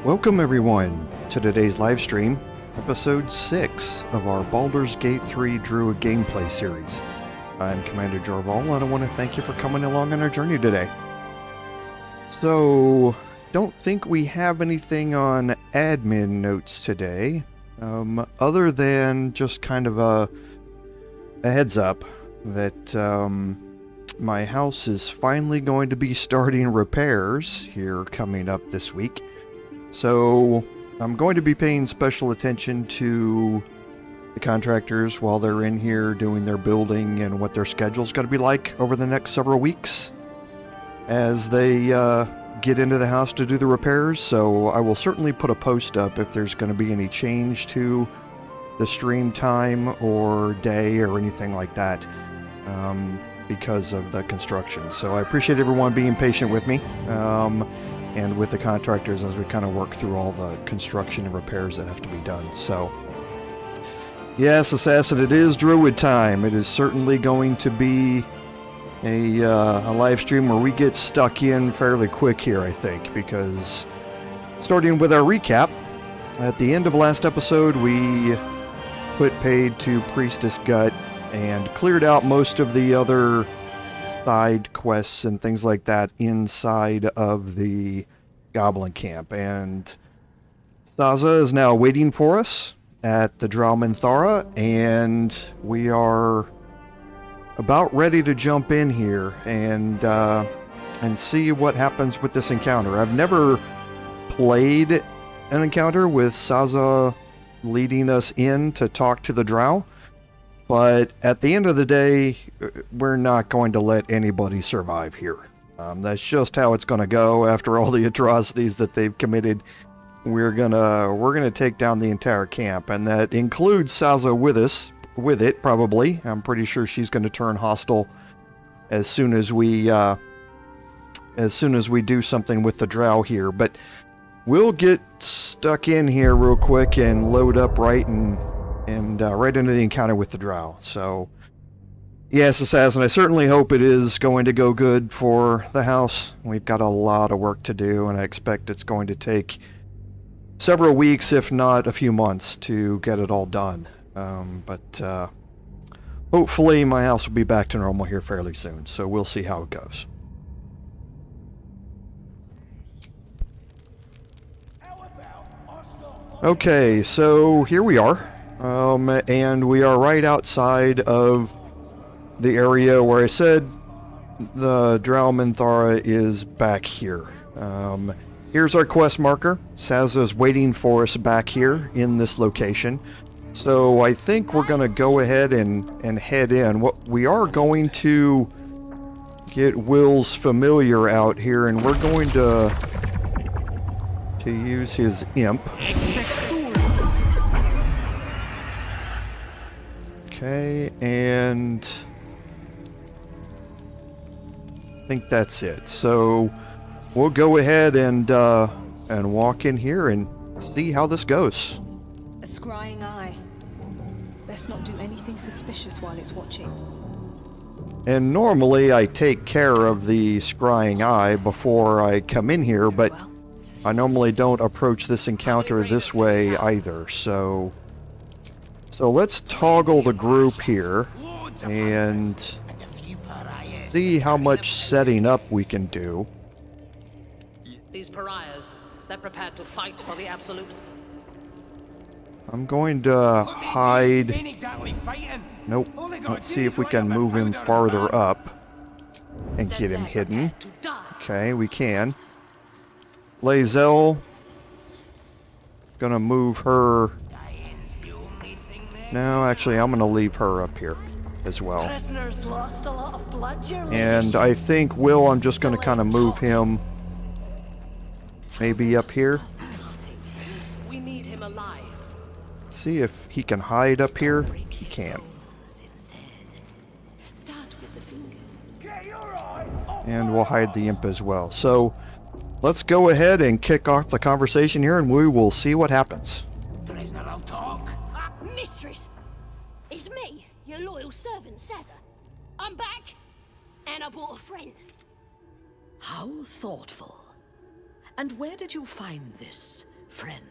Welcome everyone to today's live stream, episode 6 of our Baldur's Gate 3 Druid gameplay series. I'm Commander Jorvalin, and I want to thank you for coming along on our journey today. So, don't think we have anything on admin notes today, other than just kind of a heads up that my house is finally going to be starting repairs here coming up this week. So I'm going to be paying special attention to the contractors while they're in here doing their building and what their schedule's going to be like over the next several weeks as they get into the house to do the repairs. So I will certainly put a post up if there's going to be any change to the stream time or day or anything like that because of the construction. So I appreciate everyone being patient with me. And with the contractors as we kind of work through all the construction and repairs that have to be done. So, yes, Assassin, it is Druid time. It is certainly going to be a live stream where we get stuck in fairly quick here, I think, because starting with our recap, at the end of last episode, we put paid to Priestess Gut and cleared out most of the other side quests and things like that inside of the Goblin Camp, and Staza is now waiting for us at the Drow Minthara, and we are about ready to jump in here and see what happens with this encounter. I've never played an encounter with Staza leading us in to talk to the Drow. But at the end of the day, we're not going to let anybody survive here. That's just how it's going to go after all the atrocities that they've committed. We're gonna take down the entire camp, and that includes Saza with it probably. I'm pretty sure she's going to turn hostile as soon as we do something with the Drow here. But we'll get stuck in here real quick and load up right right into the encounter with the Drow. So, yes, Assassin, I certainly hope it is going to go good for the house. We've got a lot of work to do, and I expect it's going to take several weeks, if not a few months, to get it all done. But hopefully my house will be back to normal here fairly soon, so we'll see how it goes. Okay, so here we are. And we are right outside of the area where I said the Drow Minthara is back here. Here's our quest marker. Saza's waiting for us back here in this location. So I think we're going to go ahead and head in. What we are going to get Wyll's familiar out here, and we're going to use his imp. Okay, and I think that's it. So we'll go ahead and walk in here and see how this goes. A scrying eye. Let's not do anything suspicious while it's watching. And normally I take care of the scrying eye before I come in here, but I normally don't approach this encounter this way either, so let's toggle the group here and see how much setting up we can do. These pariahs, they're prepared to fight for the absolute. I'm going to hide. Nope. Let's see if we can move him farther up and get him hidden. Okay, we can. Lae'zel. Gonna move her. No, actually, I'm going to leave her up here as well. And I think Wyll, I'm just going to kind of move him maybe up here. We need him alive. See if he can hide up here. He can. And we'll hide the imp as well. So let's go ahead and kick off the conversation here, and we will see what happens. Mistress, it's me, your loyal servant, Saza. I'm back, and I brought a friend. How thoughtful. And where did you find this friend?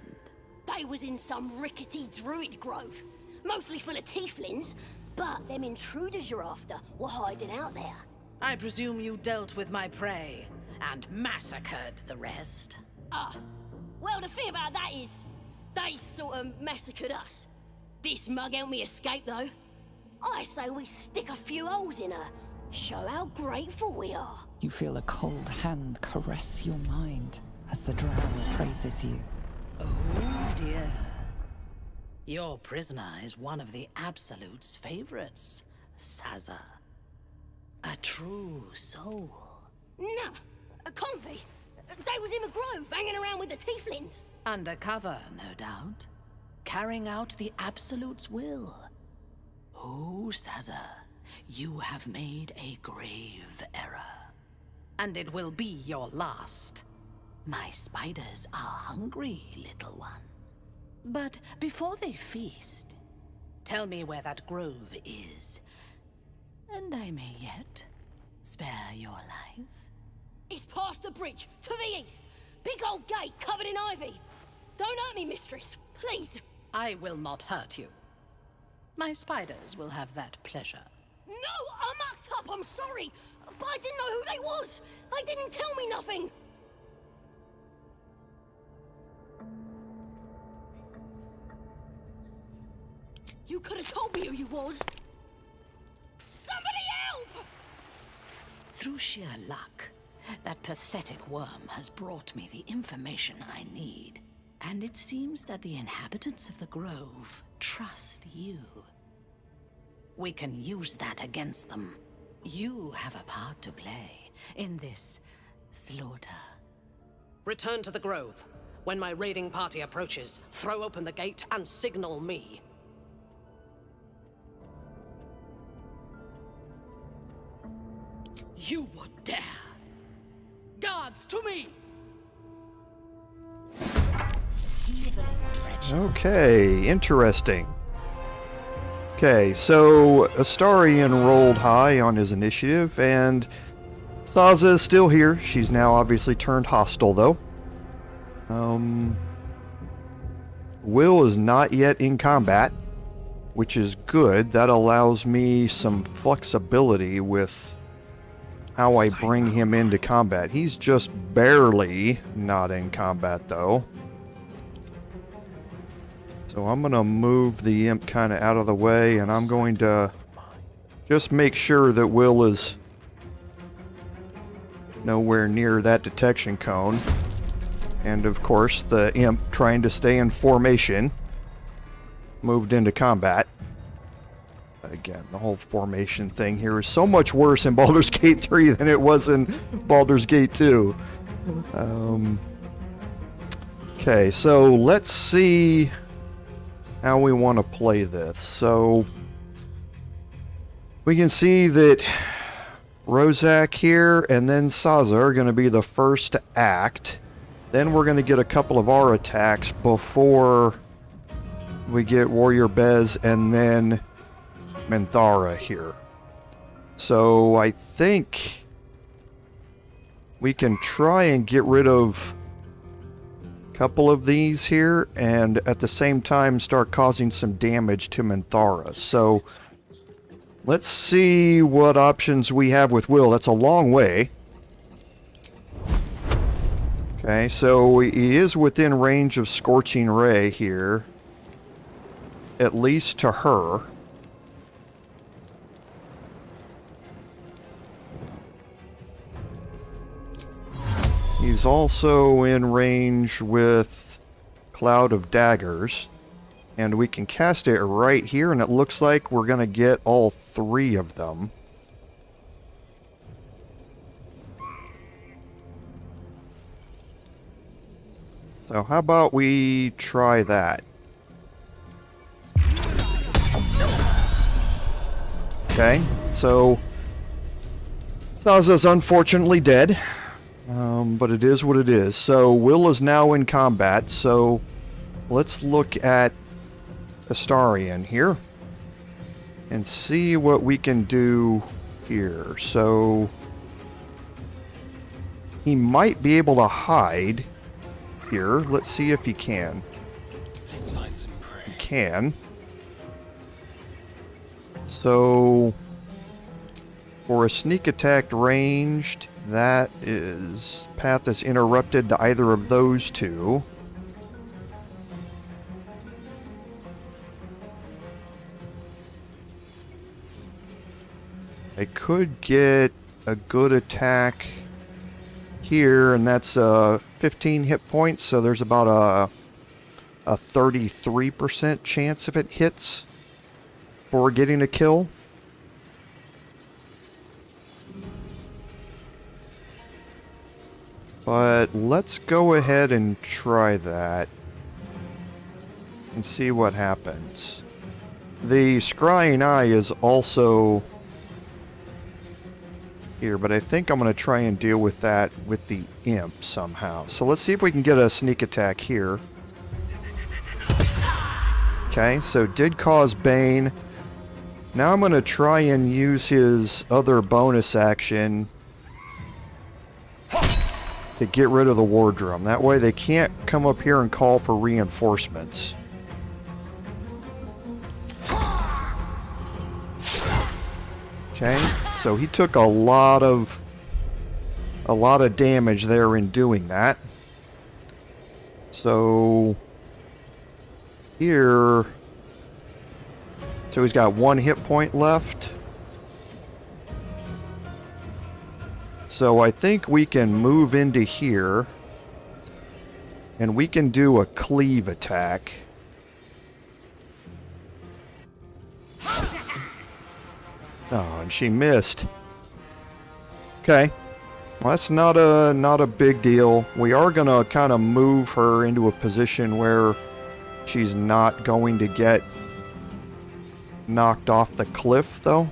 They was in some rickety druid grove, mostly full of tieflings, but them intruders you're after were hiding out there. I presume you dealt with my prey and massacred the rest? Well, the thing about that is, they sort of massacred us. This mug helped me escape, though. I say we stick a few holes in her, show how grateful we are. You feel a cold hand caress your mind as the Drow praises you. Oh dear. Your prisoner is one of the Absolute's favorites, Saza. A true soul. Nah, it can't be. They was in the grove, hanging around with the tieflings. Undercover, no doubt. Carrying out the Absolute's will. Oh, Saza, you have made a grave error. And it will be your last. My spiders are hungry, little one. But before they feast, tell me where that grove is. And I may yet spare your life. It's past the bridge, to the east. Big old gate covered in ivy. Don't hurt me, mistress, please. I will not hurt you. My spiders will have that pleasure. No, I mucked up, I'm sorry. But I didn't know who they was. They didn't tell me nothing. You could have told me who you was. Somebody help! Through sheer luck, that pathetic worm has brought me the information I need. And it seems that the inhabitants of the grove trust you. We can use that against them. You have a part to play in this slaughter. Return to the grove. When my raiding party approaches, throw open the gate and signal me. You would dare! Guards, to me! Okay, interesting. Okay, so Astarion rolled high on his initiative, and Saza is still here. She's now obviously turned hostile, though. Wyll is not yet in combat, which is good. That allows me some flexibility with how I bring him into combat. He's just barely not in combat, though. So I'm going to move the imp kind of out of the way, and I'm going to just make sure that Wyll is nowhere near that detection cone. And of course, the imp, trying to stay in formation, moved into combat. Again, the whole formation thing here is so much worse in Baldur's Gate 3 than it was in Baldur's Gate 2. Okay, so let's see how we want to play this. So we can see that Rozak here and then Saza are going to be the first to act. Then we're going to get a couple of our attacks before we get Warrior Bez and then Minthara here. So I think we can try and get rid of a couple of these here and at the same time start causing some damage to Minthara. So let's see what options we have with Wyll. That's a long way. Okay, so he is within range of Scorching Ray here. At least to her. He's also in range with Cloud of Daggers. And we can cast it right here, and it looks like we're going to get all three of them. So how about we try that? Okay, so Saza's unfortunately dead, but it is what it is. So Wyll is now in combat, so let's look at Astarion here and see what we can do here. So he might be able to hide here. Let's see if he can. Let's find some prey. He can. So, for a sneak attack ranged, that is... path is interrupted to either of those two. I could get a good attack here, and that's 15 hit points, so there's about a 33% chance if it hits for getting a kill. But let's go ahead and try that and see what happens. The scrying eye is also here, but I think I'm going to try and deal with that with the imp somehow. So let's see if we can get a sneak attack here. Okay, so did cause Bane. Now I'm going to try and use his other bonus action to get rid of the war drum. That way they can't come up here and call for reinforcements. Okay, so he took a lot of damage there in doing that. So here, so he's got 1 hit point left. So I think we can move into here and we can do a cleave attack. Oh, and she missed. Okay. Well, that's not a big deal. We are going to kind of move her into a position where she's not going to get knocked off the cliff, though.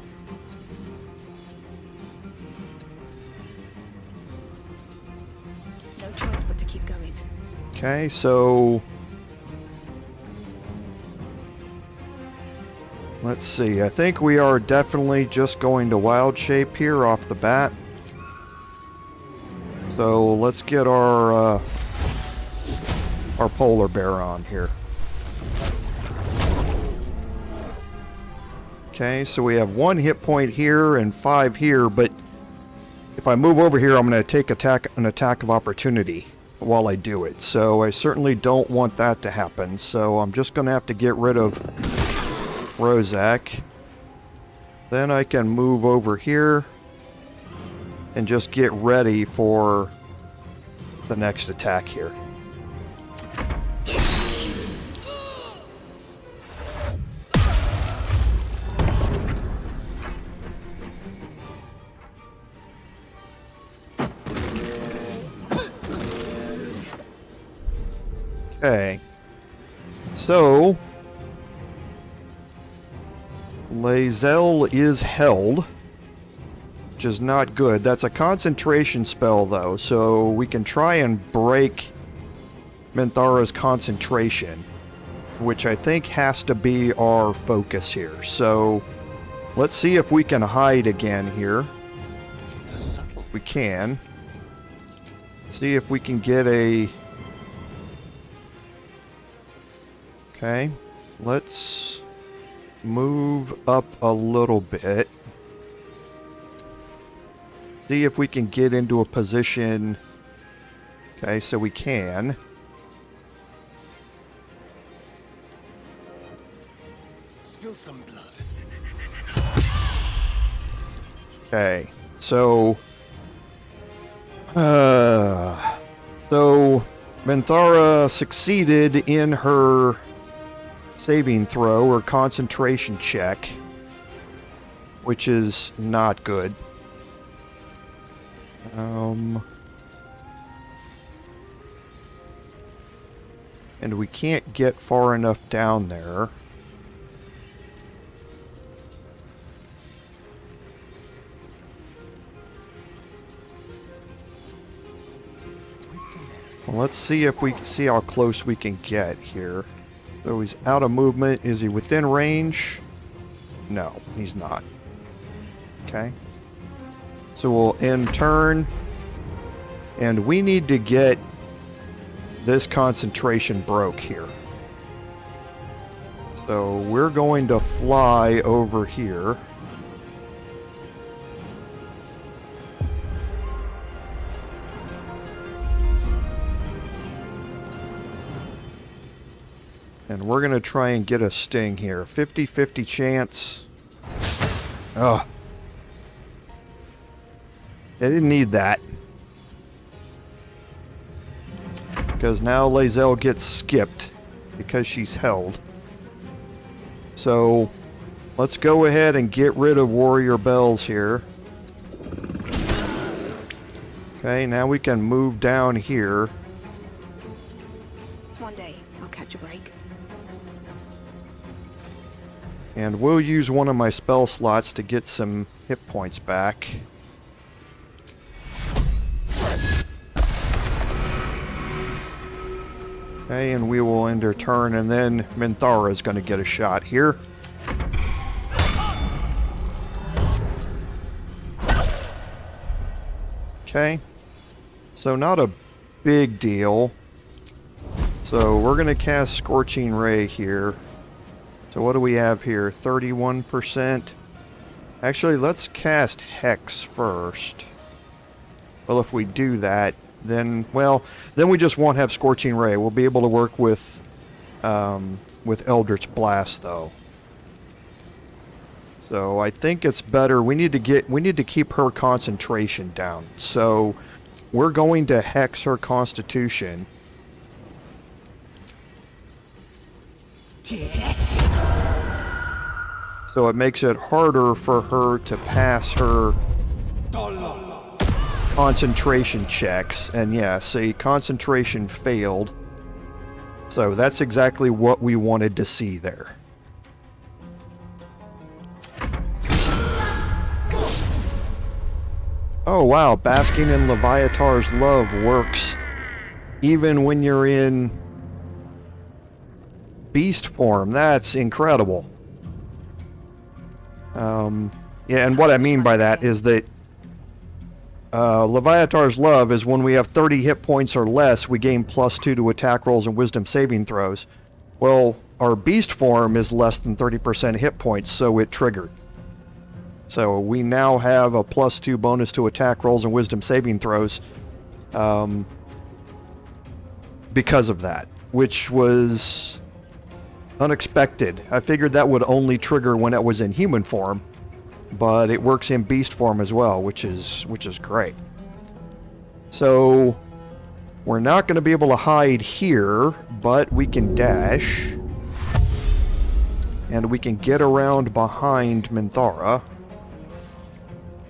No choice but to keep going. Okay, so let's see. I think we are definitely just going to wild shape here off the bat. So let's get our polar bear on here. Okay, so we have 1 hit point here and 5 here, but if I move over here, I'm going to take an attack of opportunity while I do it. So I certainly don't want that to happen. So I'm just going to have to get rid of Rozak. Then I can move over here and just get ready for the next attack here. Okay, so Lae'zel is held, which is not good. That's a concentration spell, though, so we can try and break Minthara's concentration, which I think has to be our focus here. So let's see if we can hide again here. We can. See if we can get a... Okay, let's move up a little bit. See if we can get into a position. Okay, so we can. Spill some blood. Okay, so Minthara succeeded in her saving throw or concentration check, which is not good. And we can't get far enough down there. Well, let's see if we see how close we can get here. So he's out of movement. Is he within range? No, he's not. Okay. So we'll end turn. And we need to get this concentration broke here. So we're going to fly over here. And we're going to try and get a sting here. 50-50 chance. Ugh. I didn't need that. Because now Lae'zel gets skipped because she's held. So let's go ahead and get rid of warrior bells here. Okay, now we can move down here. One day, I'll catch a break. And we'll use one of my spell slots to get some hit points back. Okay, and we will end our turn, and then Minthara is going to get a shot here. Okay, so not a big deal. So we're going to cast Scorching Ray here. So what do we have here? 31%. Actually, let's cast Hex first. Well, if we do that, then we just won't have Scorching Ray. We'll be able to work with Eldritch Blast, though. So I think it's better. We need to keep her concentration down. So we're going to Hex her Constitution. So it makes it harder for her to pass her concentration checks. And yeah, see, concentration failed. So that's exactly what we wanted to see there. Oh wow, Basking in Leviathar's Love works even when you're in beast form. That's incredible. Yeah, and what I mean by that is that Leviathar's Love is when we have 30 hit points or less, we gain +2 to attack rolls and wisdom saving throws. Well, our beast form is less than 30% hit points, so it triggered. So we now have a +2 bonus to attack rolls and wisdom saving throws because of that, which was unexpected. I figured that would only trigger when it was in human form, but it works in beast form as well, which is great. So we're not going to be able to hide here, but we can dash, and we can get around behind Minthara,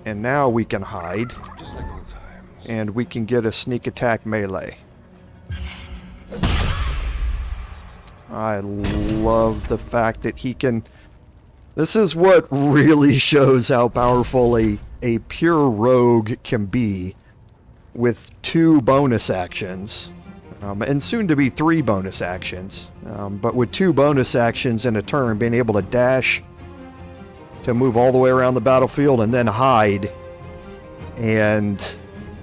and now we can hide, Just like old times. and we can get a sneak attack melee. I love the fact that he can... This is what really shows how powerful a pure rogue can be with 2 bonus actions, and soon to be 3 bonus actions. But with 2 bonus actions in a turn, being able to dash to move all the way around the battlefield and then hide and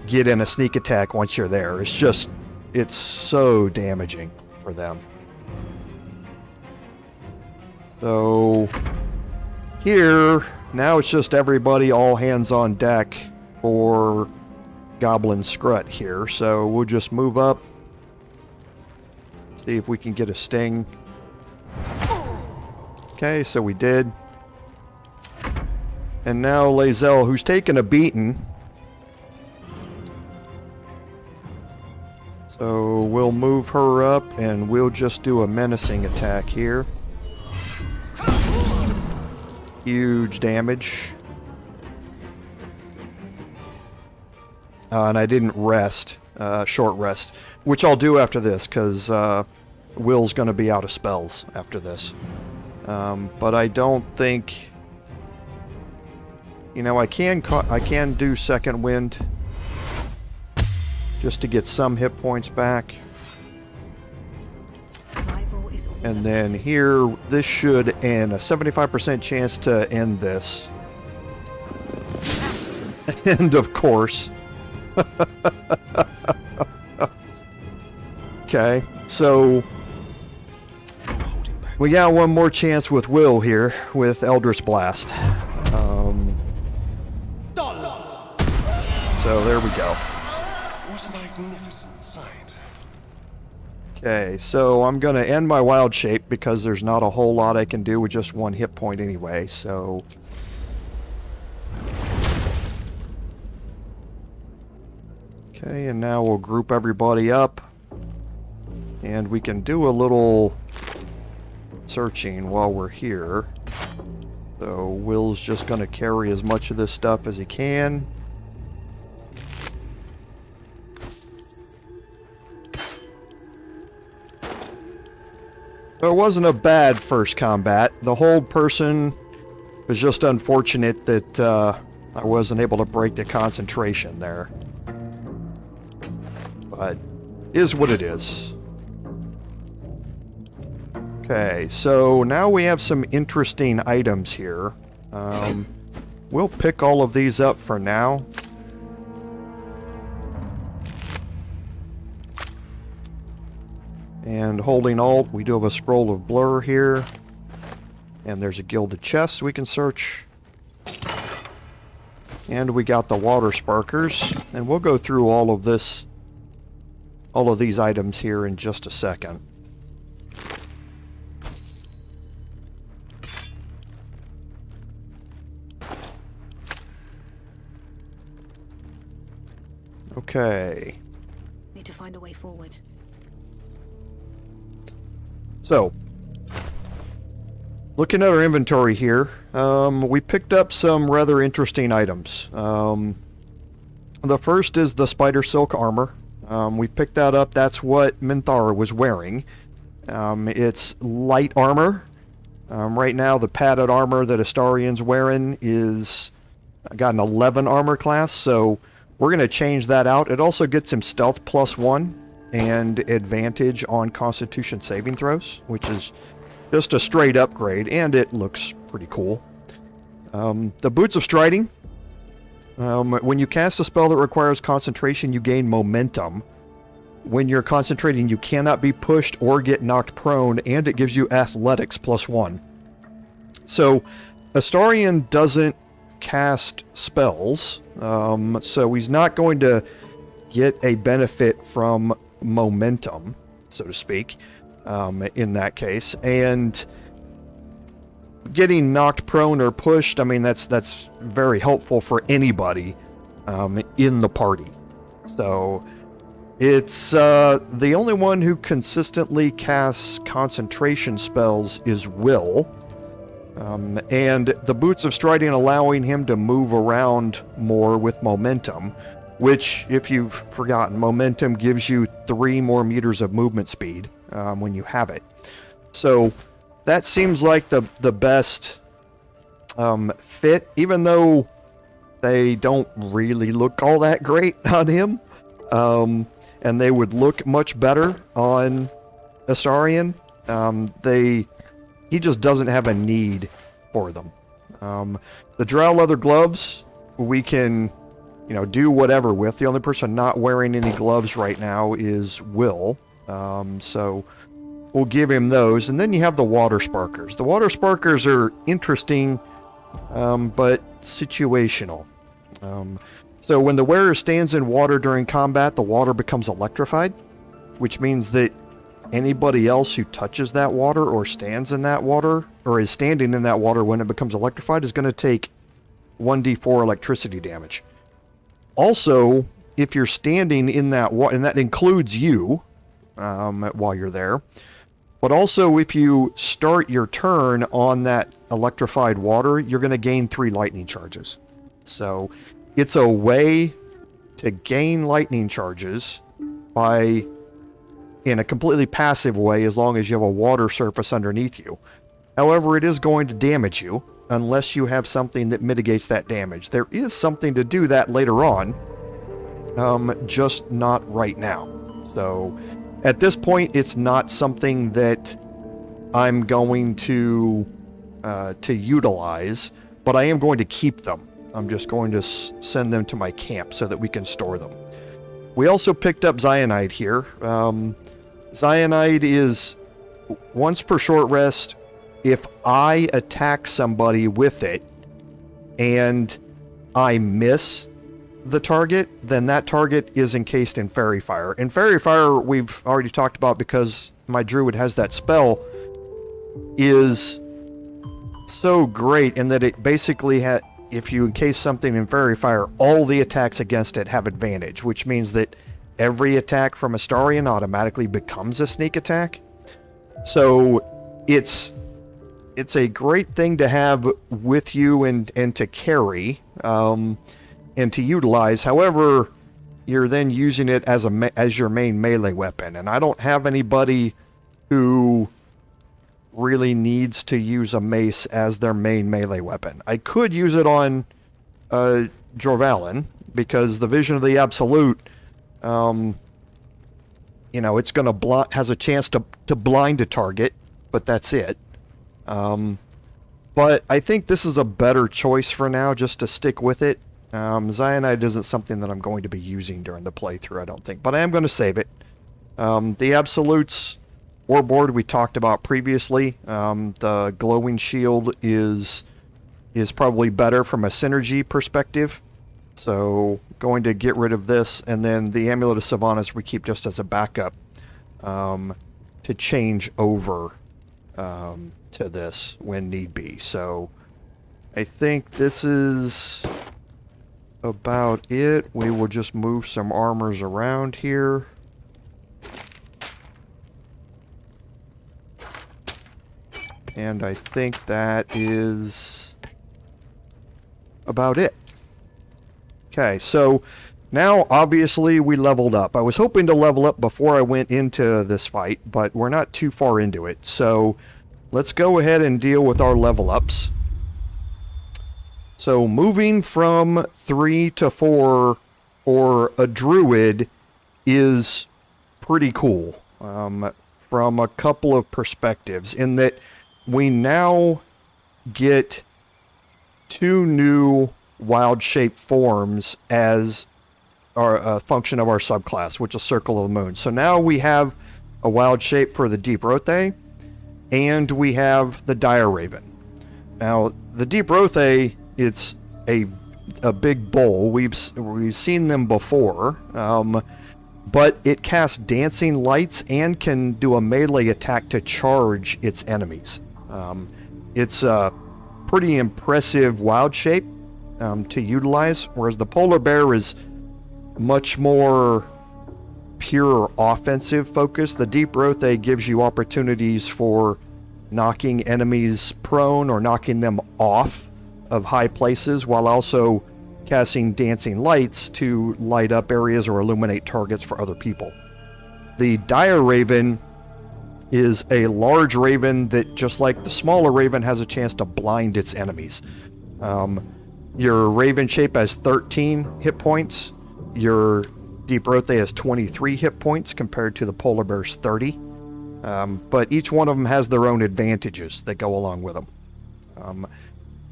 get in a sneak attack once you're there. It's so damaging for them. So here, now it's just everybody all hands on deck for Goblin Scrut here. So we'll just move up, see if we can get a sting. Okay, so we did. And now Lae'zel, who's taken a beating. So we'll move her up and we'll just do a menacing attack here. Huge damage. And I didn't rest, short rest, which I'll do after this, because Wyll's going to be out of spells after this. But I don't think... You know, I can do Second Wind, just to get some hit points back. And then here, this should end. A 75% chance to end this. And of course... Okay, so we got one more chance with Wyll here with Eldritch Blast. So there we go. What a magnificent sight. Okay, so I'm gonna end my wild shape because there's not a whole lot I can do with just one hit point anyway, so... Okay, and now we'll group everybody up. And we can do a little searching while we're here. So Wyll's just gonna carry as much of this stuff as he can. So it wasn't a bad first combat. The hold person was just unfortunate that I wasn't able to break the concentration there. But is what it is. Okay, so now we have some interesting items here. We'll pick all of these up for now. And holding Alt, we do have a scroll of blur here. And there's a gilded chest we can search. And we got the water sparkers. And we'll go through all of these items here in just a second. Okay. Need to find a way forward. So, looking at our inventory here, we picked up some rather interesting items. The first is the spider silk armor. We picked that up. That's what Minthara was wearing. It's light armor. Right now, the padded armor that Astarion's wearing is got an 11 armor class, so we're going to change that out. It also gets him stealth +1 and advantage on Constitution saving throws, which is just a straight upgrade, and it looks pretty cool. The Boots of Striding. When you cast a spell that requires concentration, you gain momentum. When you're concentrating, you cannot be pushed or get knocked prone, and it gives you athletics +1. So, Astarion doesn't cast spells, so he's not going to get a benefit from momentum, so to speak, in that case. And getting knocked prone or pushed, I mean, that's very helpful for anybody in the party. So it's the only one who consistently casts concentration spells is Wyll. And the Boots of Striding allowing him to move around more with momentum, which, if you've forgotten, momentum gives you 3 more meters of movement speed when you have it. So that seems like the best fit, even though they don't really look all that great on him. And they would look much better on Astarion. He just doesn't have a need for them. The Drow leather gloves, we can, do whatever with. The only person not wearing any gloves right now is Wyll. So we'll give him those. And then you have the water sparkers. The water sparkers are interesting, but situational. So when the wearer stands in water during combat, the water becomes electrified, which means that anybody else who touches that water or stands in that water or is standing in that water when it becomes electrified is going to take 1d4 electricity damage. Also, if you're standing in that water, and that includes you while you're there, but also if you start your turn on that electrified water, you're going to gain 3 lightning charges. So it's a way to gain lightning charges by, in a completely passive way, as long as you have a water surface underneath you. However, it is going to damage you unless you have something that mitigates that damage. There is something to do that later on, just not right now. So at this point, it's not something that I'm going to utilize, but I am going to keep them. I'm just going to send them to my camp so that we can store them. We also picked up Cyanide here. Cyanide is once per short rest. If I attack somebody with it and I miss the target, then that target is encased in Fairy Fire. And Fairy Fire, we've already talked about because my Druid has that spell, is so great in that it basically if you encase something in Fairy Fire, all the attacks against it have advantage, which means that every attack from Astarion automatically becomes a sneak attack. So it's a great thing to have with you and to carry and to utilize. However, you're then using it as your main melee weapon, and I don't have anybody who really needs to use a mace as their main melee weapon. I could use it on Jorvalin, because the Vision of the Absolute, it's gonna has a chance to blind a target, but that's it. But I think this is a better choice for now, just to stick with it. Cyanide isn't something that I'm going to be using during the playthrough, I don't think, but I am going to save it. The Absolutes Warboard we talked about previously. The glowing shield is probably better from a synergy perspective, so going to get rid of this, and then the Amulet of Sylvanas we keep just as a backup to change over to this when need be. So I think this is about it. We will just move some armors around here. And I think that is about it. Okay, so now obviously we leveled up. I was hoping to level up before I went into this fight, but we're not too far into it. So let's go ahead and deal with our level ups. So moving from 3 to 4 for a Druid is pretty cool from a couple of perspectives, in that we now get 2 new wild shape forms as a function of our subclass, which is Circle of the Moon. So now we have a wild shape for the Deep Rothe, and we have the Dire Raven. Now, the Deep Rothe, it's a big bull. We've seen them before, but it casts dancing lights and can do a melee attack to charge its enemies. It's a pretty impressive wild shape to utilize, whereas the Polar Bear is much more pure offensive focus. The Deep Rothe gives you opportunities for knocking enemies prone or knocking them off of high places, while also casting dancing lights to light up areas or illuminate targets for other people. The Dire Raven is a large raven that, just like the smaller raven, has a chance to blind its enemies. Your raven shape has 13 hit points. Your Deep Rothe has 23 hit points compared to the Polar Bear's 30. But each one of them has their own advantages that go along with them.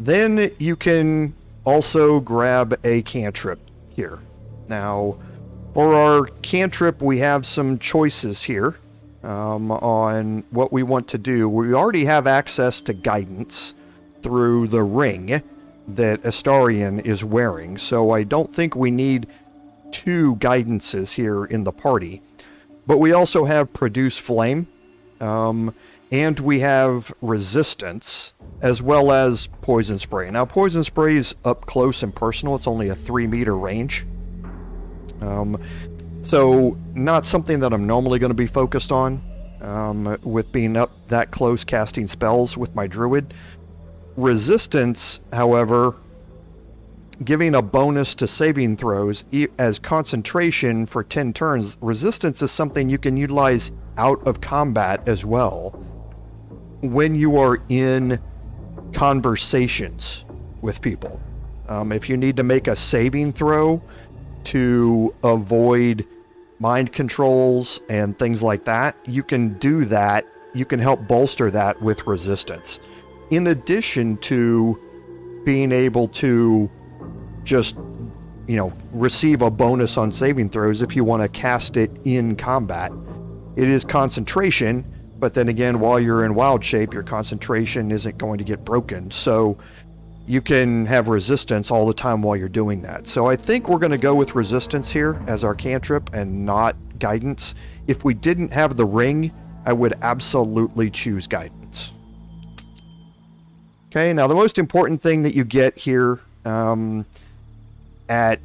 Then you can also grab a cantrip here. Now, for our cantrip, we have some choices here on what we want to do. We already have access to guidance through the ring that Astarion is wearing, so I don't think we need 2 guidances here in the party. But we also have Produce Flame, and we have Resistance, as well as Poison Spray. Now, Poison Spray is up close and personal. It's only a 3-meter range. So, not something that I'm normally going to be focused on, with being up that close casting spells with my Druid. Resistance, however, giving a bonus to saving throws as concentration for 10 turns. Resistance is something you can utilize out of combat as well when you are in conversations with people. If you need to make a saving throw to avoid mind controls and things like that, you can do that. You can help bolster that with resistance, in addition to being able to just, receive a bonus on saving throws if you want to cast it in combat. It is concentration, but then again, while you're in wild shape, your concentration isn't going to get broken. So you can have resistance all the time while you're doing that. So I think we're going to go with resistance here as our cantrip and not guidance. If we didn't have the ring, I would absolutely choose guidance. Okay, now the most important thing that you get here at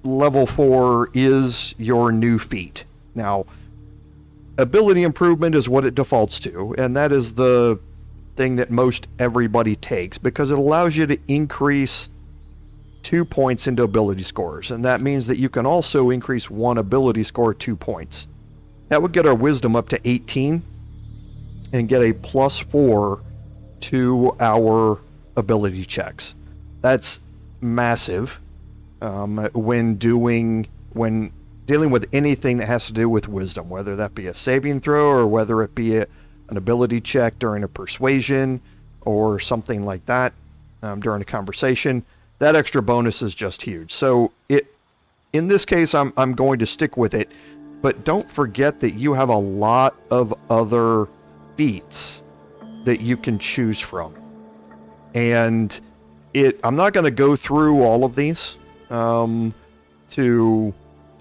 level 4 is your new feat. Now, ability improvement is what it defaults to, and that is the thing that most everybody takes because it allows you to increase 2 points into ability scores, and that means that you can also increase one ability score 2 points. That would get our wisdom up to 18 and get a +4 to our ability checks. That's massive when dealing with anything that has to do with wisdom, whether that be a saving throw or whether it be an ability check during a persuasion or something like that during a conversation. That extra bonus is just huge. So in this case, I'm going to stick with it, but don't forget that you have a lot of other feats that you can choose from. And I'm not going to go through all of these to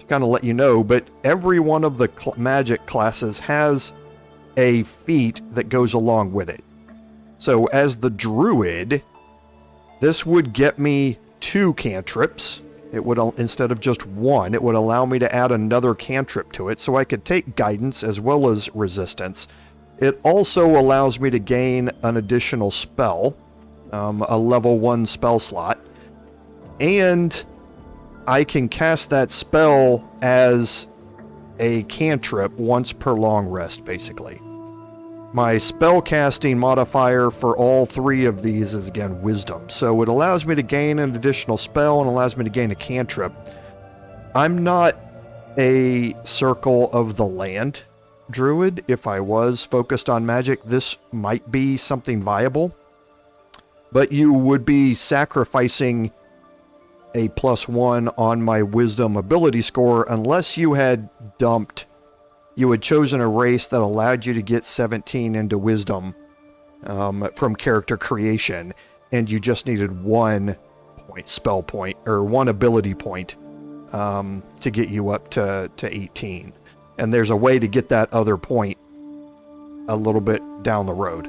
kind of let you know, but every one of the magic classes has a feat that goes along with it. So as the Druid, this would get me 2 cantrips. It would, instead of just 1, it would allow me to add another cantrip to it, so I could take guidance as well as resistance. It also allows me to gain an additional spell, a level 1 spell slot, and I can cast that spell as a cantrip once per long rest, basically. My spell casting modifier for all 3 of these is, again, wisdom. So it allows me to gain an additional spell and allows me to gain a cantrip. I'm not a Circle of the Land Druid. If I was focused on magic, this might be something viable. But you would be sacrificing a +1 on my wisdom ability score unless you had chosen a race that allowed you to get 17 into wisdom from character creation, and you just needed 1 spell point or 1 ability point to get you up to 18. And there's a way to get that other point a little bit down the road.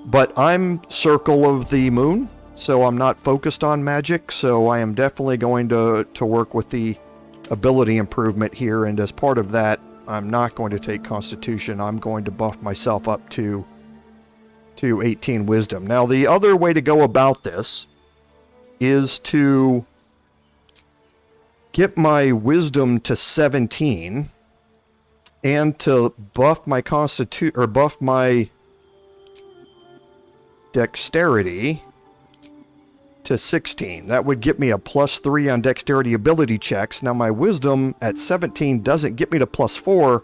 But I'm Circle of the Moon, so I'm not focused on magic, so I am definitely going to work with the ability improvement here, and as part of that, I'm not going to take Constitution. I'm going to buff myself up to 18 Wisdom. Now, the other way to go about this is to get my Wisdom to 17 and to buff my buff my Dexterity to 16. That would get me a +3 on dexterity ability checks. Now my wisdom at 17 doesn't get me to +4,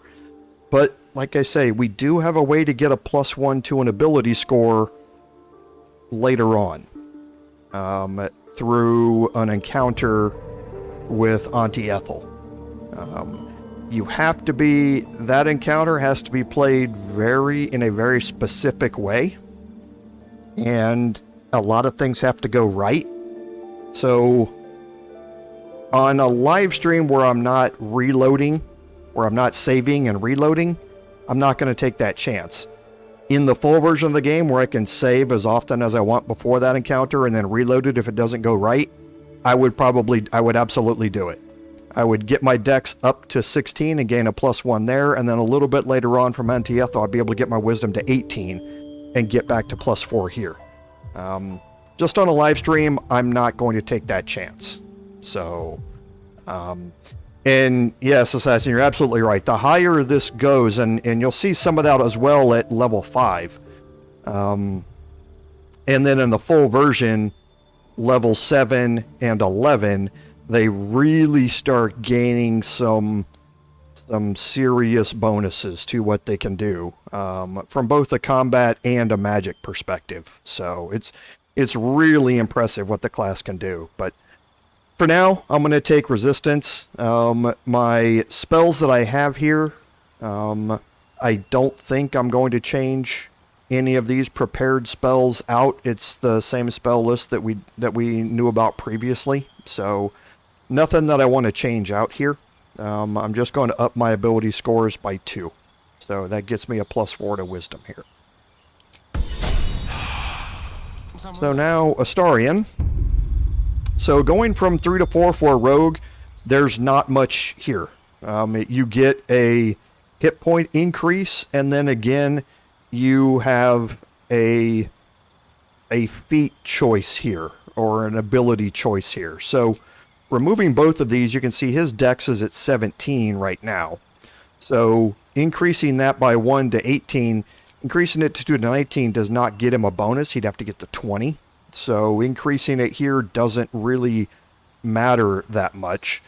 but like I say, we do have a way to get a +1 to an ability score later on through an encounter with Auntie Ethel. That encounter has to be played in a very specific way, and a lot of things have to go right. So on a live stream where I'm not reloading, where I'm not saving and reloading, I'm not going to take that chance. In the full version of the game where I can save as often as I want before that encounter and then reload it if it doesn't go right, I would absolutely do it. I would get my dex up to 16 and gain a +1 there, and then a little bit later on from Auntie Ethel, I'd be able to get my wisdom to 18 and get back to +4 here. Just on a live stream, I'm not going to take that chance. So, and yes, Assassin, you're absolutely right. The higher this goes, and you'll see some of that as well at level 5. And then in the full version, level 7 and 11, they really start gaining some serious bonuses to what they can do from both a combat and a magic perspective. So it's really impressive what the class can do. But for now, I'm going to take resistance. My spells that I have here, I don't think I'm going to change any of these prepared spells out. It's the same spell list that we knew about previously, so nothing that I want to change out here. I'm just going to up my ability scores by 2. So that gets me a +4 to wisdom here. So now, Astarion. So going from 3 to 4 for a rogue, there's not much here. You get a hit point increase, and then again, you have a feat choice here, or an ability choice here. So removing both of these, you can see his dex is at 17 right now. So increasing that by 1 to 18, increasing it to 19 does not get him a bonus. He'd have to get to 20. So increasing it here doesn't really matter that much.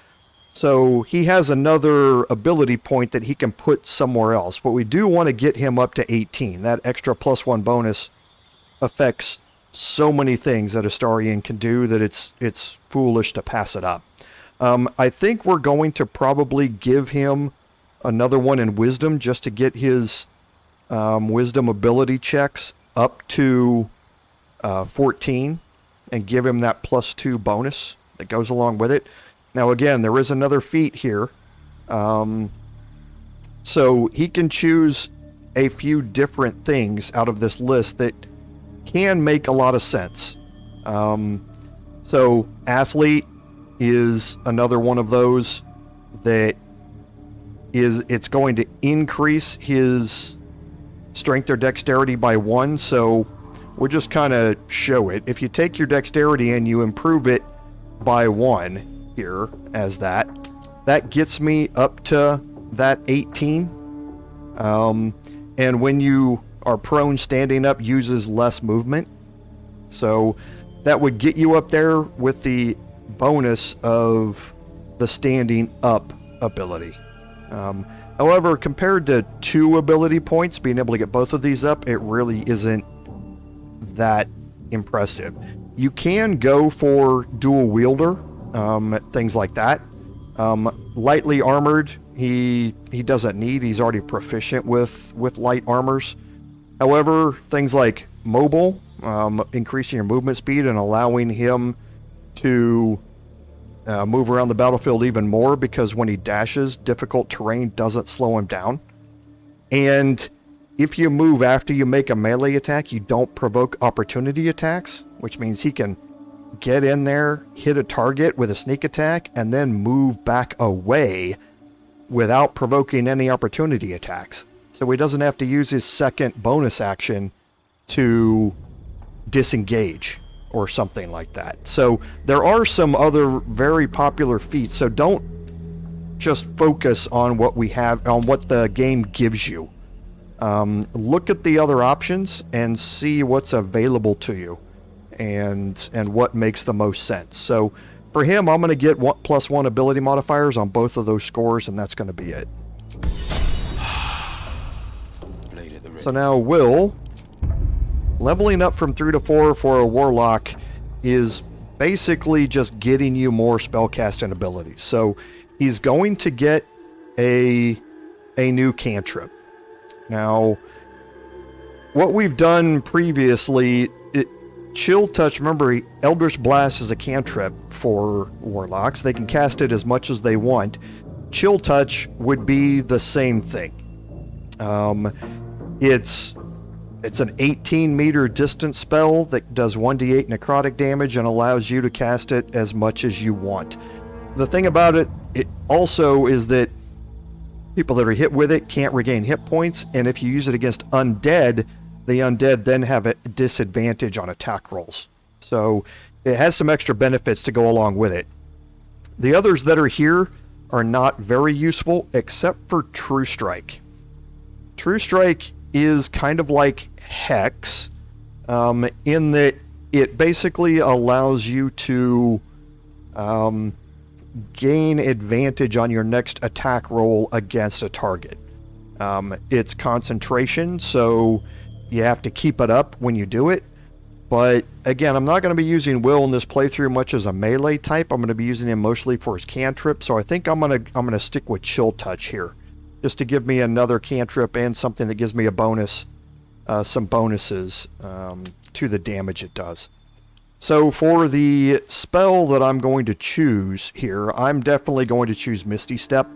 So he has another ability point that he can put somewhere else. But we do want to get him up to 18. That extra +1 bonus affects so many things that Astarion can do that it's foolish to pass it up. I think we're going to probably give him another one in wisdom just to get his wisdom ability checks up to 14 and give him that +2 bonus that goes along with it. Now again, there is another feat here. So he can choose a few different things out of this list that can make a lot of sense. So athlete is another one of those that it's going to increase his strength or dexterity by 1. So we'll just kind of show it. If you take your dexterity and you improve it by 1 here as that gets me up to that 18. And when you are prone, standing up uses less movement. So that would get you up there with the bonus of the standing up ability. However, compared to 2 ability points, being able to get both of these up, it really isn't that impressive. You can go for dual wielder, things like that. Lightly armored, he doesn't need. He's already proficient with light armors. However, things like mobile, increasing your movement speed and allowing him to move around the battlefield even more, because when he dashes, difficult terrain doesn't slow him down. And if you move after you make a melee attack, you don't provoke opportunity attacks, which means he can get in there, hit a target with a sneak attack, and then move back away without provoking any opportunity attacks. So he doesn't have to use his second bonus action to disengage or something like that. So there are some other very popular feats, so don't just focus on what we have, on what the game gives you. Look at the other options and see what's available to you and what makes the most sense. So for him, I'm going to get +1 ability modifiers on both of those scores, and that's going to be it. So now Wyll, leveling up from 3 to 4 for a warlock is basically just getting you more spellcasting abilities. So he's going to get a new cantrip. Now, what we've done previously, Chill Touch, remember, Eldritch Blast is a cantrip for warlocks. They can cast it as much as they want. Chill Touch would be the same thing. It's an 18-meter distance spell that does 1d8 necrotic damage and allows you to cast it as much as you want. The thing about it also is that people that are hit with it can't regain hit points, and if you use it against undead, the undead then have a disadvantage on attack rolls. So it has some extra benefits to go along with it. The others that are here are not very useful, except for True Strike. True Strike is kind of like Hex, in that it basically allows you to gain advantage on your next attack roll against a target. It's concentration, so you have to keep it up when you do it. But again, I'm not going to be using Wyll in this playthrough much as a melee type. I'm going to be using him mostly for his cantrip, so I think I'm going to stick with Chill Touch here, just to give me another cantrip and something that gives me a bonus, some bonuses to the damage it does. So for the spell that I'm going to choose here, I'm definitely going to choose Misty Step.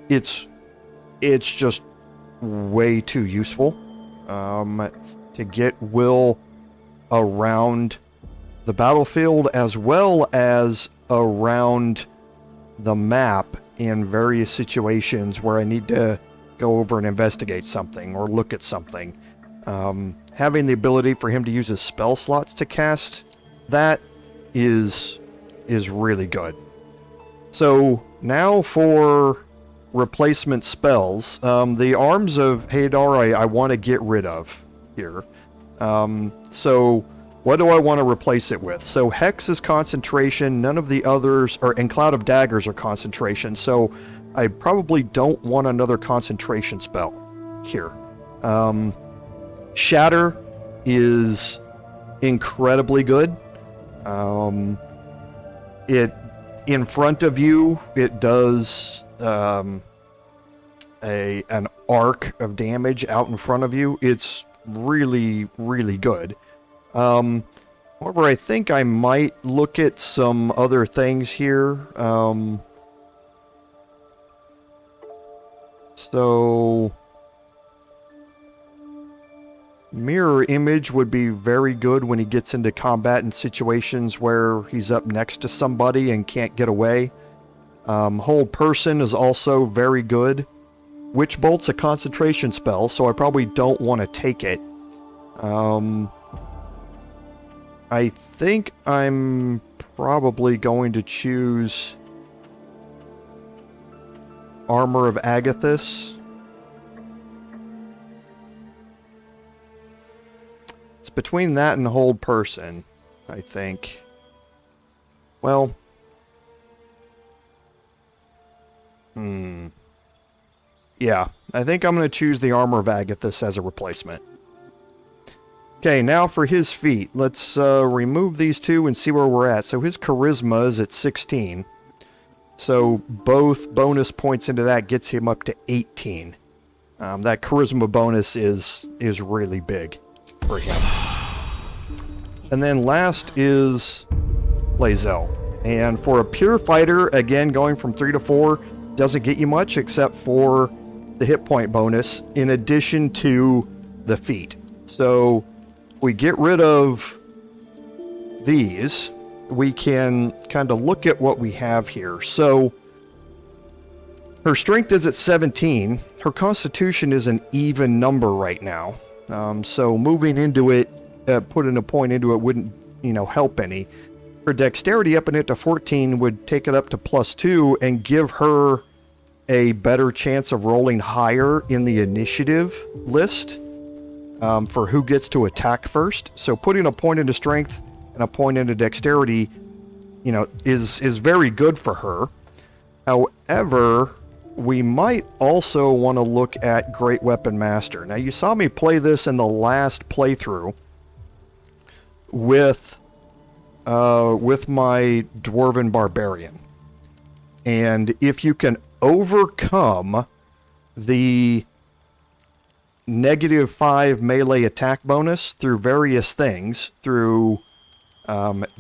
It's just way too useful to get Wyll around the battlefield as well as around the map in various situations where I need to go over and investigate something or look at something. Having the ability for him to use his spell slots to cast that is really good. So now for replacement spells. The Arms of Hadar I want to get rid of here. So what do I want to replace it with? So Hex is concentration, none of the others, and Cloud of Daggers are concentration, so I probably don't want another concentration spell here. Shatter is incredibly good. It, in front of you, it does an arc of damage out in front of you. It's really, really good. However, I think I might look at some other things here. So Mirror Image would be very good when he gets into combat in situations where he's up next to somebody and can't get away. Hold Person is also very good. Witch Bolt's a concentration spell, so I probably don't want to take it. I think I'm probably going to choose Armor of Agathis. It's between that and Hold Person, I think. Well, yeah, I think I'm going to choose the Armor of Agathis as a replacement. Okay, now for his feat. Let's remove these two and see where we're at. So his Charisma is at 16. So both bonus points into that gets him up to 18. That Charisma bonus is really big for him. And then last is Lae'zel. And for a pure fighter, again, going from 3 to 4 doesn't get you much except for the hit point bonus in addition to the feat. So if we get rid of these, we can kind of look at what we have here. So her strength is at 17. Her constitution is an even number right now. So moving into it, putting a point into it wouldn't, help any. Her dexterity upping it to 14 would take it up to +2 and give her a better chance of rolling higher in the initiative list for who gets to attack first. So putting a point into strength and a point into dexterity, is very good for her. However, we might also want to look at Great Weapon Master. Now, you saw me play this in the last playthrough with my Dwarven Barbarian. And if you can overcome the -5 melee attack bonus through various things, through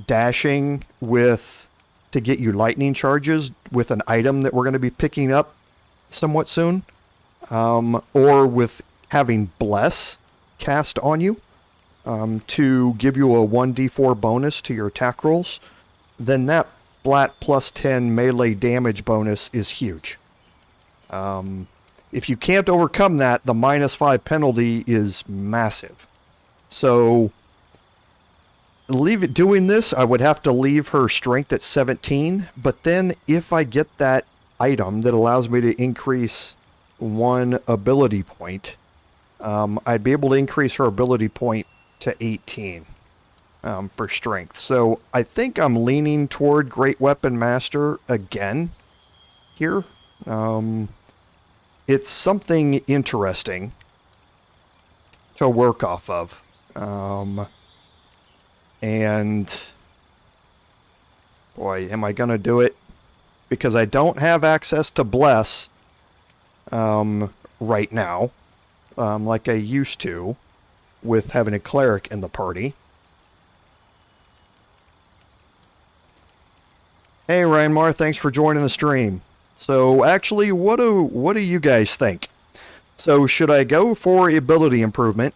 dashing to get you lightning charges with an item that we're going to be picking up somewhat soon, or with having Bless cast on you to give you a 1d4 bonus to your attack rolls, then that flat +10 melee damage bonus is huge. If you can't overcome that, the -5 penalty is massive. So doing this, I would have to leave her strength at 17, but then if I get that item that allows me to increase 1 ability point, I'd be able to increase her ability point to 18 for strength. So I think I'm leaning toward Great Weapon Master again here. It's something interesting to work off of. And boy, am I going to do it? Because I don't have access to Bless right now, like I used to with having a cleric in the party. Hey Ryanmar, thanks for joining the stream. So actually, what do you guys think? So should I go for ability improvement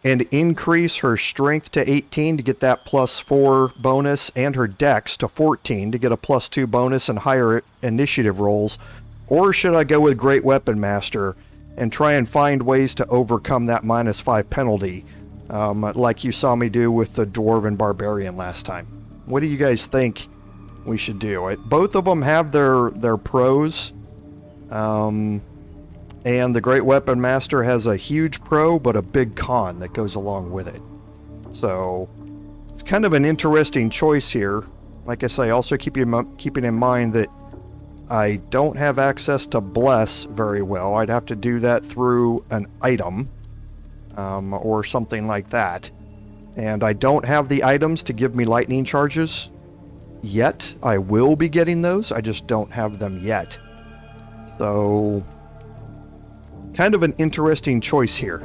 and increase her strength to 18 to get that +4 bonus and her dex to 14 to get a +2 bonus and higher initiative rolls? Or should I go with Great Weapon Master and try and find ways to overcome that -5 penalty, like you saw me do with the Dwarven Barbarian last time? What do you guys think we should do? Both of them have their pros, and the Great Weapon Master has a huge pro, but a big con that goes along with it. So it's kind of an interesting choice here. Like I say, also keeping in mind that I don't have access to Bless very well. I'd have to do that through an item, or something like that. And I don't have the items to give me lightning charges yet. I will be getting those, I just don't have them yet. So, kind of an interesting choice here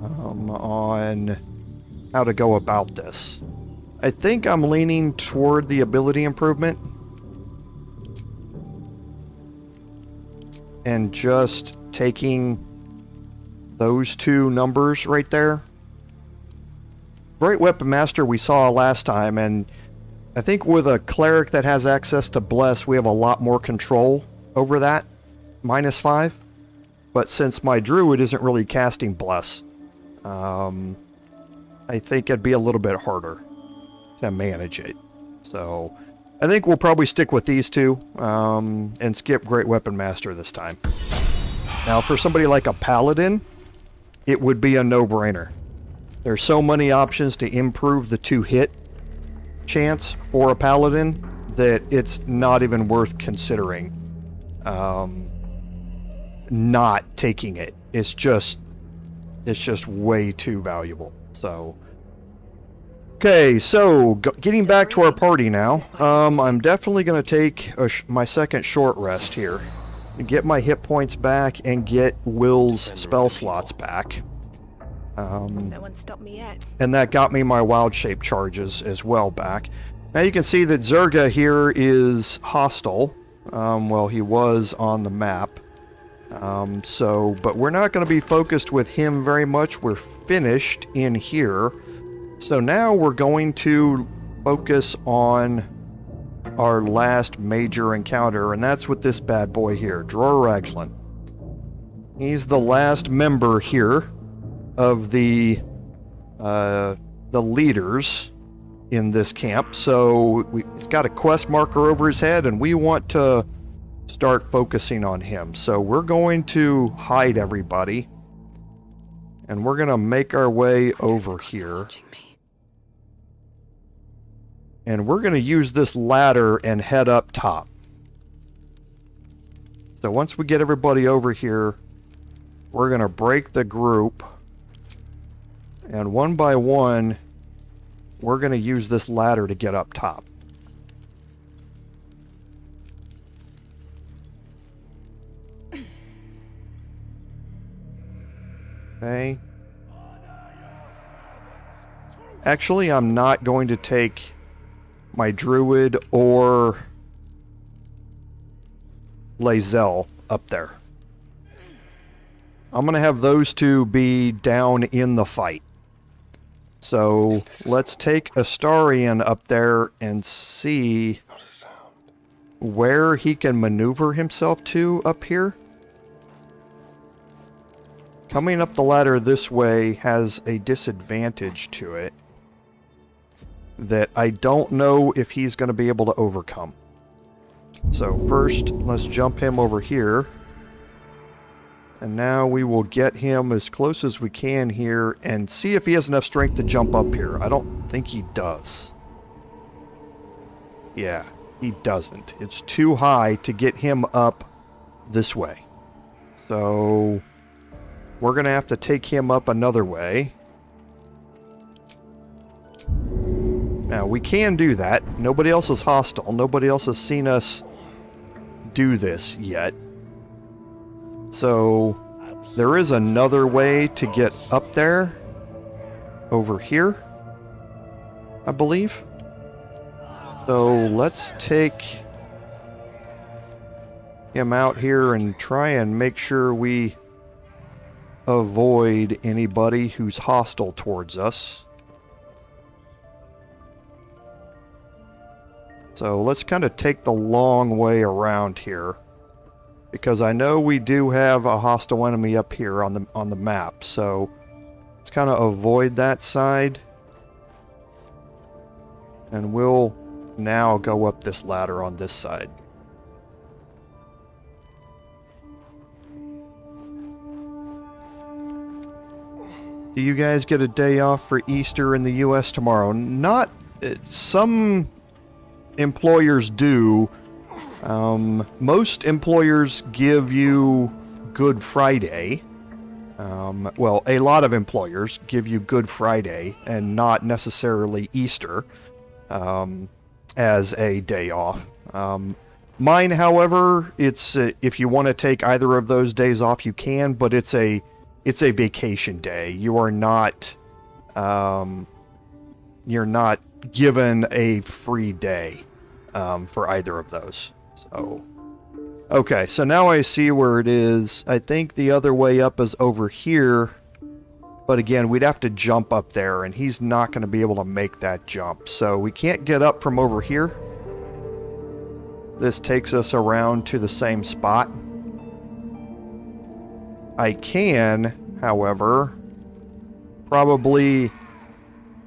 on how to go about this. I think I'm leaning toward the ability improvement and just taking those two numbers right there. Great Weapon Master we saw last time, and I think with a cleric that has access to Bless, we have a lot more control over that, -5. But since my Druid isn't really casting Bless, I think it'd be a little bit harder to manage it. So I think we'll probably stick with these two, and skip Great Weapon Master this time. Now for somebody like a Paladin, it would be a no-brainer. There's so many options to improve the 2-hit chance for a Paladin that it's not even worth considering not taking it. It's just way too valuable. So okay, so getting back to our party now. I'm definitely going to take my second short rest here and get my hit points back and get Wyll's spell slots back. No one stopped me yet. And that got me my wild shape charges as well back. Now you can see that Zerga here is hostile. Well, he was on the map. But we're not going to be focused with him very much. We're finished in here. So now we're going to focus on our last major encounter, and that's with this bad boy here, Dror Ragzlin. He's the last member here of the leaders in this camp. So he's got a quest marker over his head, and we want to start focusing on him. So we're going to hide everybody, and we're going to make our way over here. And we're going to use this ladder and head up top. So once we get everybody over here, we're going to break the group. And one by one, we're going to use this ladder to get up top. Okay. Actually, I'm not going to take my Druid or Lae'zel up there. I'm going to have those two be down in the fight. So let's take Astarion up there and see where he can maneuver himself to up here. Coming up the ladder this way has a disadvantage to it that I don't know if he's going to be able to overcome. So first, let's jump him over here. And now we will get him as close as we can here and see if he has enough strength to jump up here. I don't think he does. Yeah, he doesn't. It's too high to get him up this way. So we're going to have to take him up another way. Now, we can do that. Nobody else is hostile. Nobody else has seen us do this yet. So there is another way to get up there. Over here, I believe. So let's take him out here and try and make sure we avoid anybody who's hostile towards us. So let's kind of take the long way around here, because I know we do have a hostile enemy up here on the map. So let's kind of avoid that side. And we'll now go up this ladder on this side. Do you guys get a day off for Easter in the US tomorrow? Not... some employers do. Most employers give you Good Friday. Well, a lot of employers give you Good Friday and not necessarily Easter as a day off. Mine, however, it's if you want to take either of those days off, you can, but it's a vacation day. You are not you're not given a free day for either of those. So. Okay, so now I see where it is. I think the other way up is over here. But again, we'd have to jump up there, and he's not going to be able to make that jump. So we can't get up from over here. This takes us around to the same spot. I can, however, probably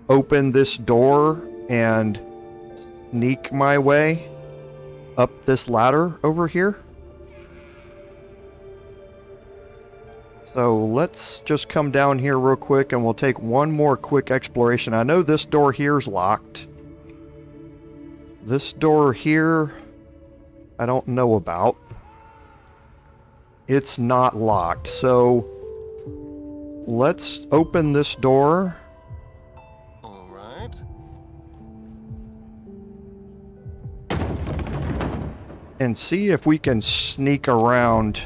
open this door and sneak my way up this ladder over here. So let's just come down here real quick and we'll take one more quick exploration. I know this door here is locked. This door here, I don't know about. It's not locked, so let's open this door. All right. And see if we can sneak around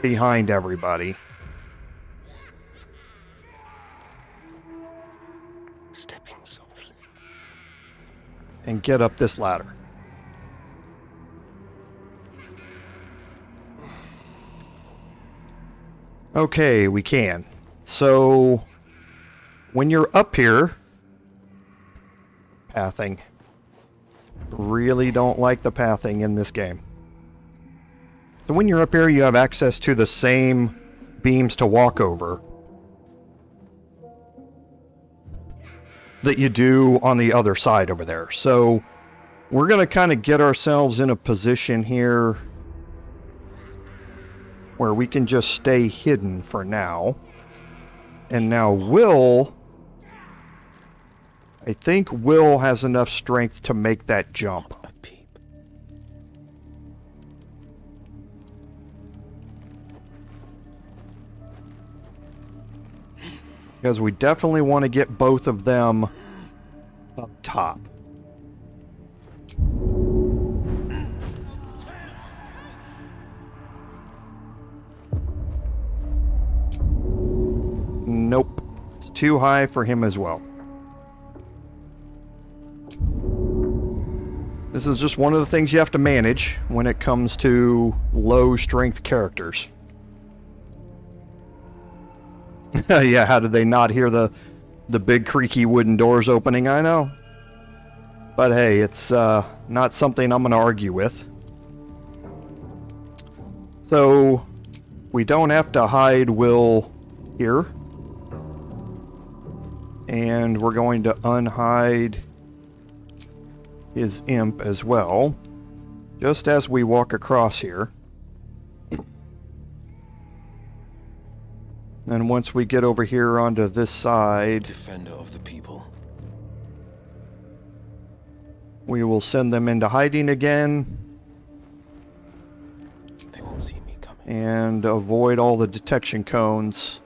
behind everybody. Stepping softly. And get up this ladder. Okay, we can. So, when you're up here, pathing. Really don't like the pathing in this game. So when you're up here, you have access to the same beams to walk over that you do on the other side over there. So we're going to kind of get ourselves in a position here where we can just stay hidden for now. And now Wyll, I think Wyll has enough strength to make that jump. Because we definitely want to get both of them up top. Nope. It's too high for him as well. This is just one of the things you have to manage when it comes to low strength characters. Yeah, how did they not hear the big creaky wooden doors opening? I know. But hey, it's not something I'm going to argue with. So, we don't have to hide Wyll here. And we're going to unhide his imp as well. Just as we walk across here. And once we get over here onto this side, Defender of the people. We will send them into hiding again. They won't see me coming. And avoid all the detection cones.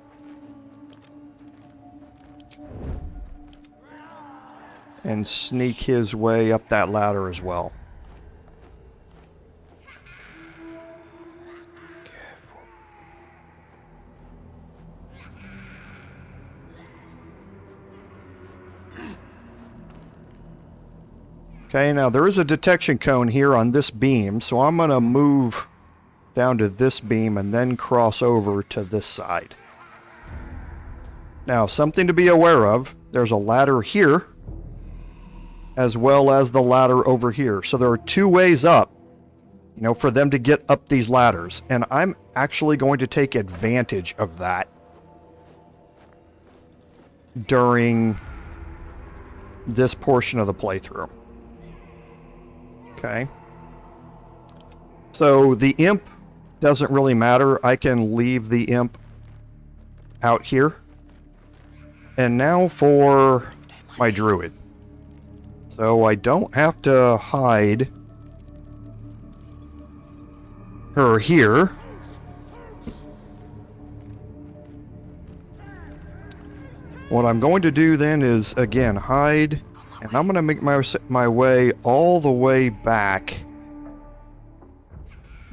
And sneak his way up that ladder as well. Okay, now there is a detection cone here on this beam, so I'm going to move down to this beam and then cross over to this side. Now, something to be aware of, there's a ladder here, as well as the ladder over here. So there are two ways up, you know, for them to get up these ladders. And I'm actually going to take advantage of that during this portion of the playthrough. Okay. So the imp doesn't really matter. I can leave the imp out here. And now for my druid. So I don't have to hide her here. What I'm going to do then is, again, hide. And I'm going to make my way all the way back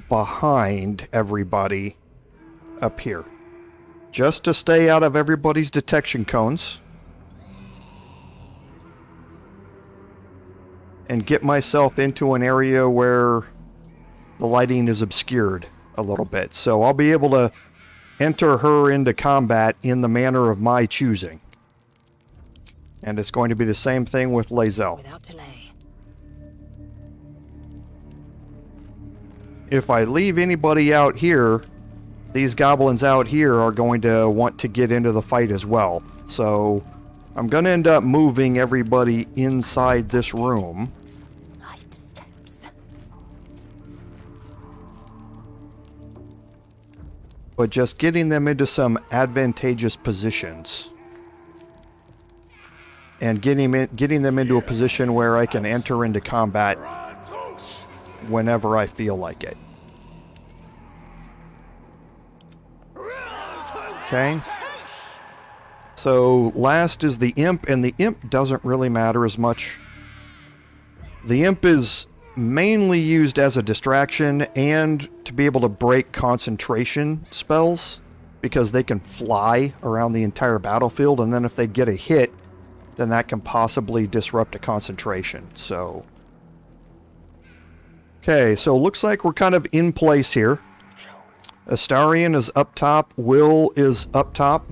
behind everybody up here. Just to stay out of everybody's detection cones. And get myself into an area where the lighting is obscured a little bit. So I'll be able to enter her into combat in the manner of my choosing. And it's going to be the same thing with Lae'zel. Without delay. If I leave anybody out here, these goblins out here are going to want to get into the fight as well. So I'm going to end up moving everybody inside this room. Light steps. But just getting them into some advantageous positions. And getting them into a position where I can enter into combat whenever I feel like it. Okay. So last is the imp, and the imp doesn't really matter as much. The imp is mainly used as a distraction and to be able to break concentration spells, because they can fly around the entire battlefield, and then if they get a hit, then that can possibly disrupt a concentration. So, okay, so looks like we're kind of in place here. Astarion is up top, Wyll is up top.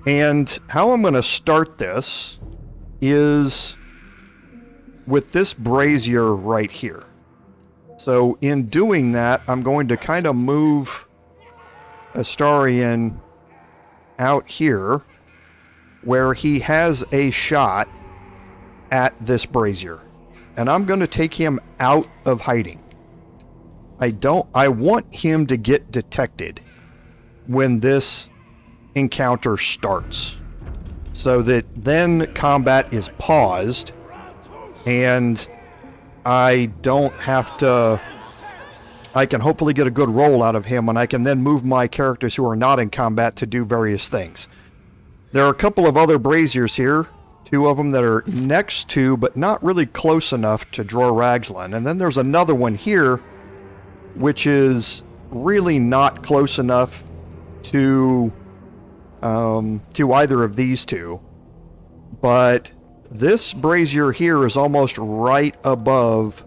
And how I'm going to start this is with this brazier right here. So in doing that, I'm going to kind of move Astarion out here where he has a shot at this brazier. And I'm going to take him out of hiding. I want him to get detected when this encounter starts, so that then combat is paused and I don't have to. I can hopefully get a good roll out of him, and I can then move my characters who are not in combat to do various things. There are a couple of other braziers here, two of them that are next to but not really close enough to Dror Ragzlin, and then there's another one here which is really not close enough to either of these two. But this brazier here is almost right above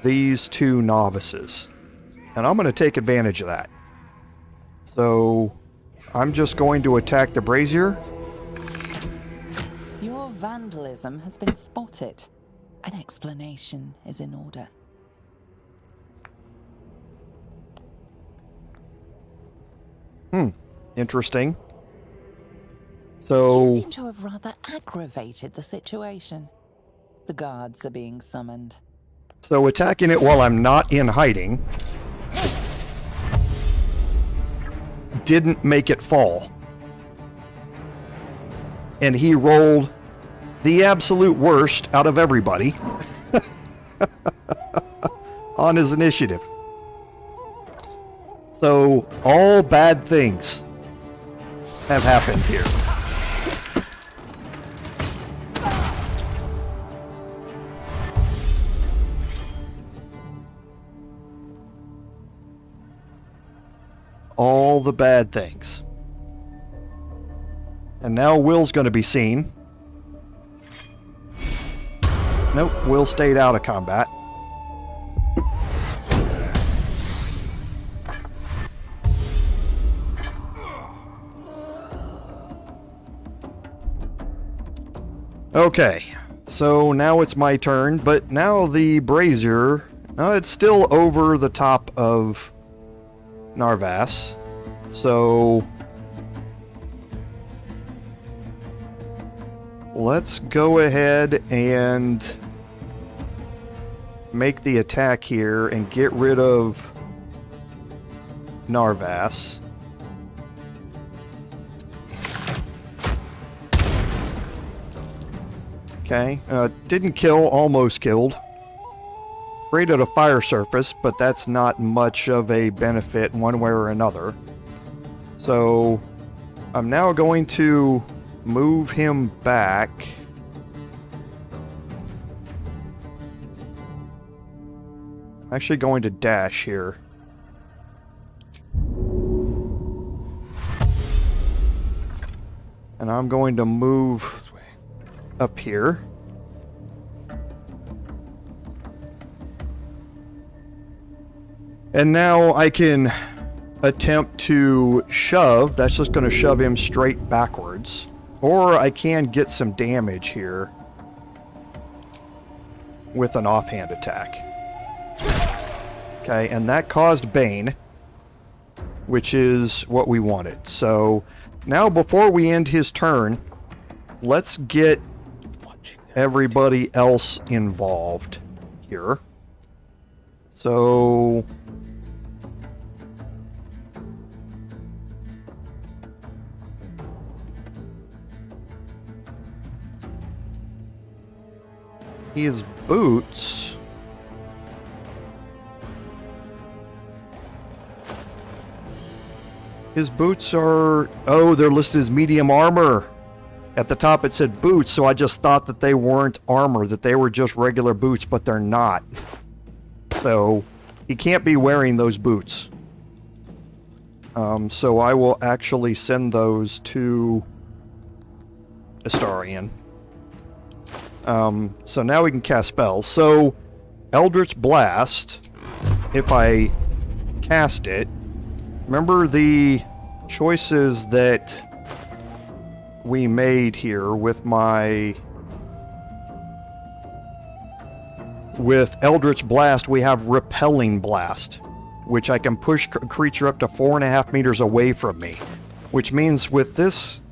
these two novices. And I'm going to take advantage of that. So I'm just going to attack the brazier. Your vandalism has been spotted. An explanation is in order. Interesting. You So seem to have rather aggravated the situation. The guards are being summoned. So attacking it while I'm not in hiding didn't make it fall. And he rolled the absolute worst out of everybody on his initiative. So all bad things have happened here. All the bad things. And now Will's going to be seen. Nope, Wyll stayed out of combat. Okay, so now it's my turn, but now the brazier, it's still over the top of Narvas, so let's go ahead and make the attack here and get rid of Narvas. Okay, didn't kill, almost killed. Created a fire surface, but that's not much of a benefit one way or another. So, I'm now going to move him back. I'm actually going to dash here. And I'm going to move This way. up here. And now I can attempt to shove. That's just going to shove him straight backwards. Or I can get some damage here with an offhand attack. Okay, and that caused Bane, which is what we wanted. So now before we end his turn, let's get everybody else involved here. So his boots. His boots are... Oh, they're listed as medium armor. At the top it said boots, so I just thought that they weren't armor, that they were just regular boots, but they're not. So, he can't be wearing those boots. So I will actually send those to Astarion. So now we can cast spells. So, Eldritch Blast, if I cast it, remember the choices that we made here with with Eldritch Blast, we have Repelling Blast, which I can push a creature up to 4.5 meters away from me. Which means with this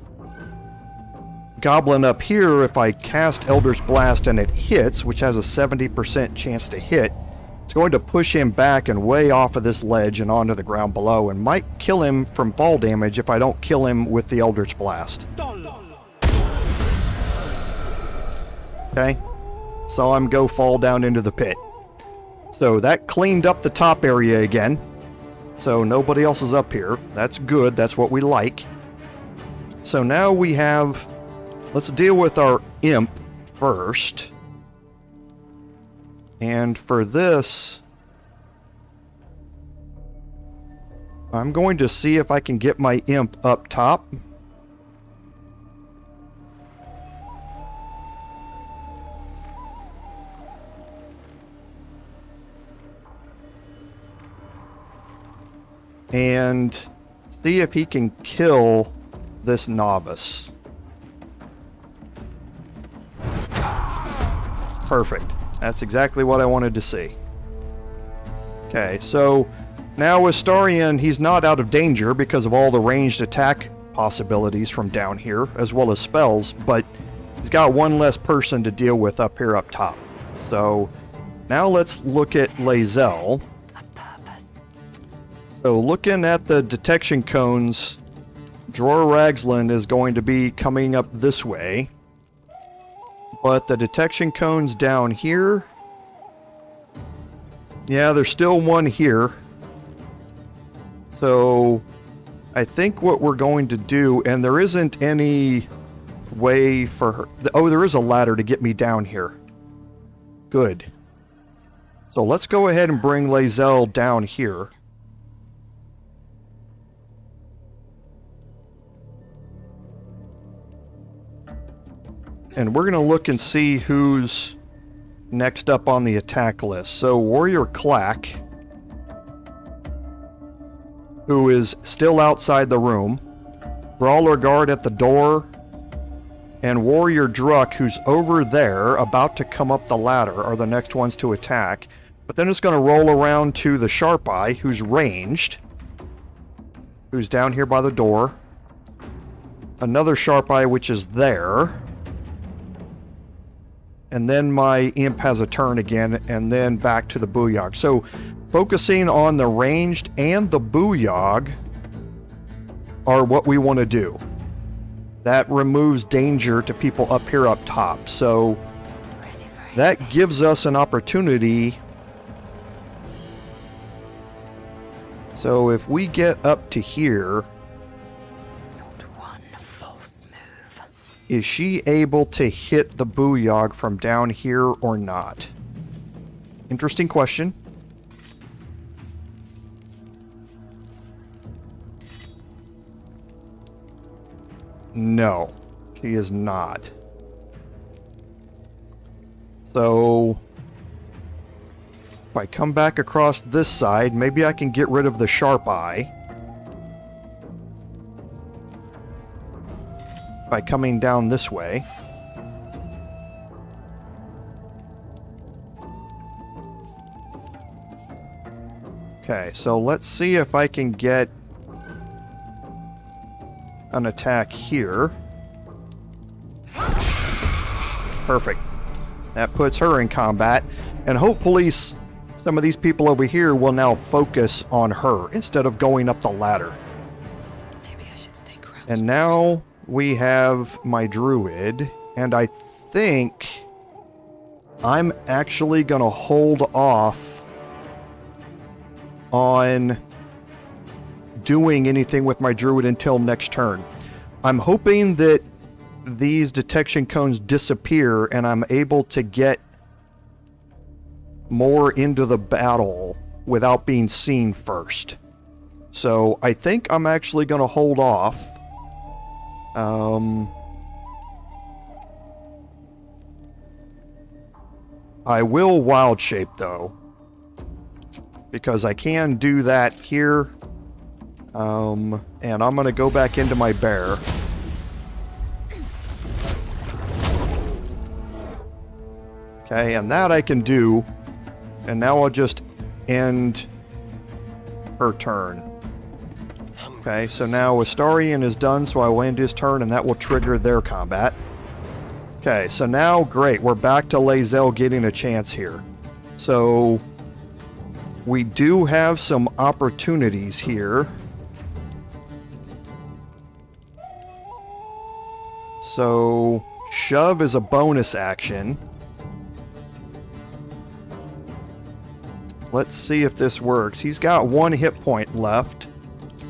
goblin up here, if I cast Eldritch Blast and it hits, which has a 70% chance to hit, it's going to push him back and way off of this ledge and onto the ground below, and might kill him from fall damage if I don't kill him with the Eldritch Blast. Okay, so I'm go fall down into the pit. So that cleaned up the top area again. So nobody else is up here. That's good, that's what we like. So now we have... Let's deal with our imp first. And for this, I'm going to see if I can get my imp up top. And see if he can kill this novice. Perfect. That's exactly what I wanted to see. Okay, so now with Astarion, he's not out of danger because of all the ranged attack possibilities from down here, as well as spells, but he's got one less person to deal with up here up top. So now let's look at Lae'zel. So looking at the detection cones, Dror Ragzlin is going to be coming up this way. But the detection cones down here... Yeah, there's still one here. So I think what we're going to do, and there isn't any way for her... Oh, there is a ladder to get me down here. Good. So let's go ahead and bring Lae'zel down here. And we're going to look and see who's next up on the attack list. So Warrior Clack, who is still outside the room, Brawler Guard at the door, and Warrior Druck, who's over there, about to come up the ladder, are the next ones to attack. But then it's going to roll around to the Sharp Eye, who's ranged, who's down here by the door. Another Sharp Eye, which is there. And then my Imp has a turn again, and then back to the Booyog. So, focusing on the ranged and the Booyog are what we want to do. That removes danger to people up here up top. So, that gives us an opportunity. So, if we get up to here, is she able to hit the Booyog from down here or not? Interesting question. No, she is not. So, if I come back across this side, maybe I can get rid of the Sharp Eye by coming down this way. Okay, so let's see if I can get an attack here. Perfect. That puts her in combat, and hopefully some of these people over here will now focus on her instead of going up the ladder. Maybe I should stay crouched. And now we have my Druid, and I think I'm actually going to hold off on doing anything with my Druid until next turn. I'm hoping that these detection cones disappear and I'm able to get more into the battle without being seen first. So I think I'm actually going to hold off. I will wild shape though, because I can do that here. And I'm going to go back into my bear. Okay, and that I can do. And now I'll just end her turn. Okay, so now Astarion is done, so I will end his turn, and that will trigger their combat. Okay, so now, great, we're back to Lae'zel getting a chance here. So, we do have some opportunities here. So, shove is a bonus action. Let's see if this works. He's got 1 hit point left.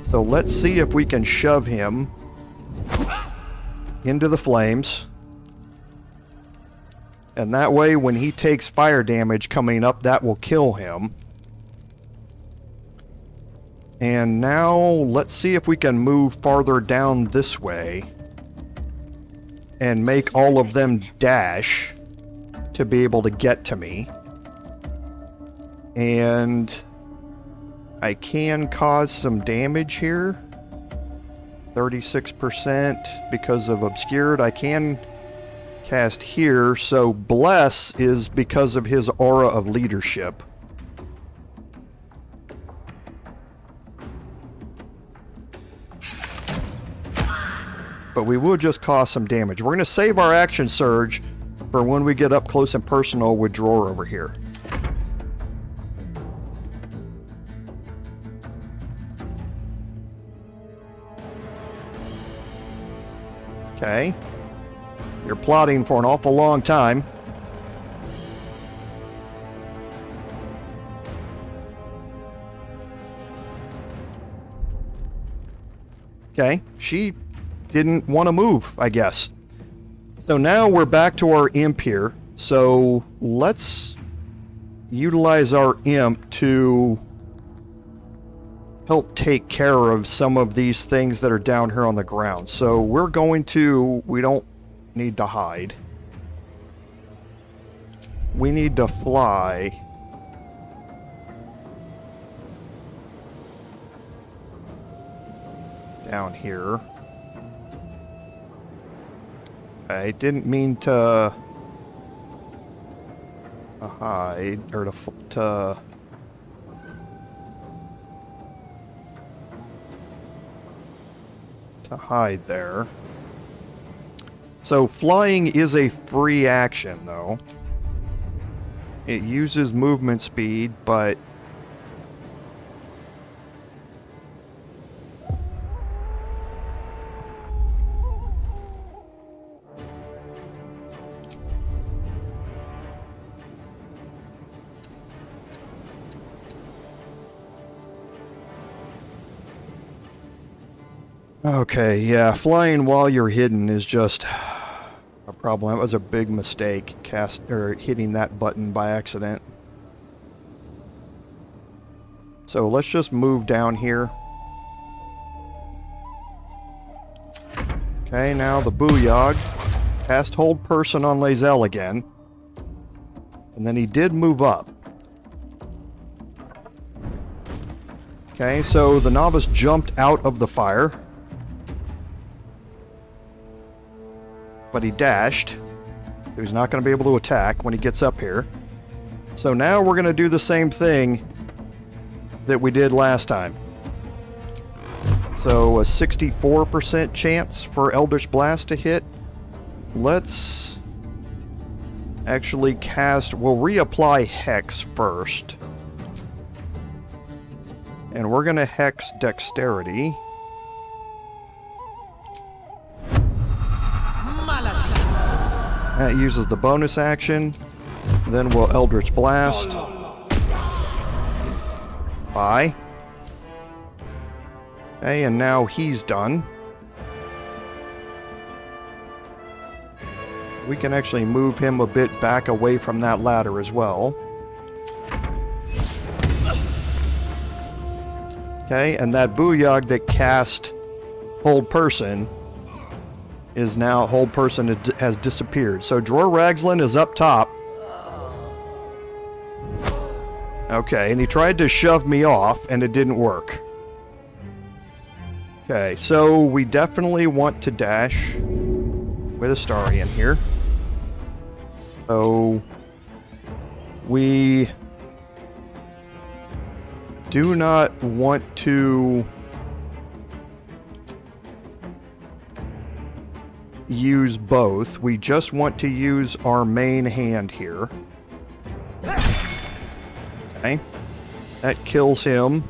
So let's see if we can shove him into the flames. And that way, when he takes fire damage coming up, that will kill him. And now, let's see if we can move farther down this way and make all of them dash to be able to get to me. And I can cause some damage here. 36% because of Obscured. I can cast here, so Bless is because of his aura of leadership. But we will just cause some damage. We're going to save our action surge for when we get up close and personal with Dror over here. Okay. You're plotting for an awful long time. Okay. She didn't want to move, I guess. So now we're back to our imp here. So let's utilize our imp to help take care of some of these things that are down here on the ground. So we're going to... we don't need to hide. we need to fly. Down here. I didn't mean to hide, or to hide there. So flying is a free action, though. It uses movement speed, but okay, yeah, flying while you're hidden is just a problem. That was a big mistake, hitting that button by accident. So let's just move down here. Okay, now the Booyog. Cast hold person on Lae'zel again. And then he did move up. Okay, so the novice jumped out of the fire. But he dashed. He's not going to be able to attack when he gets up here. So now we're going to do the same thing that we did last time. So a 64% chance for Eldritch Blast to hit. Let's actually cast... We'll reapply Hex first. And we're going to Hex Dexterity. That uses the bonus action. Then we'll Eldritch Blast. Bye. Okay, and now he's done. We can actually move him a bit back away from that ladder as well. Okay, and that Booyog that cast Hold Person is now... Hold Person has disappeared. So Dror Ragzlin is up top. Okay, and he tried to shove me off, and it didn't work. Okay, so we definitely want to dash with Astarion here. So we do not want to use both. We just want to use our main hand here. Okay. That kills him.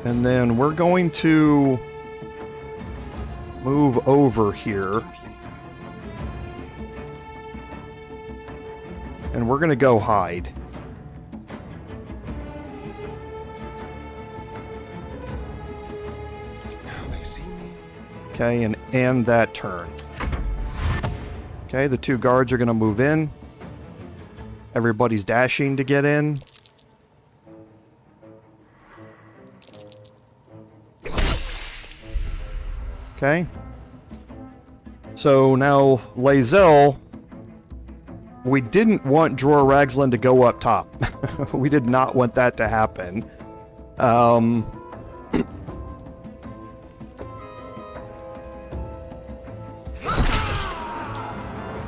And then we're going to move over here. And we're going to go hide. Now they see me. Okay, and end that turn. Okay, the two guards are going to move in. Everybody's dashing to get in. Okay. So now Lae'zel, we didn't want Dror Ragzlin to go up top. We did not want that to happen.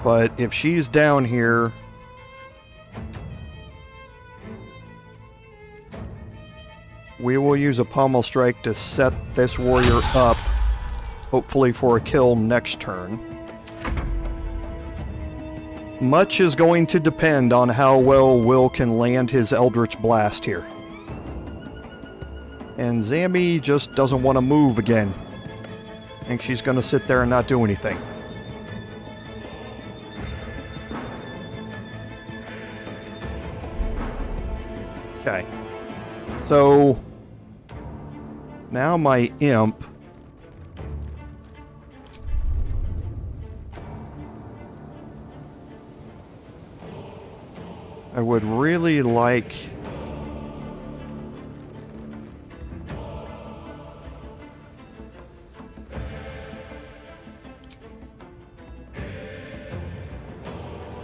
But if she's down here, we will use a pommel strike to set this warrior up, hopefully for a kill next turn. Much is going to depend on how well Wyll can land his Eldritch Blast here. And Zambi just doesn't want to move again. I think she's going to sit there and not do anything. Okay. So now my imp I would really like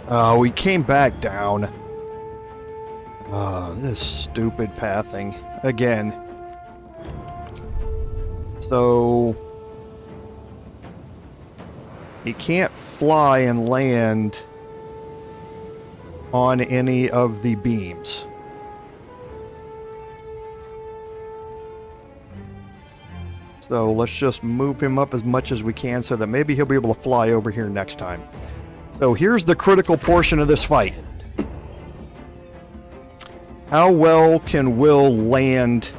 Oh, we came back down. Oh, this stupid pathing. Again. So... he can't fly and land on any of the beams. So let's just move him up as much as we can so that maybe he'll be able to fly over here next time. So here's the critical portion of this fight. How well can Wyll land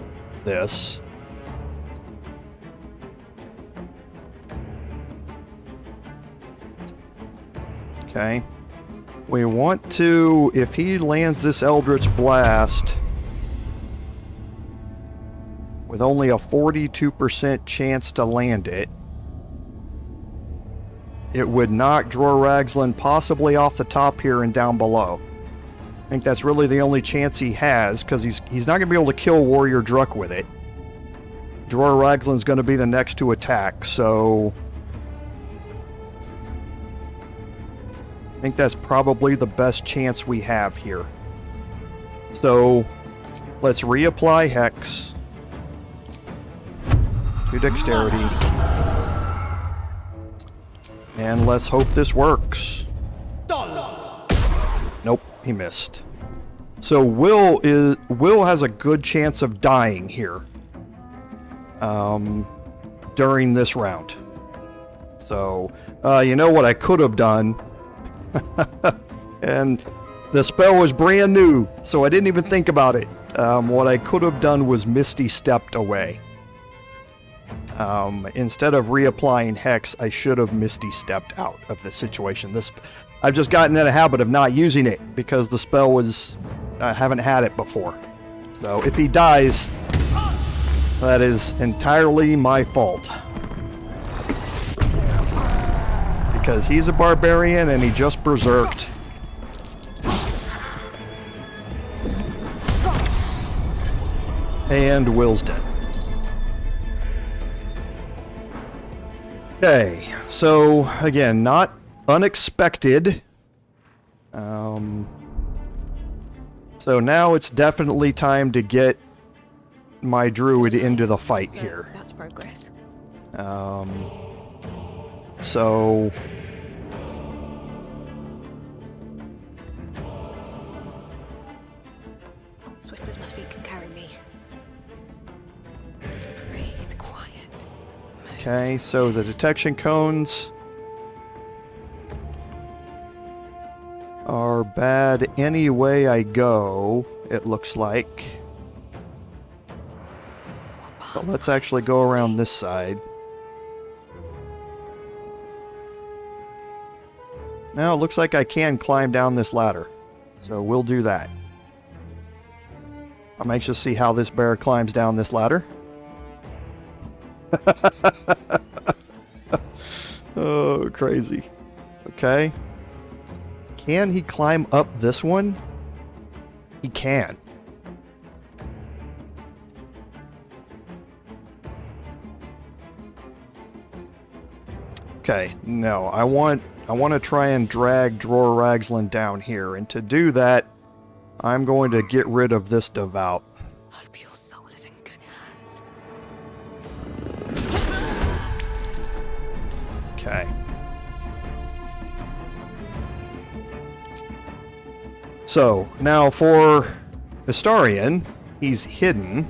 this? Okay. We want to, if he lands this Eldritch Blast with only a 42% chance to land it, it would knock Dror Ragzlin possibly off the top here and down below. I think that's really the only chance he has, because he's not going to be able to kill Warrior Druk with it. Dror Ragzlin's going to be the next to attack, so... I think that's probably the best chance we have here. So, let's reapply Hex to Dexterity. And let's hope this works. Nope, he missed. So Wyll has a good chance of dying here. During this round. So, you know what I could have done? And the spell was brand new, so I didn't even think about it. What I could have done was Misty Stepped away. Instead of reapplying Hex, I should have Misty Stepped out of the situation. I've just gotten in a habit of not using it because the spell was... I haven't had it before. So if he dies, that is entirely my fault. Because he's a barbarian and he just berserked. And Wyll's dead. Okay, so again, not unexpected. So now it's definitely time to get my druid into the fight here. That's progress. So... Swift as my feet can carry me. Breathe quiet. Okay, so the detection cones are bad any way I go, it looks like. But let's actually go around this side. Now it looks like I can climb down this ladder, so we'll do that. I'm anxious to see how this bear climbs down this ladder. Oh, crazy. Okay. Can he climb up this one? He can. Okay, no, I want to try and drag Dror Ragzlin down here, and to do that, I'm going to get rid of this Devout. Hope your soul is in good hands. Okay. So, now for Astarion, he's hidden.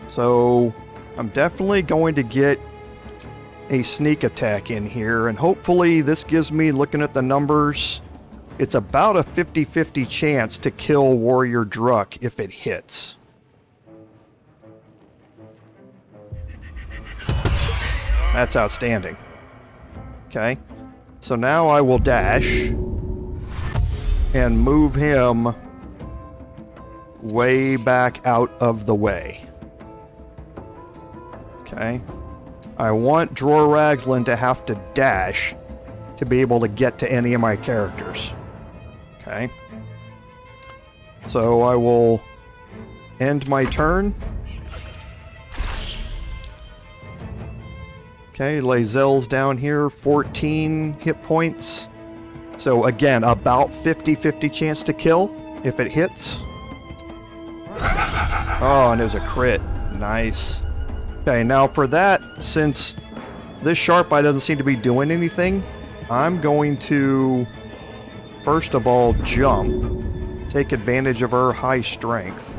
So, I'm definitely going to get a sneak attack in here, and hopefully this gives me, looking at the numbers, it's about a 50-50 chance to kill Warrior Druk if it hits. That's outstanding. Okay. So now I will dash and move him way back out of the way. Okay. I want Dror Ragzlin to have to dash to be able to get to any of my characters. Okay. So I will end my turn. Okay, Lae'zel's down here, 14 hit points. So again, about 50-50 chance to kill if it hits. Oh, and there's a crit. Nice. Okay, now for that, since this Sharp Eye doesn't seem to be doing anything, I'm going to, first of all, jump, take advantage of her high strength,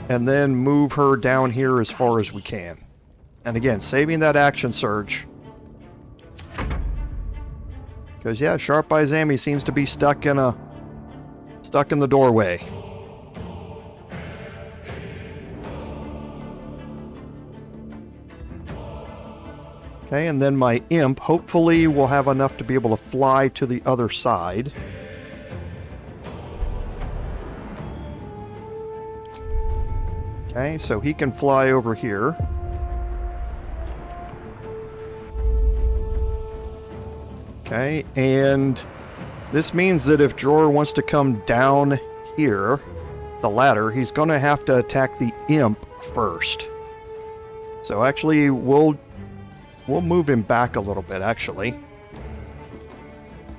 and then move her down here as far as we can. And again, saving that action surge. Because yeah, Sharp Eye Zammy seems to be stuck in the doorway. Okay, and then my imp hopefully will have enough to be able to fly to the other side. Okay, so he can fly over here. Okay, and this means that if Dror wants to come down here, the ladder, he's going to have to attack the imp first. So actually, we'll move him back a little bit, actually.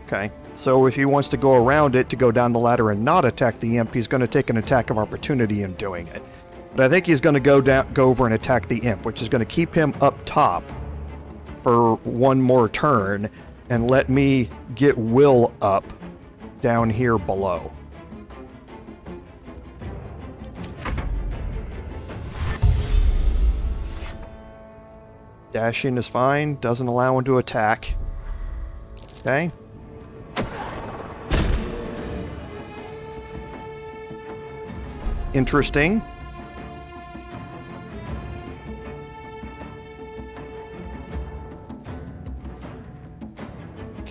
Okay, so if he wants to go around it to go down the ladder and not attack the imp, he's going to take an attack of opportunity in doing it. But I think he's going to go over and attack the imp, which is going to keep him up top for one more turn and let me get Wyll up down here below. Dashing is fine, doesn't allow him to attack. Okay. Interesting.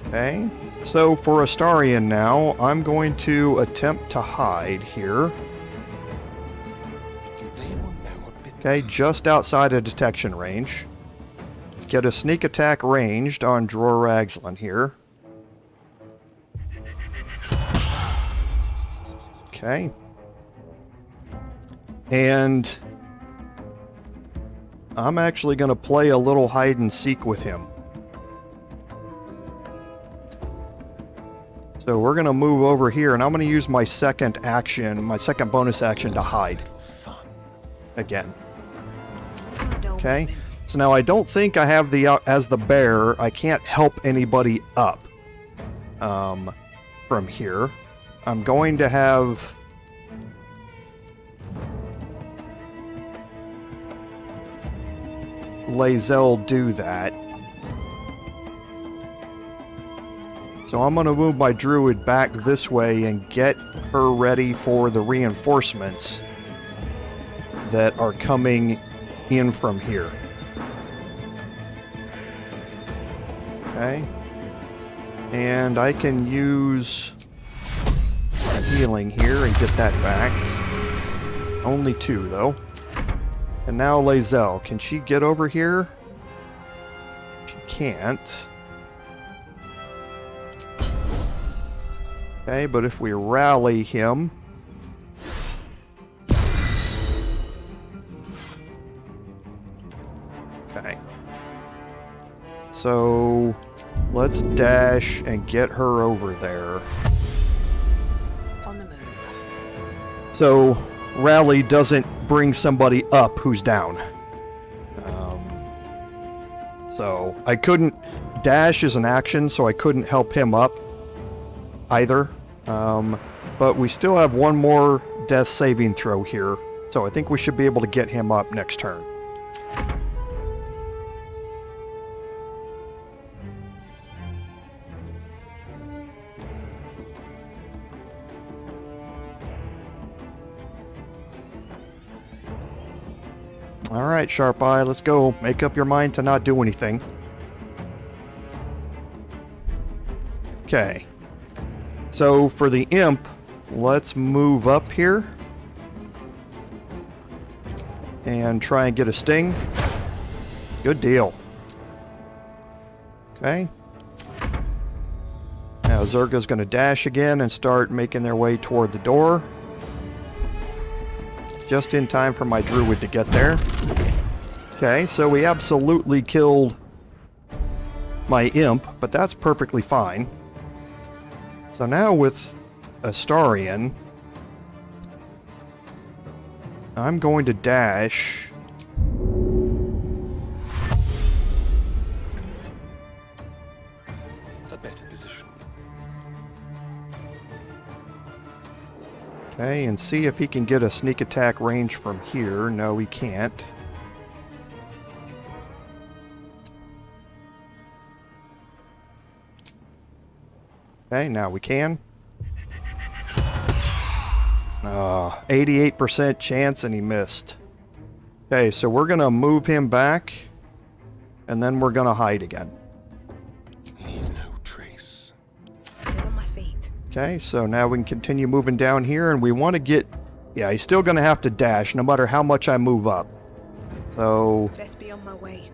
Okay, so for Astarion now, I'm going to attempt to hide here. Okay, just outside of detection range. Get a sneak attack ranged on Dror Ragzlin here. Okay. And I'm actually going to play a little hide and seek with him. So we're going to move over here, and I'm going to use my second action, my second bonus action to hide. Again. Okay. So now I don't think I have the, as the bear, I can't help anybody up from here. I'm going to have Lae'zel do that. So I'm going to move my Druid back this way and get her ready for the reinforcements that are coming in from here. Okay. And I can use a healing here and get that back. Only 2, though. And now Lae'zel. Can she get over here? She can't. Okay, but if we rally him... Okay. So, let's dash and get her over there. On the move. So, rally doesn't bring somebody up who's down. So, I couldn't... Dash is an action, so I couldn't help him up either. But we still have one more death saving throw here. So I think we should be able to get him up next turn. Alright, Sharp Eye, let's go. Make up your mind to not do anything. Okay. So for the imp, let's move up here. And try and get a sting. Good deal. Okay. Now Zerga's going to dash again and start making their way toward the door. Just in time for my Druid to get there. Okay, so we absolutely killed my imp, but that's perfectly fine. So now with Astarion, I'm going to dash. A better position. Okay, and see if he can get a sneak attack range from here. No, he can't. Okay, now we can. 88% chance and he missed. Okay, so we're gonna move him back and then we're gonna hide again. Leave no trace. Still on my feet. Okay, so now we can continue moving down here and we want to get... Yeah, he's still gonna have to dash no matter how much I move up. So Best be on my way.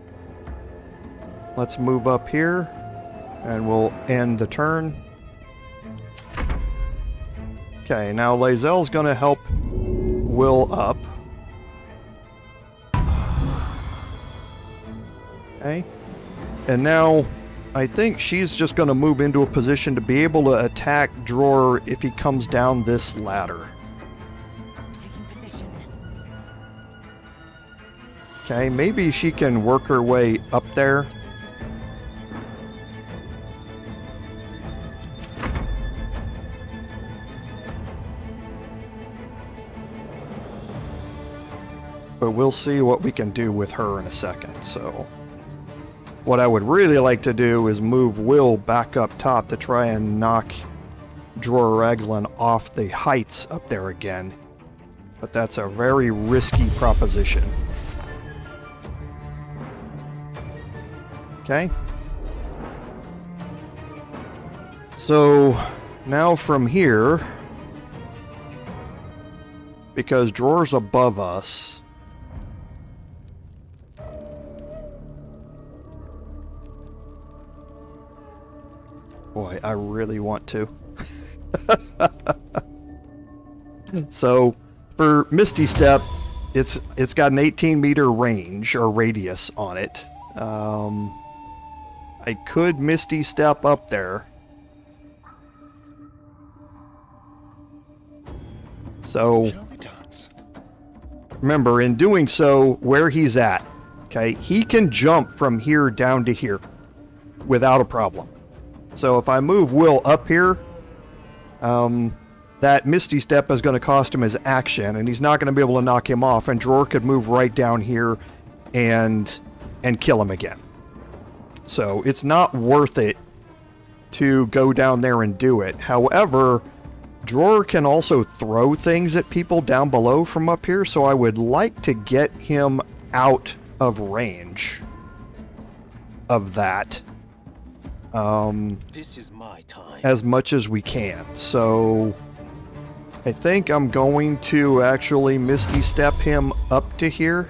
let's move up here and we'll end the turn. Okay, now Lae'zel's gonna help Wyll up. Okay. And now I think she's just gonna move into a position to be able to attack Dror if he comes down this ladder. Taking position. Okay, maybe she can work her way up there. But we'll see what we can do with her in a second, so... What I would really like to do is move Wyll back up top to try and knock Dror Ragzlin off the heights up there again. But that's a very risky proposition. Okay. So, now from here... Because Dror's above us... Boy, I really want to. So, for Misty Step, it's got an 18-meter range, or radius, on it. I could Misty Step up there. So, Shall we dance? remember, in doing so, where he's at, okay, he can jump from here down to here without a problem. So if I move Wyll up here, that Misty Step is going to cost him his action, and he's not going to be able to knock him off, and Dror could move right down here and kill him again. So it's not worth it to go down there and do it. However, Dror can also throw things at people down below from up here, so I would like to get him out of range of that. This is my time. As much as we can. So I think I'm going to actually Misty Step him up to here.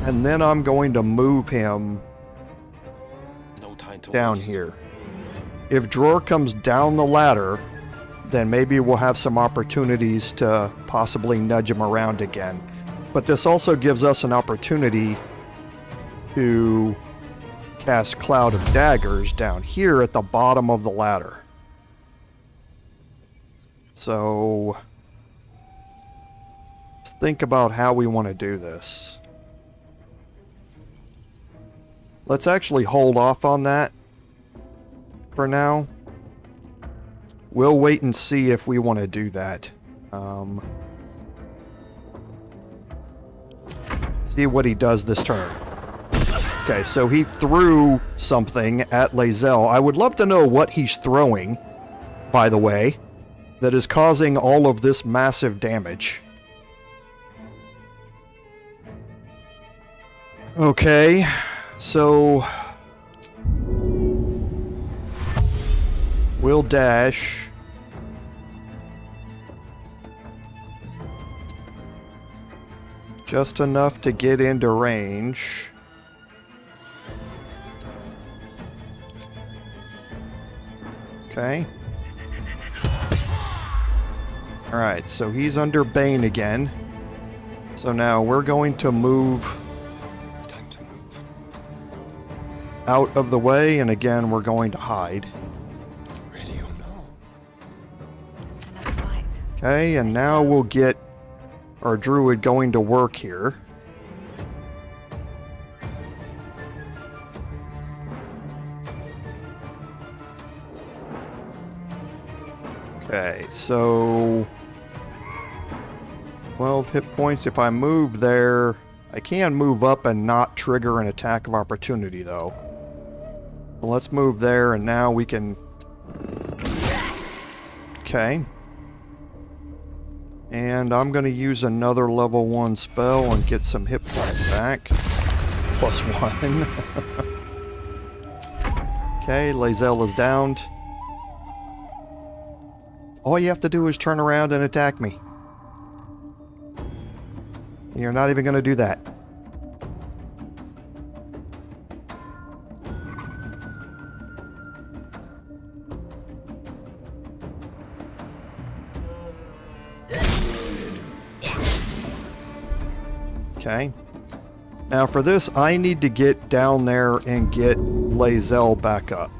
And then I'm going to move him No time to down waste. here. If Dror comes down the ladder, then maybe we'll have some opportunities to possibly nudge him around again. But this also gives us an opportunity to cast Cloud of Daggers down here at the bottom of the ladder. So let's think about how we want to do this. Let's actually hold off on that for now. We'll wait and see if we want to do that. See what he does this turn. Okay, so he threw something at Lae'zel. I would love to know what he's throwing, by the way, that is causing all of this massive damage. Okay, so we'll dash. Just enough to get into range. Okay. Alright, so he's under Bane again. So now we're going to move Time to move. out of the way, and again, we're going to hide. Ready or no? Another fight. Okay, and now we'll get our druid going to work here. Okay, so 12 hit points. If I move there, I can move up and not trigger an attack of opportunity, though. So let's move there, and now we can... Okay. And I'm going to use another level 1 spell and get some hit points back. +1. Okay, Lae'zel is downed. All you have to do is turn around and attack me. You're not even going to do that. Okay. Now for this, I need to get down there and get Lae'zel back up.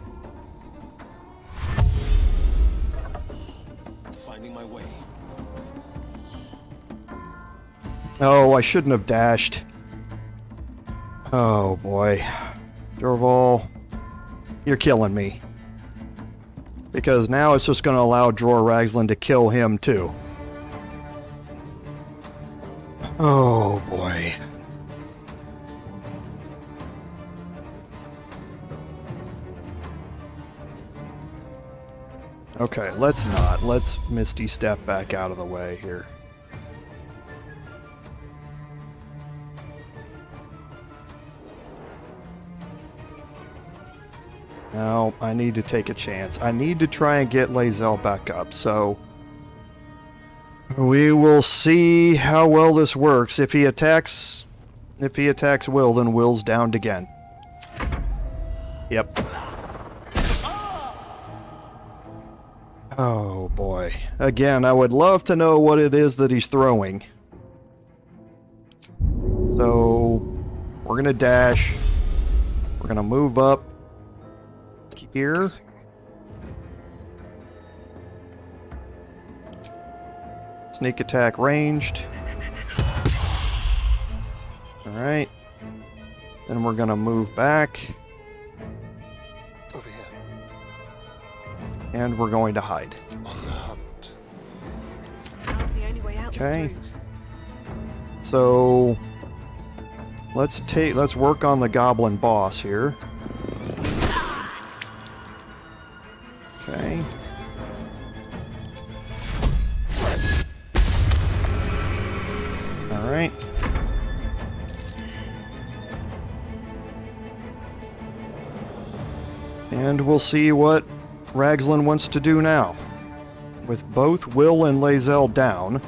Finding my way. Oh, I shouldn't have dashed. Oh boy. Jorval, you're killing me. Because now it's just going to allow Dror Ragzlin to kill him too. Oh boy. Okay, let's not. Let's Misty step back out of the way here. Now, I need to take a chance. I need to try and get Lae'zel back up, so... we will see how well this works. If he attacks Wyll, then Wyll's downed again. Yep. Oh boy. Again, I would love to know what it is that he's throwing. So, we're gonna dash. We're gonna move up here. Guessing. Sneak attack ranged. Alright. Then we're gonna move back. Over here. And we're going to hide. On the hunt. Time's the only way out. Okay. So let's work on the goblin boss here. Okay. All right. And we'll see what Ragzlin wants to do now. With both Wyll and Lae'zel down,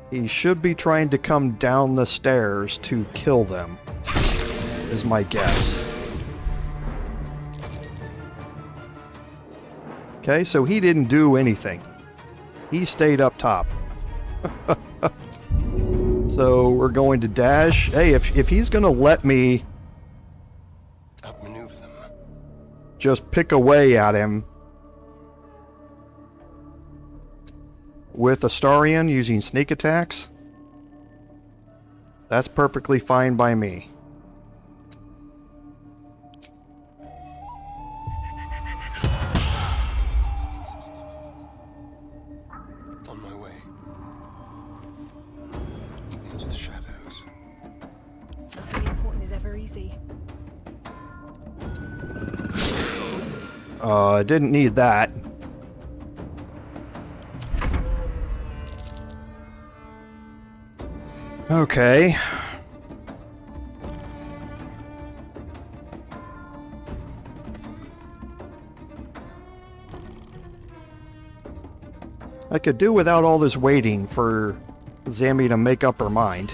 he should be trying to come down the stairs to kill them, is my guess. Okay, so he didn't do anything. He stayed up top. So we're going to dash. Hey, if he's going to let me Outmaneuver them. just pick away at him with Astarion using sneak attacks, that's perfectly fine by me. On my way. Into the shadows. Nothing important is ever easy. I didn't need that. Okay. I could do without all this waiting for Zammy to make up her mind.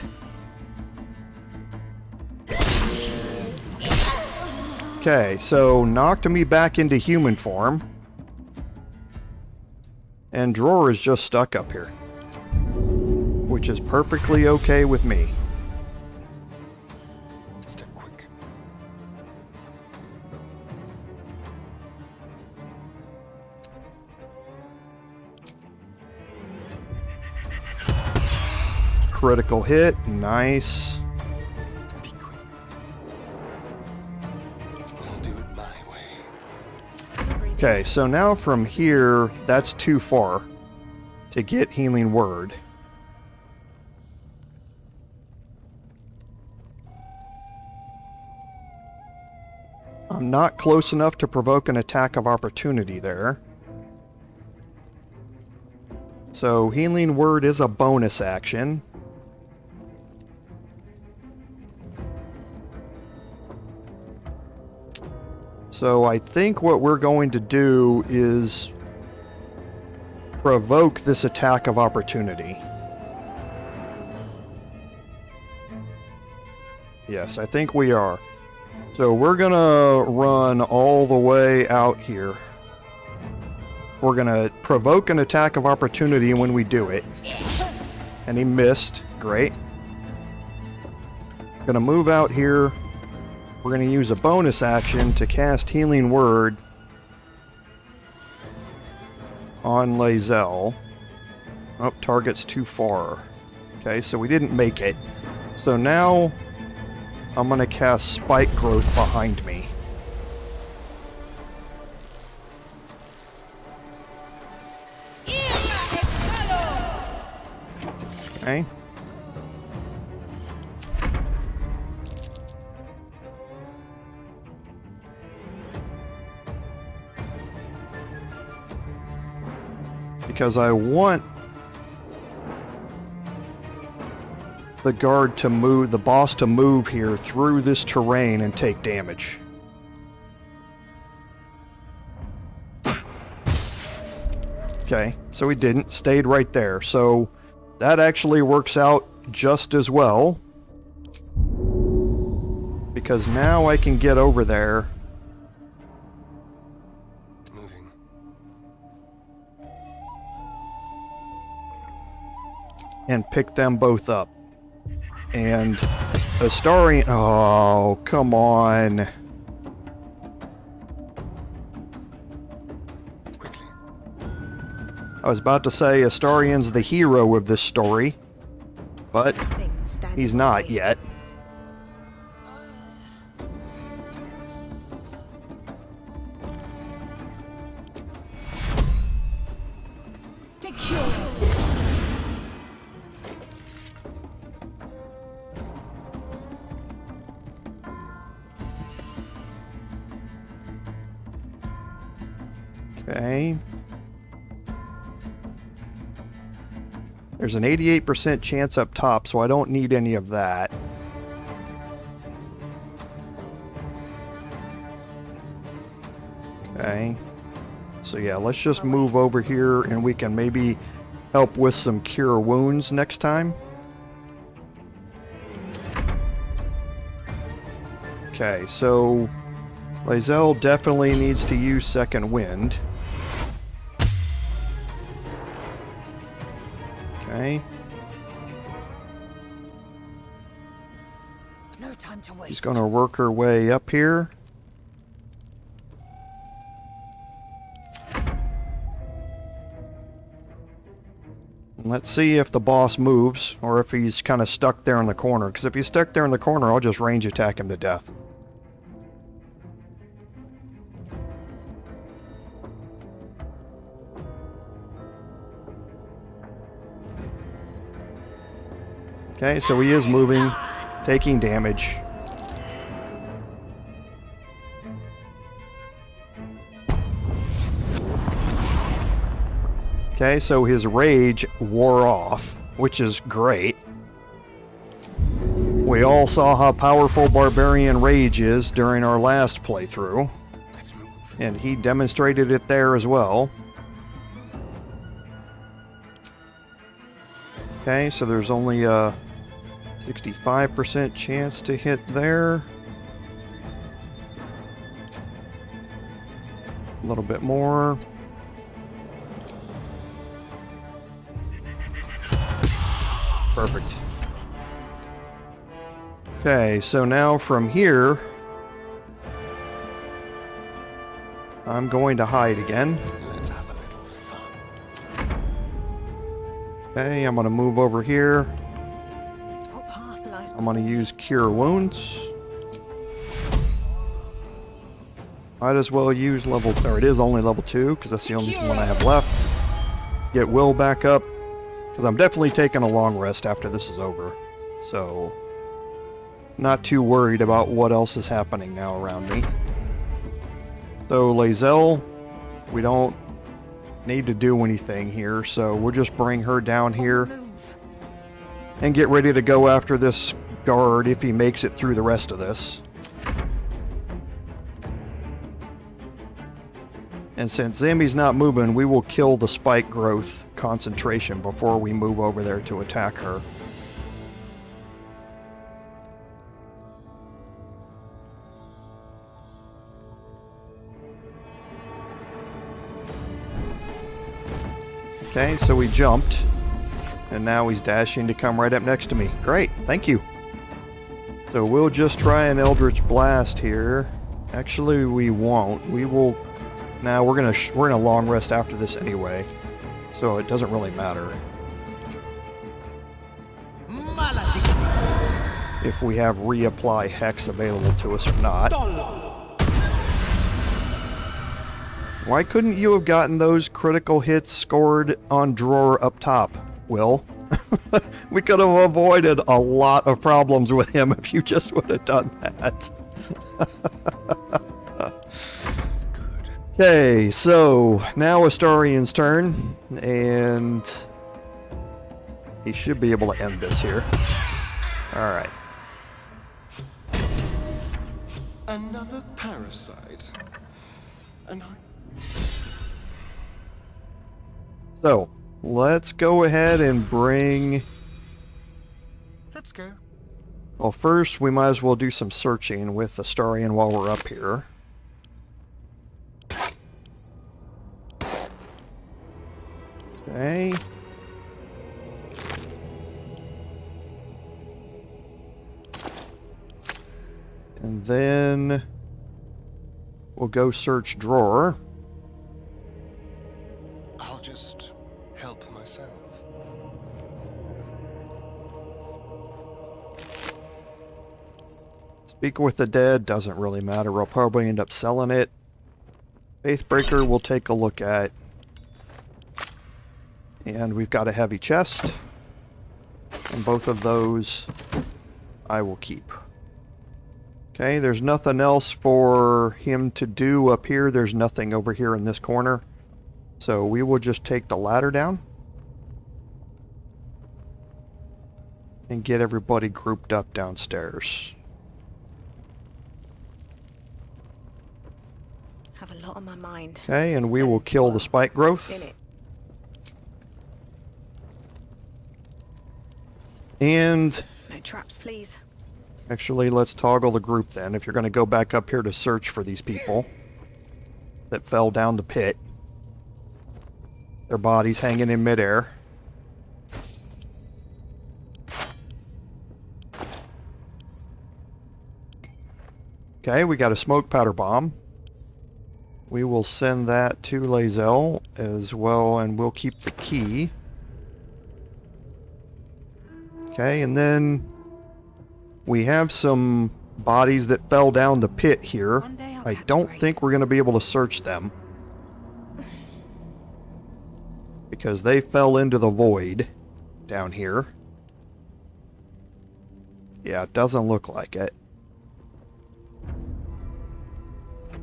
Okay, so knocked me back into human form. And Dror is just stuck up here. Which is perfectly okay with me. critical hit. Nice. Be quick. I'll do it my way. Okay, so now from here, that's too far to get Healing Word. I'm not close enough to provoke an attack of opportunity there. So Healing Word is a bonus action. So I think what we're going to do is provoke this attack of opportunity. Yes, I think we are. So we're gonna run all the way out here. We're gonna provoke an attack of opportunity when we do it. And he missed. Great. Gonna move out here. We're gonna use a bonus action to cast Healing Word on Lae'zel. Oh, target's too far. Okay, so we didn't make it. So now I'm gonna cast Spike Growth behind me. Okay. Because I want the guard to move, the boss to move here through this terrain and take damage. Okay, so he didn't, stayed right there. So that actually works out just as well. Because now I can get over there. Moving. And pick them both up. And Astarion... Oh, come on. Quickly. I was about to say Astarion's the hero of this story. But he's not yet. Okay. There's an 88% chance up top, so I don't need any of that. Okay. So yeah, let's just move over here and we can maybe help with some cure wounds next time. Okay, so Lae'zel definitely needs to use Second Wind. Okay. No time to waste. She's going to work her way up here. Let's see if the boss moves, or if he's kind of stuck there in the corner. Because if he's stuck there in the corner, I'll just range attack him to death. Okay, so he is moving, taking damage. Okay, so his rage wore off, which is great. We all saw how powerful Barbarian Rage is during our last playthrough. Let's move. And he demonstrated it there as well. Okay, so there's only a 65% chance to hit there. A little bit more. Perfect. Okay, so now from here, I'm going to hide again. Let's have a little fun. Okay, I'm going to move over here. I'm going to use Cure Wounds. Might as well use level... Or it is only level 2, because that's the only one I have left. Get Wyll back up, because I'm definitely taking a long rest after this is over. So, not too worried about what else is happening now around me. So, Lae'zel, we don't need to do anything here, so we'll just bring her down here and get ready to go after this guard if he makes it through the rest of this. And since Zami's not moving, we will kill the spike growth concentration before we move over there to attack her. Okay, so we jumped, and now he's dashing to come right up next to me. Great, thank you. So we'll just try an Eldritch Blast here. Actually, we won't. We will... Now we're gonna long rest after this anyway, so it doesn't really matter if we have reapply Hex available to us or not. Why couldn't you have gotten those critical hits scored on Dror up top, Wyll? We could have avoided a lot of problems with him if you just would have done that. Okay, so now Astarion's turn, and he should be able to end this here. Alright. Another parasite. And So, let's go ahead and bring... let's go. Well, first we might as well do some searching with Astarion while we're up here. Okay. And then we'll go search Dror. I'll just help myself. Speak with the Dead doesn't really matter. We'll probably end up selling it. Faithbreaker we'll take a look at. And we've got a heavy chest. And both of those I will keep. Okay, there's nothing else for him to do up here. There's nothing over here in this corner. So we will just take the ladder down. And get everybody grouped up downstairs. Have a lot on my mind. Okay, and we will kill the spike growth. In it. And No traps, please. actually, let's toggle the group then. If you're going to go back up here to search for these people that fell down the pit, their bodies hanging in midair. Okay, we got a smoke powder bomb. We will send that to Lae'zel as well, and we'll keep the key. Okay, and then we have some bodies that fell down the pit here. One day I'll I catch a don't break. think we're going to be able to search them, because they fell into the void down here. Yeah, it doesn't look like it.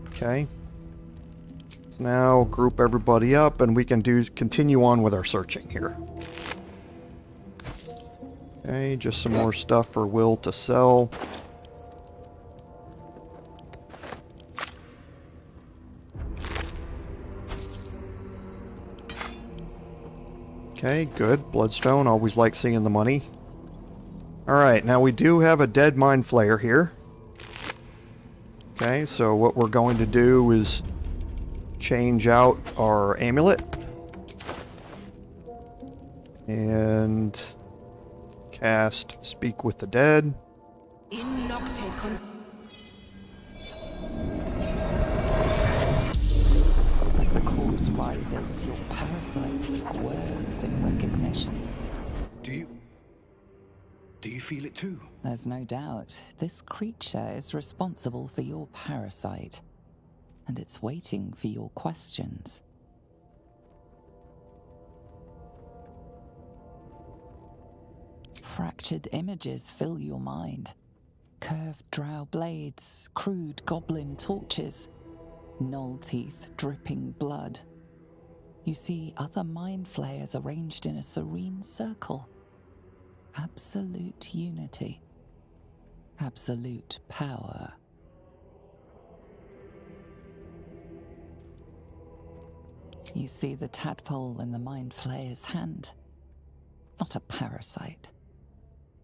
Okay. Let's now group everybody up, and we can continue on with our searching here. Okay, just some more stuff for Wyll to sell. Okay, good. Bloodstone, always like seeing the money. Alright, now we do have a dead mind flayer here. Okay, so what we're going to do is change out our amulet. And cast Speak with the Dead. In Nocte As the corpse rises, your parasite squirms in recognition. Do you... Do you feel it too? There's no doubt this creature is responsible for your parasite, and it's waiting for your questions. Fractured images fill your mind. Curved drow blades, crude goblin torches, gnoll teeth dripping blood. You see other mind flayers arranged in a serene circle. Absolute unity. Absolute power. You see the tadpole in the mind flayer's hand. Not a parasite.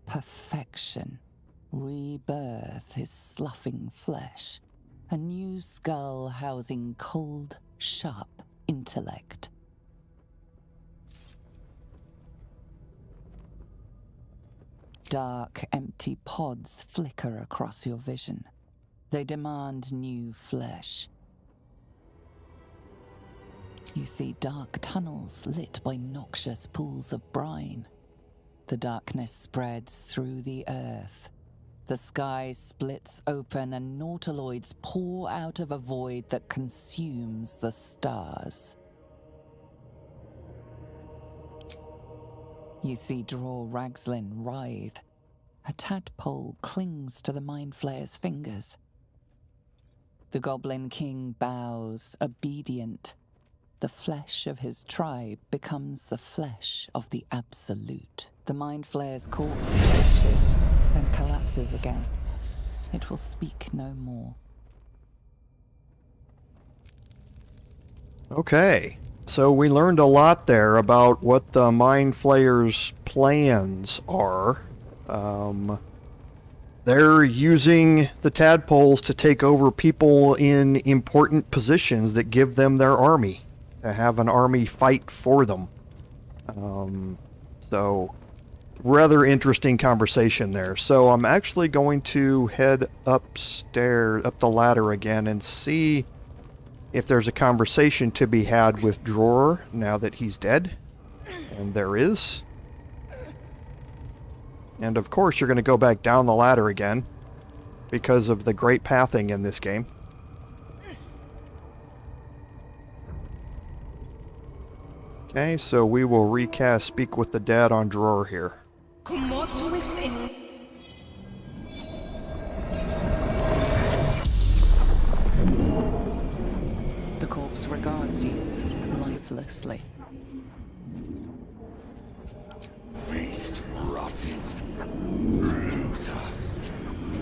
Perfection. Rebirth his sloughing flesh. A new skull housing cold, sharp intellect. Dark, empty pods flicker across your vision. They demand new flesh. You see dark tunnels lit by noxious pools of brine. The darkness spreads through the earth. The sky splits open and nautiloids pour out of a void that consumes the stars. You see Dror Ragzlin writhe. A tadpole clings to the mind flayer's fingers. The Goblin King bows, obedient. The flesh of his tribe becomes the flesh of the Absolute. The mind flayer's corpse twitches, then collapses again. It will speak no more. Okay, so we learned a lot there about what the Mind Flayer's plans are. They're using the tadpoles to take over people in important positions that give them their army, to have an army fight for them. So, rather interesting conversation there. So I'm actually going to head upstairs, up the ladder again, and see if there's a conversation to be had with Dror now that he's dead. And there is. And of course you're going to go back down the ladder again because of the great pathing in this game. Okay, so we will recast Speak with the Dead on Dror here. The corpse regards you lifelessly. Beast rotting. Looter.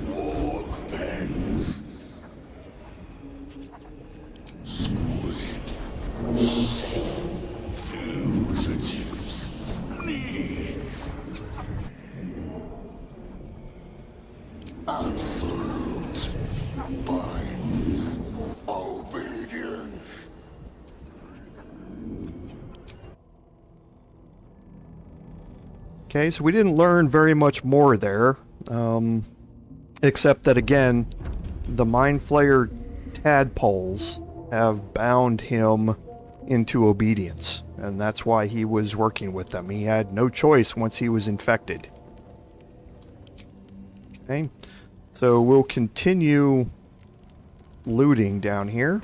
Worg Pens. Squid. Fugitives. Needs. Absolute. Binds. Obedience. Okay, so we didn't learn very much more there, except that, again, the Mind Flayer tadpoles have bound him into obedience, and that's why he was working with them. He had no choice once he was infected. Okay, so we'll continue looting down here.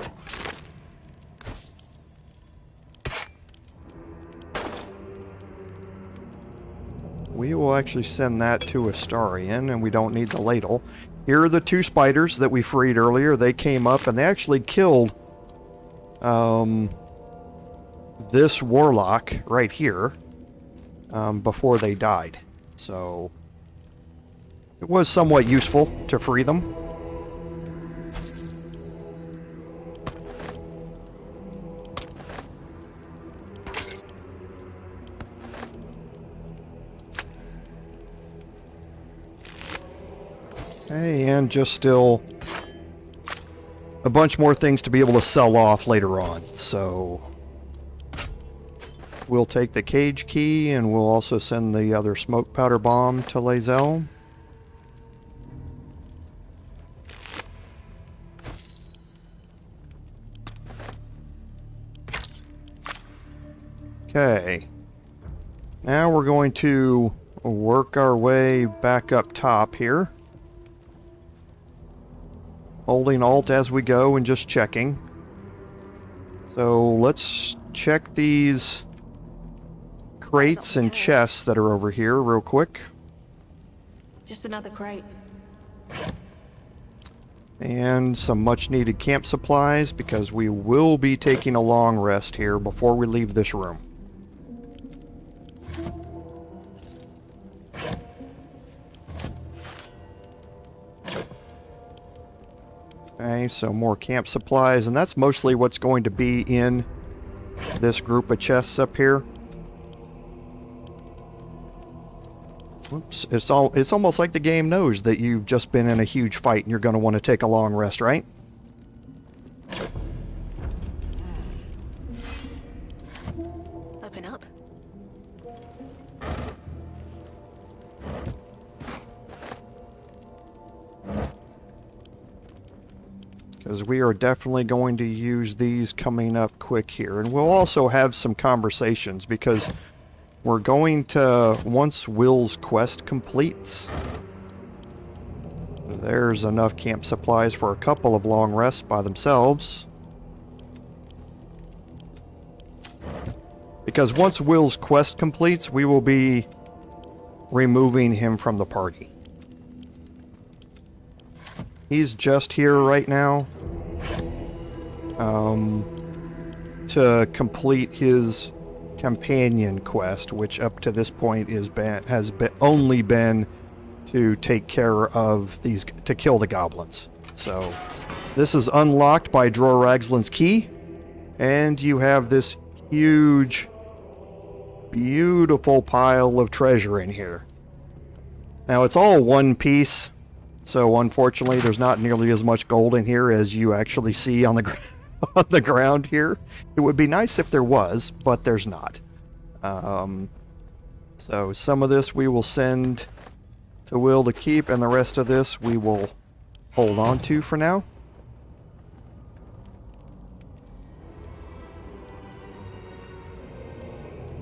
We will actually send that to Astarion, and we don't need the ladle. Here are the two spiders that we freed earlier. They came up, and they actually killed this warlock right here before they died. So it was somewhat useful to free them. Okay, and just still a bunch more things to be able to sell off later on. So we'll take the cage key, and we'll also send the other smoke powder bomb to Lae'zel. Okay. Now we're going to work our way back up top here. Holding Alt as we go and just checking. So let's check these crates and chests that are over here real quick. Just another crate. And some much needed camp supplies because we will be taking a long rest here before we leave this room. Okay, so more camp supplies, and that's mostly what's going to be in this group of chests up here. Whoops, it's almost like the game knows that you've just been in a huge fight and you're going to want to take a long rest, right? Open up. Because we are definitely going to use these coming up quick here. And we'll also have some conversations because we're going to, once Wyll's quest completes, there's enough camp supplies for a couple of long rests by themselves. Because once Wyll's quest completes, we will be removing him from the party. He's just here right now to complete his companion quest, which up to this point has only been to take care of these, to kill the goblins. So this is unlocked by Dror Ragzlin's key, and you have this huge, beautiful pile of treasure in here. Now it's all one piece. So unfortunately, there's not nearly as much gold in here as you actually see on the on the ground here. It would be nice if there was, but there's not. So some of this we will send to Wyll to keep, and the rest of this we will hold on to for now.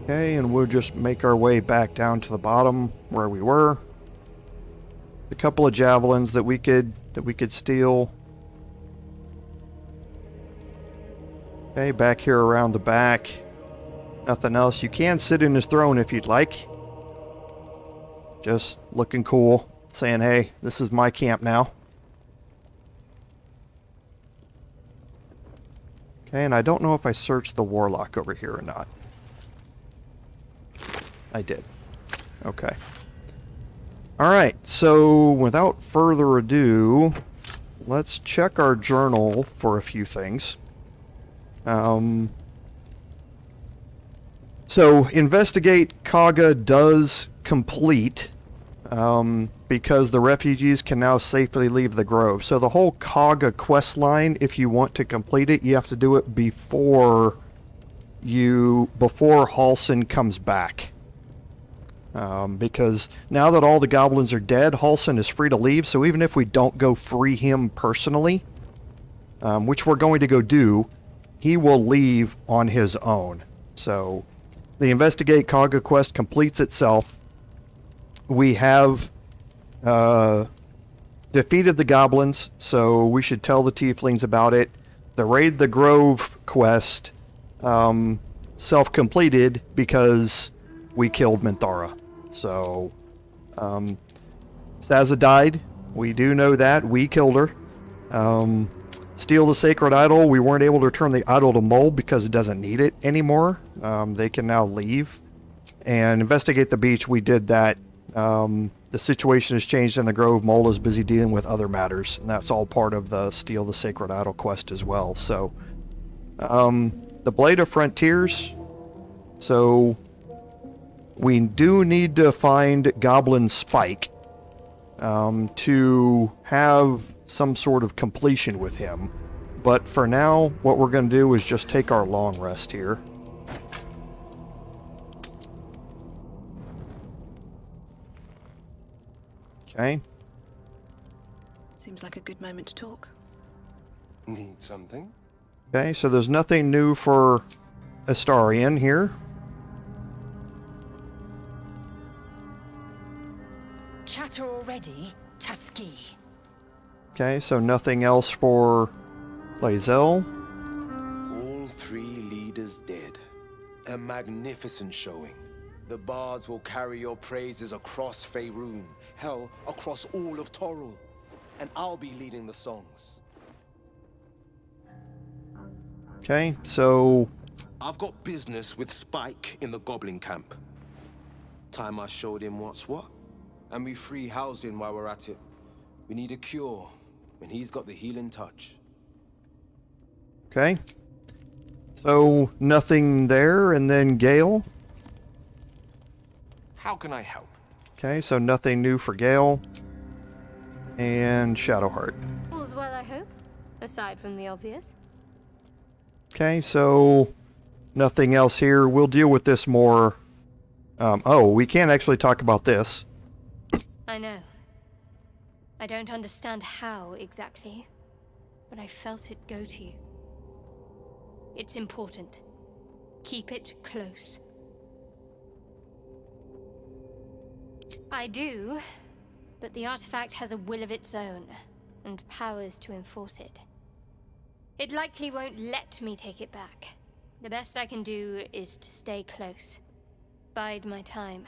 Okay, and we'll just make our way back down to the bottom where we were. A couple of javelins that we could steal. Okay, back here around the back. Nothing else. You can sit in his throne if you'd like. Just looking cool, saying, "Hey, this is my camp now." Okay, and I don't know if I searched the warlock over here or not. I did. Okay. Alright, so without further ado, let's check our journal for a few things. So, Investigate Kaga does complete, because the refugees can now safely leave the grove. So the whole Kaga quest line, if you want to complete it, you have to do it before Halsin comes back. Because now that all the goblins are dead, Halsin is free to leave, so even if we don't go free him personally, which we're going to go do, he will leave on his own. So, the Investigate Kaga quest completes itself. We have defeated the goblins, so we should tell the tieflings about it. The Raid the Grove quest self-completed because we killed Minthara. So, Saza died. We do know that. We killed her. Steal the Sacred Idol. We weren't able to return the idol to Mold because it doesn't need it anymore. They can now leave. And Investigate the Beach. We did that. The situation has changed in the Grove. Mold is busy dealing with other matters. And that's all part of the Steal the Sacred Idol quest as well. So, the Blade of Frontiers. So, we do need to find Goblin Spike to have some sort of completion with him. But for now, what we're going to do is just take our long rest here. Okay. Seems like a good moment to talk. Need something? Okay, so there's nothing new for Astarion here. chatter already, Tusky? Okay, so nothing else for Lae'zel. All three leaders dead. A magnificent showing. The bards will carry your praises across Faerun, hell, across all of Toril. And I'll be leading the songs. Okay, so I've got business with Spike in the Goblin Camp. Time I showed him what's what. And we free housing while we're at it. We need a cure, and he's got the healing touch. okay. So nothing there, and then Gale. How can I help? Okay, so nothing new for Gale. And Shadowheart. All's well, I hope, aside from the obvious. Okay, so nothing else here. We'll deal with this more. Oh, we can't actually talk about this. I know. I don't understand how exactly, but I felt it go to you. It's important. Keep it close. I do, but the artifact has a will of its own, and powers to enforce it. It likely won't let me take it back. The best I can do is to stay close. Bide my time.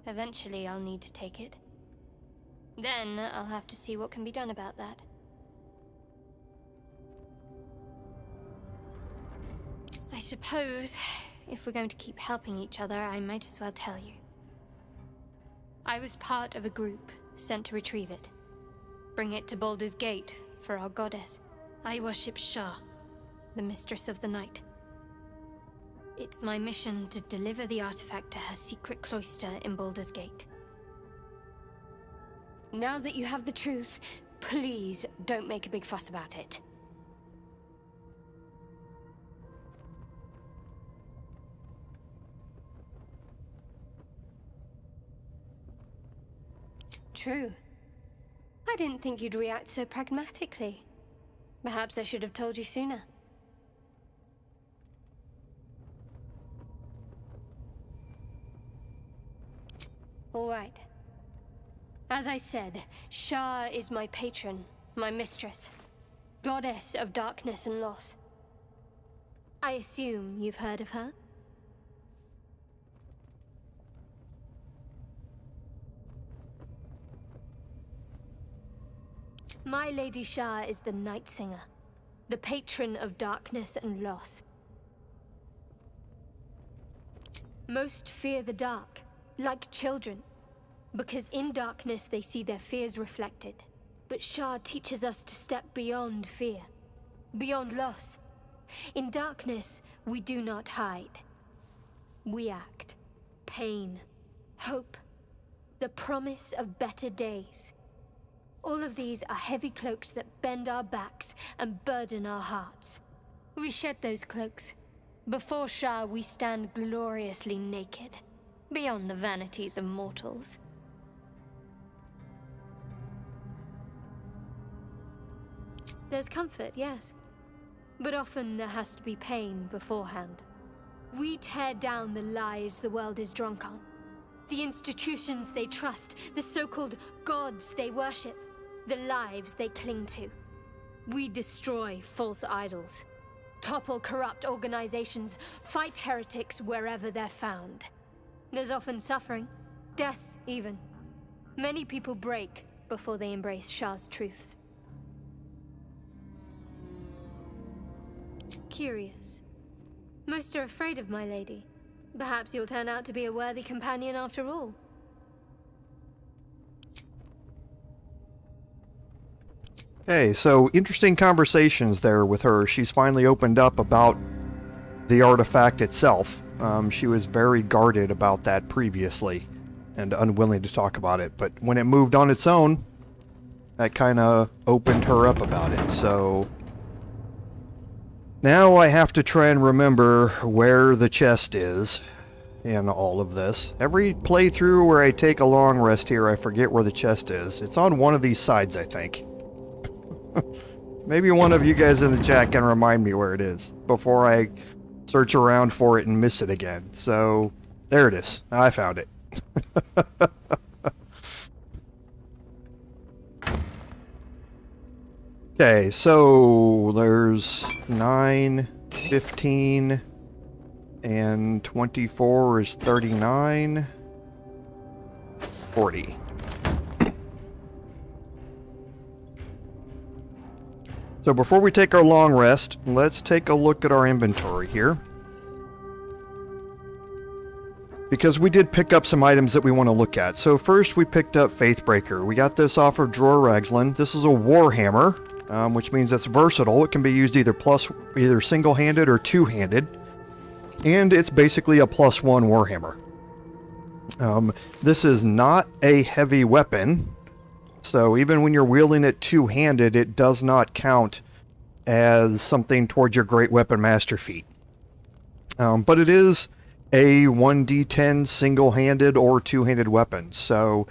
Eventually I'll need to take it. Then I'll have to see what can be done about that. I suppose, if we're going to keep helping each other, I might as well tell you. I was part of a group sent to retrieve it. Bring it to Baldur's Gate for our goddess. I worship Shah, the mistress of the night. It's my mission to deliver the artifact to her secret cloister in Baldur's Gate. Now that you have the truth, please don't make a big fuss about it. True. I didn't think you'd react so pragmatically. Perhaps I should have told you sooner. All right. As I said, Shah is my patron, my mistress, goddess of darkness and loss. I assume you've heard of her? My Lady Shah is the Night Singer, the patron of darkness and loss. Most fear the dark, like children, because in darkness they see their fears reflected. But Shah teaches us to step beyond fear, beyond loss. In darkness, we do not hide. We act. Pain, hope, the promise of better days. All of these are heavy cloaks that bend our backs and burden our hearts. We shed those cloaks. Before Shah, we stand gloriously naked, beyond the vanities of mortals. There's comfort, yes. But often there has to be pain beforehand. We tear down the lies the world is drunk on. The institutions they trust, the so-called gods they worship, the lives they cling to. We destroy false idols, topple corrupt organizations, fight heretics wherever they're found. There's often suffering, death even. Many people break before they embrace Shah's truths. Curious. Most are afraid of my lady. Perhaps you'll turn out to be a worthy companion after all. Okay, so interesting conversations there with her. She's finally opened up about the artifact itself. She was very guarded about that previously and unwilling to talk about it. But when it moved on its own, that kind of opened her up about it. So now I have to try and remember where the chest is in all of this. Every playthrough where I take a long rest here, I forget where the chest is. It's on one of these sides, I think. Maybe one of you guys in the chat can remind me where it is before I search around for it and miss it again. So, there it is. I found it. Okay, so there's 9, 15, and 24 is 39, 40. So before we take our long rest, let's take a look at our inventory here. Because we did pick up some items that we want to look at. So first we picked up Faithbreaker. We got this off of Dror Ragzlin. This is a warhammer, which means it's versatile. It can be used either single-handed or two-handed. And it's basically a +1 warhammer. This is not a heavy weapon. So even when you're wielding it two-handed, it does not count as something towards your Great Weapon Master feat. But it is a 1d10 single-handed or two-handed weapon, so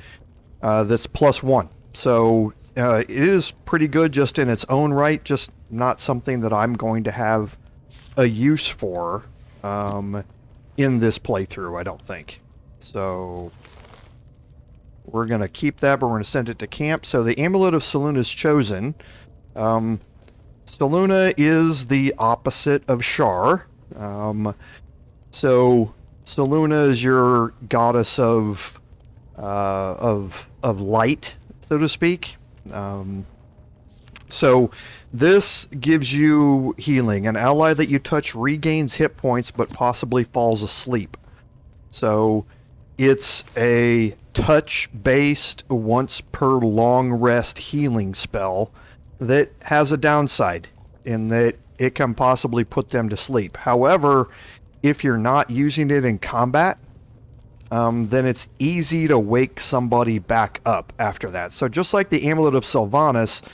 that's +1. So it is pretty good just in its own right, just not something that I'm going to have a use for in this playthrough, I don't think. So we're going to keep that, but we're going to send it to camp. So the Amulet of Selûne is chosen. Selûne is the opposite of Shar. So Selûne is your goddess of light, so to speak. So this gives you healing. An ally that you touch regains hit points, but possibly falls asleep. So it's a touch-based, once per long rest healing spell that has a downside in that it can possibly put them to sleep. However, if you're not using it in combat, then it's easy to wake somebody back up after that. So just like the Amulet of Sylvanas,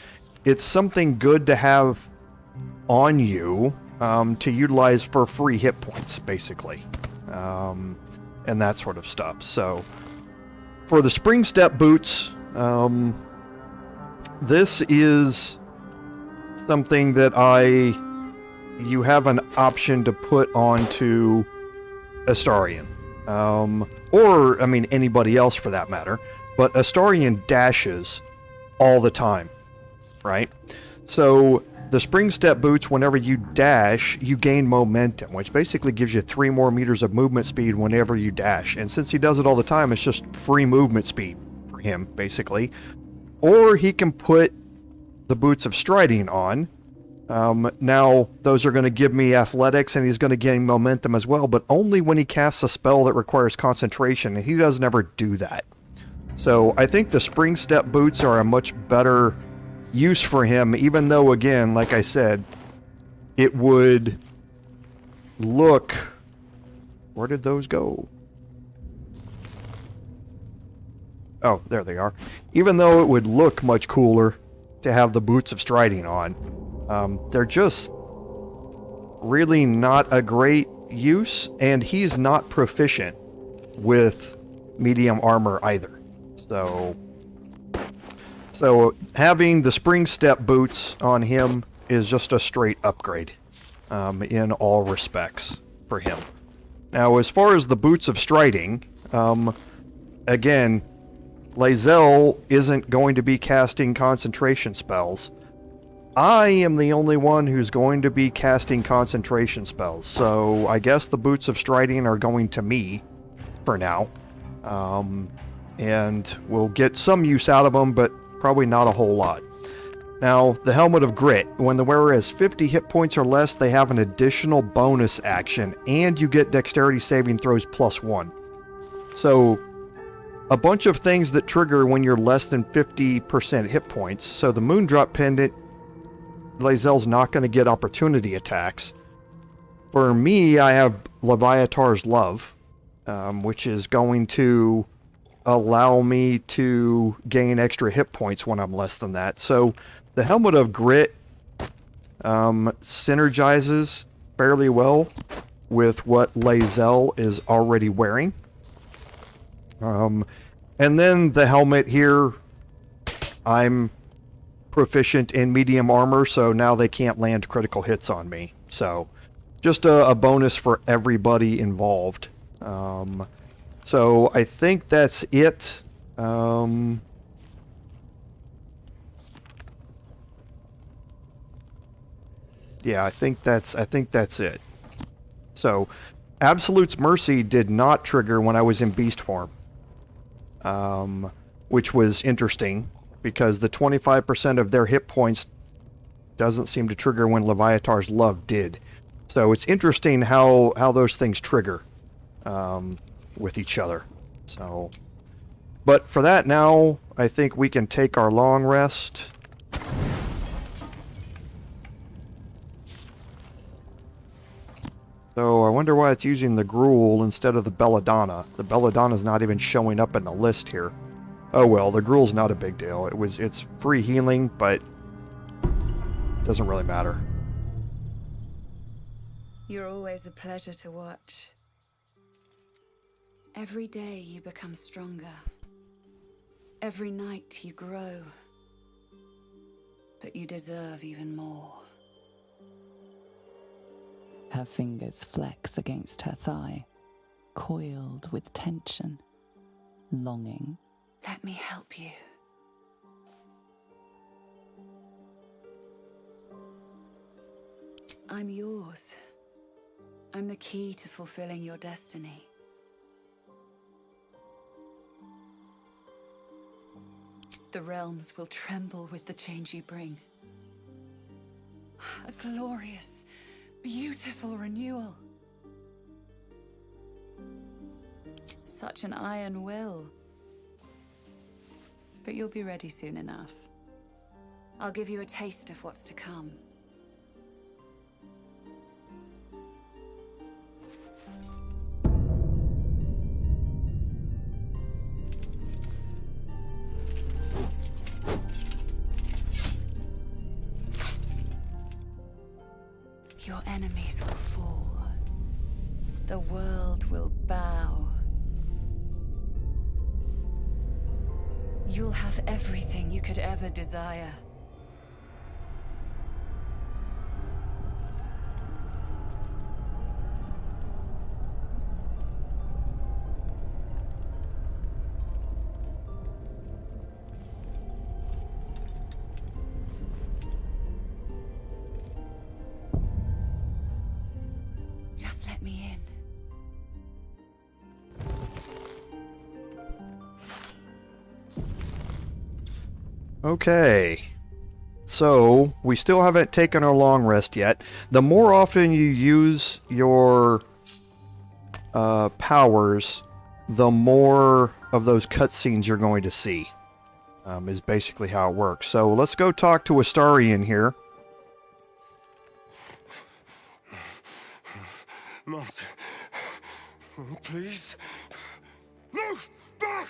it's something good to have on you to utilize for free hit points, basically. And that sort of stuff. So for the Spring Step boots, this is something that you have an option to put onto Astarion. Or, I mean, anybody else for that matter. But Astarion dashes all the time, right? So the Spring Step boots, whenever you dash, you gain momentum, which basically gives you 3 more meters of movement speed whenever you dash. And since he does it all the time, it's just free movement speed for him, basically. Or he can put the Boots of Striding on. Now, those are going to give me athletics, and he's going to gain momentum as well, but only when he casts a spell that requires concentration, and he doesn't ever do that. So I think the Spring Step boots are a much better use for him, even though, again, like I said, it would look... Where did those go? Oh, there they are. Even though it would look much cooler to have the Boots of Striding on, they're just really not a great use, and he's not proficient with medium armor either. So having the Spring Step boots on him is just a straight upgrade in all respects for him. Now, as far as the Boots of Striding, again, Lae'zel isn't going to be casting concentration spells. I am the only one who's going to be casting concentration spells, so I guess the Boots of Striding are going to me for now. And we'll get some use out of them, but probably not a whole lot. Now, the Helmet of Grit. When the wearer has 50 hit points or less, they have an additional bonus action, and you get dexterity saving throws +1. So, a bunch of things that trigger when you're less than 50% hit points. So the Moondrop Pendant, Lae'zel's not going to get opportunity attacks. For me, I have Leviathar's Love, which is going to allow me to gain extra hit points when I'm less than that. So the Helmet of Grit synergizes fairly well with what Lae'zel is already wearing. And then the helmet here, I'm proficient in medium armor, so now they can't land critical hits on me. So just a bonus for everybody involved. So I think that's it. Yeah, I think that's it. So, Absolute's Mercy did not trigger when I was in beast form. Which was interesting, because the 25% of their hit points doesn't seem to trigger when Leviathar's Love did. So it's interesting how those things trigger with each other. So, but for that now, I think we can take our long rest. So I wonder why it's using the Gruul instead of the Belladonna. The Belladonna's not even showing up in the list here. Oh well, the Gruul's not a big deal. It's free healing, but doesn't really matter. You're always a pleasure to watch. Every day you become stronger. Every night you grow. But you deserve even more. Her fingers flex against her thigh, coiled with tension, longing. Let me help you. I'm yours. I'm the key to fulfilling your destiny. The realms will tremble with the change you bring. A glorious, beautiful renewal. Such an iron will. But you'll be ready soon enough. I'll give you a taste of what's to come. Your enemies will fall. The world will bow. You'll have everything you could ever desire. Just let me in. Okay, so we still haven't taken our long rest yet. The more often you use your powers, the more of those cutscenes you're going to see, is basically how it works. So let's go talk to Astarion here. Master, please, move back!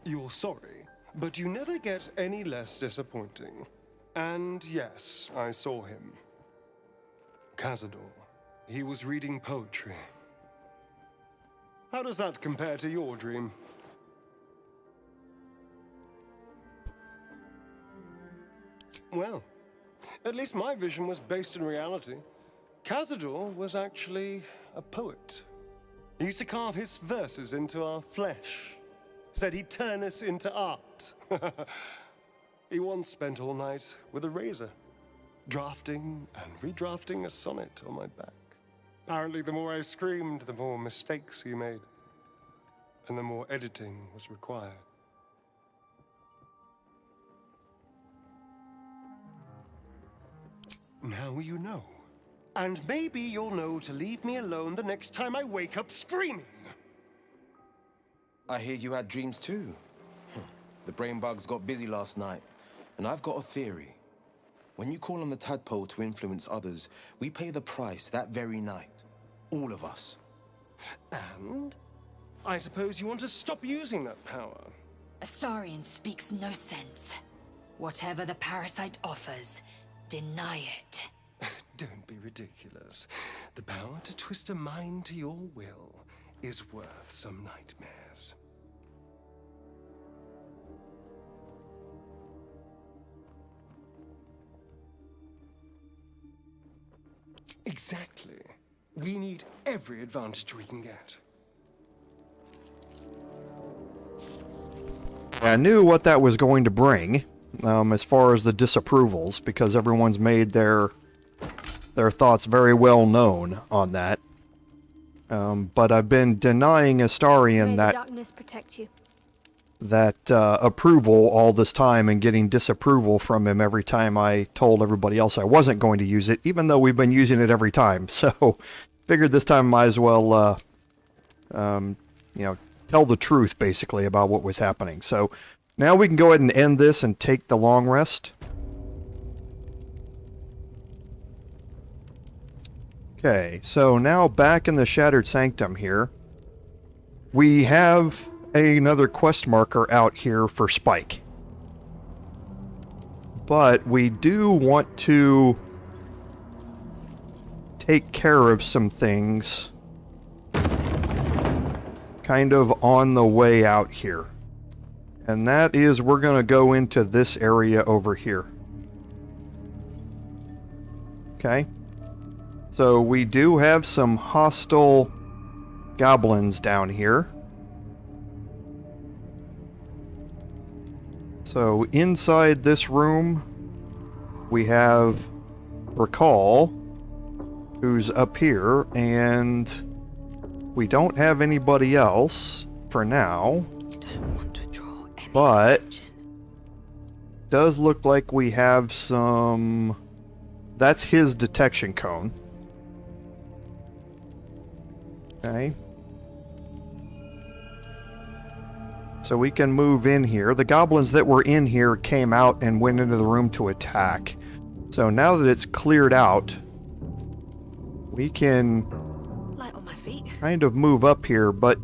You're sorry, but you never get any less disappointing. And yes, I saw him. Cazador. He was reading poetry. How does that compare to your dream? Well, at least my vision was based in reality. Cazador was actually a poet. He used to carve his verses into our flesh. Said he'd turn us into art. He once spent all night with a razor, drafting and redrafting a sonnet on my back. Apparently, the more I screamed, the more mistakes he made, and the more editing was required. Now you know. And maybe you'll know to leave me alone the next time I wake up screaming. I hear you had dreams too. The brain bugs got busy last night, and I've got a theory. When you call on the tadpole to influence others, we pay the price that very night. All of us. And? I suppose you want to stop using that power. Astarion speaks no sense. Whatever the parasite offers, deny it. Don't be ridiculous. The power to twist a mind to your will is worth some nightmares. Exactly. We need every advantage we can get. I knew what that was going to bring, as far as the disapprovals, because everyone's made their thoughts very well known on that. But I've been denying Astarion May the darkness protect you. that approval all this time and getting disapproval from him every time I told everybody else I wasn't going to use it, even though we've been using it every time. So, figured this time I might as well, you know, tell the truth, basically, about what was happening. So, now we can go ahead and end this and take the long rest. Okay, so now back in the Shattered Sanctum here, we have another quest marker out here for Spike. But we do want to take care of some things kind of on the way out here. And that is, we're going to go into this area over here. Okay. So we do have some hostile goblins down here. So inside this room, we have Recall, who's up here, and we don't have anybody else for now. Don't want to draw any but attention. Does look like we have some. That's his detection cone. Okay. So we can move in here. The goblins that were in here came out and went into the room to attack. So now that it's cleared out, we can Light on my feet. kind of move up here, but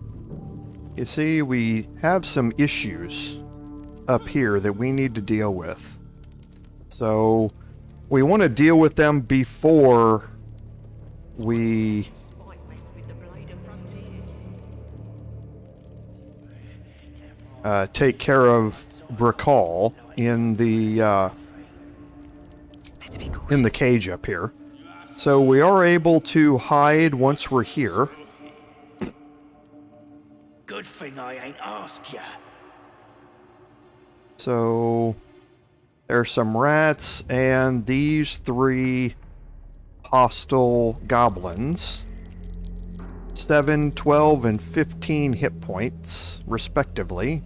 you see, we have some issues up here that we need to deal with. So we want to deal with them before we take care of Brakal in the cage up here. So we are able to hide once we're here. Good thing I ain't asked ya. So there's some rats and these 3 hostile goblins. 7, 12, and 15 hit points, respectively.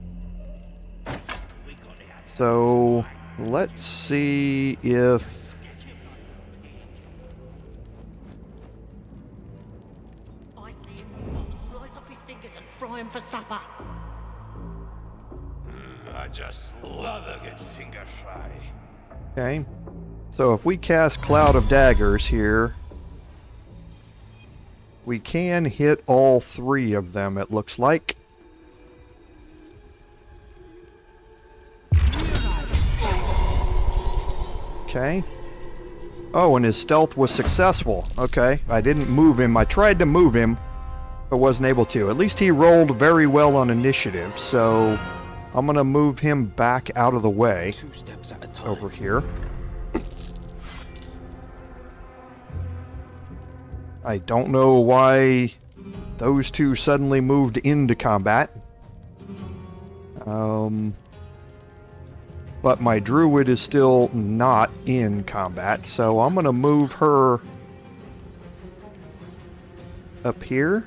So let's see if I see him. Slice off his fingers and fry him for supper. I just love a good finger fry. Okay. So if we cast Cloud of Daggers here, we can hit all 3 of them, it looks like. Okay. Oh, and his stealth was successful. Okay. I didn't move him. I tried to move him, but wasn't able to. At least he rolled very well on initiative, so I'm going to move him back out of the way 2 steps at a time. over here. I don't know why those 2 suddenly moved into combat. But my Druid is still not in combat, so I'm going to move her up here.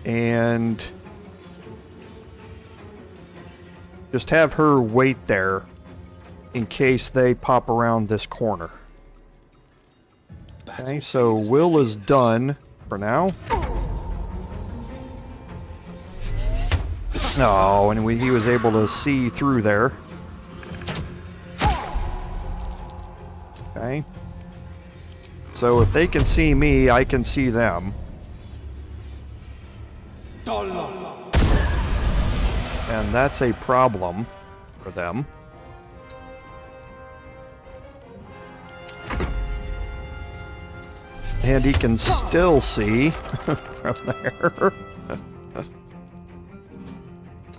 And just have her wait there in case they pop around this corner. Okay, so Wyll is done for now. Oh, and he was able to see through there. Okay. So if they can see me, I can see them. And that's a problem for them. And he can still see from there.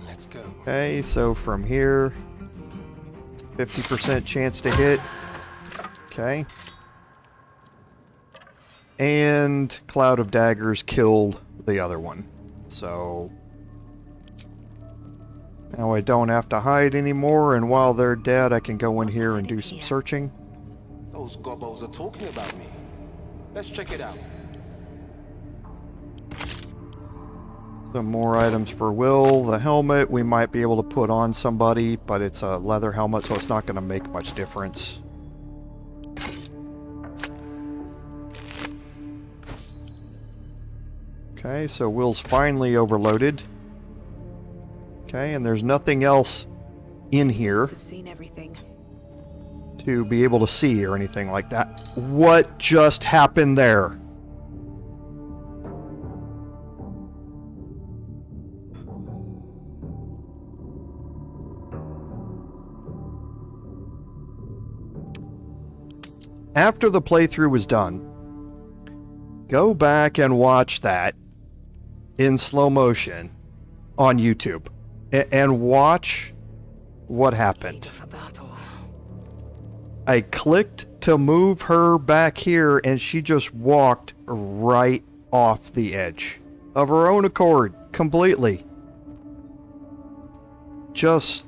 Let's go. Okay, so from here, 50% chance to hit. Okay. and Cloud of Daggers killed the other one. So now I don't have to hide anymore, and while they're dead, I can go in here and do some searching. Those gobbos are talking about me. Let's check it out. Some more items for Wyll. The helmet we might be able to put on somebody, but it's a leather helmet, so it's not going to make much difference. Okay, so Wyll's finally overloaded. Okay, and there's nothing else in here I've seen everything. to be able to see or anything like that. What just happened there? After the playthrough was done, go back and watch that in slow motion on YouTube and watch what happened. I clicked to move her back here and she just walked right off the edge of her own accord completely. Just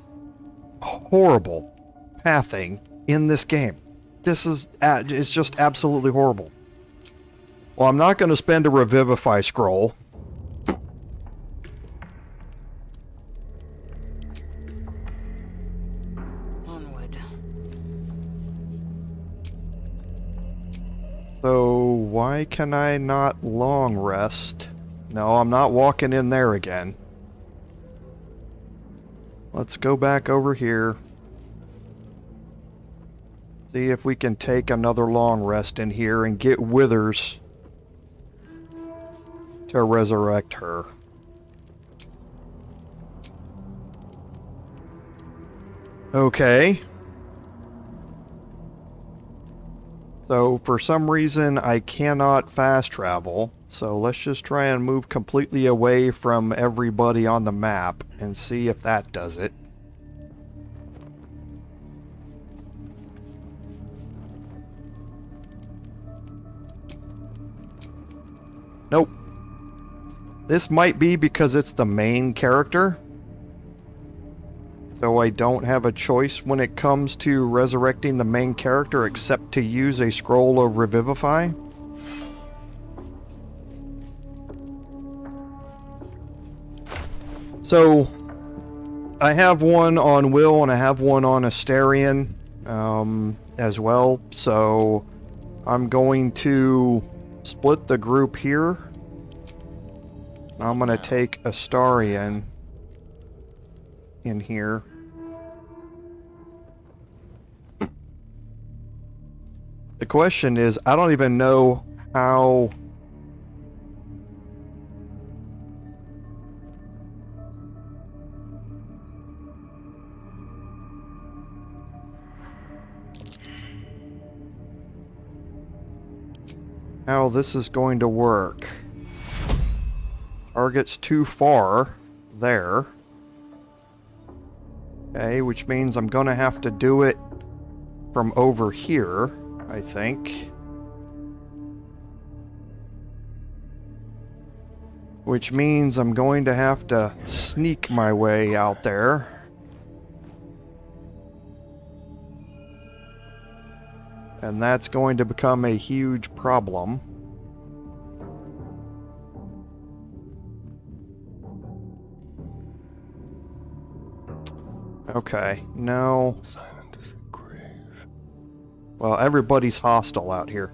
horrible pathing in this game. This is it's just absolutely horrible. Well, I'm not going to spend a revivify scroll. Onward. So why can I not long rest? No, I'm not walking in there again. Let's go back over here. See if we can take another long rest in here and get Withers to resurrect her. Okay. So for some reason I cannot fast travel. So let's just try and move completely away from everybody on the map and see if that does it. Nope. This might be because it's the main character. So I don't have a choice when it comes to resurrecting the main character except to use a scroll of Revivify. So I have one on Wyll and I have one on Astarion as well. So I'm going to split the group here. I'm going to take Astarion in here. The question is, I don't even know how... how this is going to work. Target's too far there. Okay, which means I'm gonna have to do it from over here, I think. Which means I'm going to have to sneak my way out there. And that's going to become a huge problem. Okay, no. Silent as the grave. Well, everybody's hostile out here.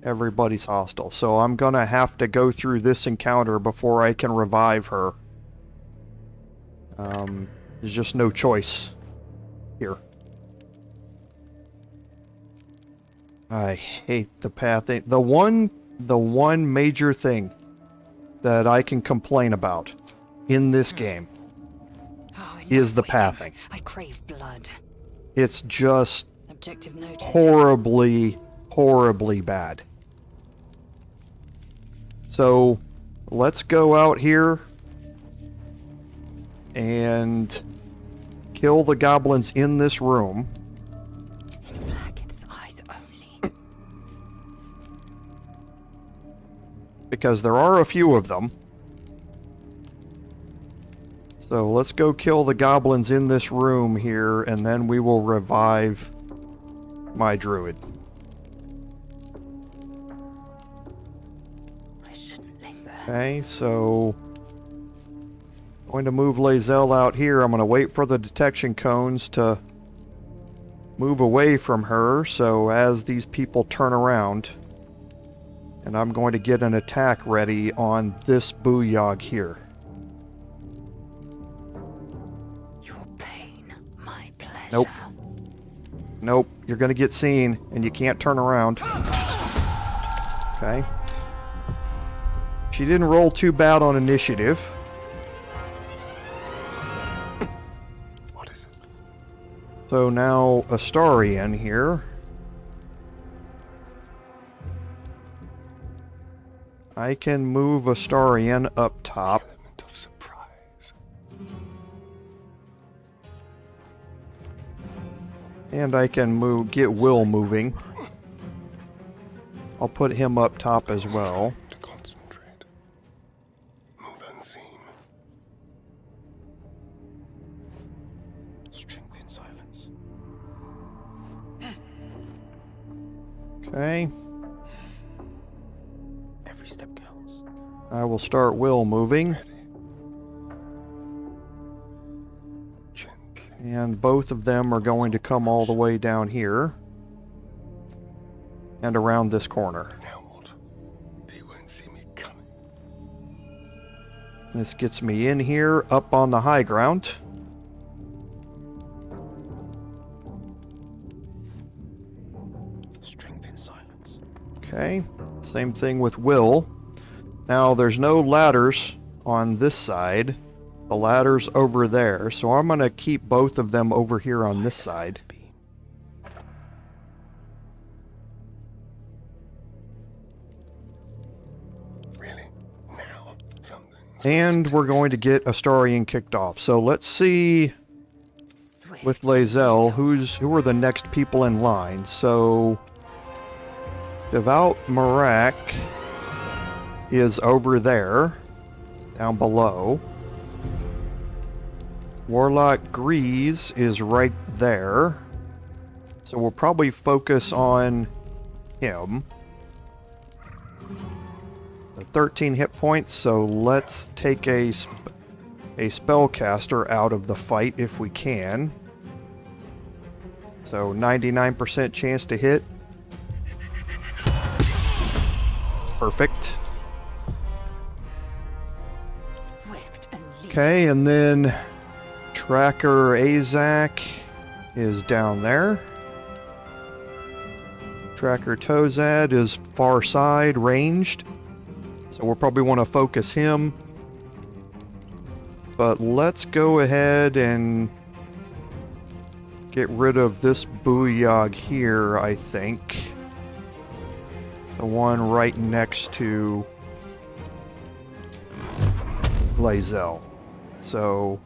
Everybody's hostile. So I'm gonna have to go through this encounter before I can revive her. There's just no choice here. I hate the pathing. The one major thing that I can complain about in this game is the pathing. I crave blood. It's just Objective noted. horribly, horribly bad. So let's go out here and kill the goblins in this room. because there are a few of them. So let's go kill the goblins in this room here, and then we will revive my druid. I shouldn't linger. Okay, so I'm going to move Lae'zel out here. I'm going to wait for the detection cones to move away from her, so as these people turn around, and I'm going to get an attack ready on this booyog here. Your pain, my pleasure. Nope. Nope, you're going to get seen, and you can't turn around. Okay. She didn't roll too bad on initiative. What is it? So now Astarion here. I can move Astarion up top. Element of surprise. And I can get Wyll moving. I'll put him up top as well. To concentrate. Move unseen. Strength in silence. Okay. Every step counts. I will start Wyll moving. Gently. And both of them are going to come all the way down here. And around this corner. Now what? They won't see me coming. This gets me in here, up on the high ground. Strength in silence. Okay, same thing with Wyll. Now, there's no ladders on this side. The ladder's over there, so I'm going to keep both of them over here on this side. Really? Now? Something. And we're going to get Astarion kicked off. So let's see with Lae'zel who are the next people in line. So Devout Marak is over there, down below. Warlock Grease is right there. So we'll probably focus on him. 13 hit points, so let's take a spellcaster out of the fight if we can. So 99% chance to hit. Perfect. Swift and Okay, and then Tracker Azak is down there. Tracker Tozad is far side, ranged. So we'll probably want to focus him. But let's go ahead and get rid of this booyog here, I think. The one right next to Lae'zel. So,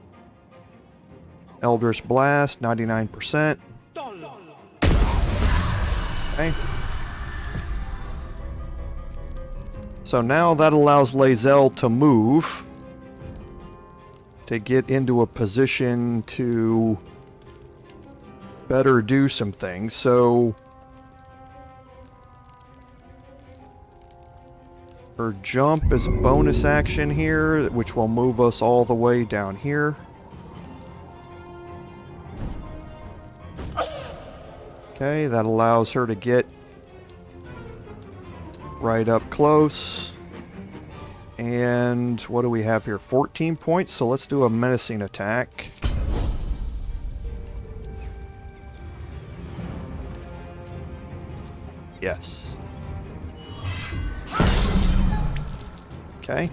Eldritch Blast, 99%. Okay. So now that allows Lae'zel to move, to get into a position to better do some things. So her jump is a bonus action here, which will move us all the way down here. Okay, that allows her to get right up close. And what do we have here? 14 points, so let's do a menacing attack. Yes. Okay.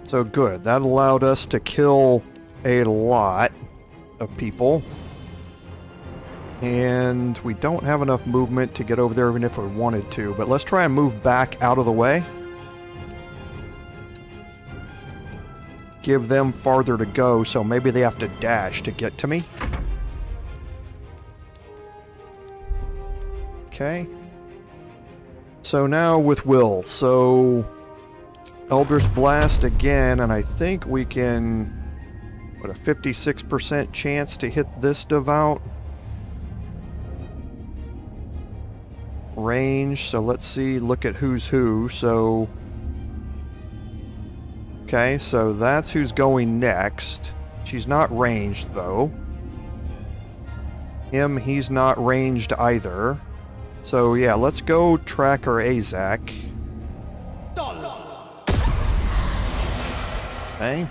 So good. That allowed us to kill a lot of people. And we don't have enough movement to get over there even if we wanted to. But let's try and move back out of the way. Give them farther to go, so maybe they have to dash to get to me. Okay. So now with Wyll. So Eldritch Blast again, and I think we can... What, a 56% chance to hit this devout? Range, so let's see, look at who's who. So... Okay, so that's who's going next. She's not ranged, though. Him, he's not ranged either. So yeah, let's go Tracker Azak. Okay.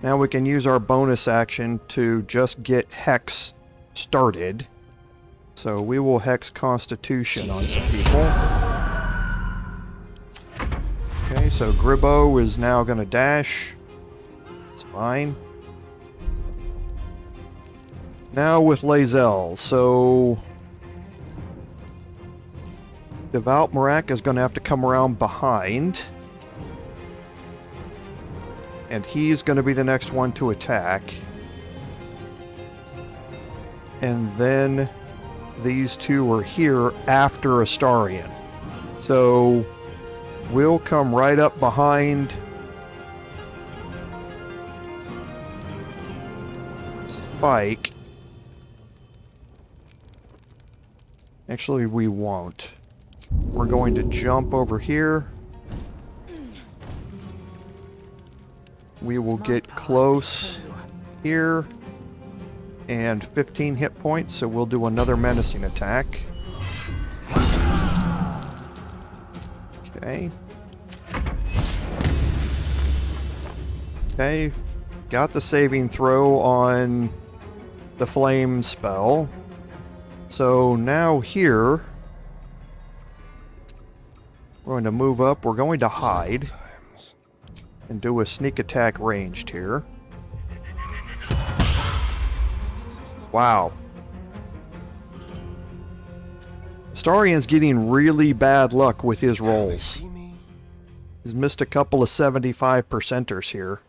Now we can use our bonus action to just get Hex started. So we will Hex Constitution on some people. Okay, so Gribbo is now going to dash. It's fine. Now with Lae'zel, so... Devout Marak is going to have to come around behind. And he's going to be the next one to attack. And then these two are here after Astarion. So we'll come right up behind Spike. Actually, we won't. We're going to jump over here. We will get close here. And 15 hit points, so we'll do another menacing attack. Okay. Okay, got the saving throw on the flame spell. So now here, we're going to move up. We're going to hide and do a sneak attack ranged here. Wow. Astarion's getting really bad luck with his rolls. He's missed a couple of 75%ers here.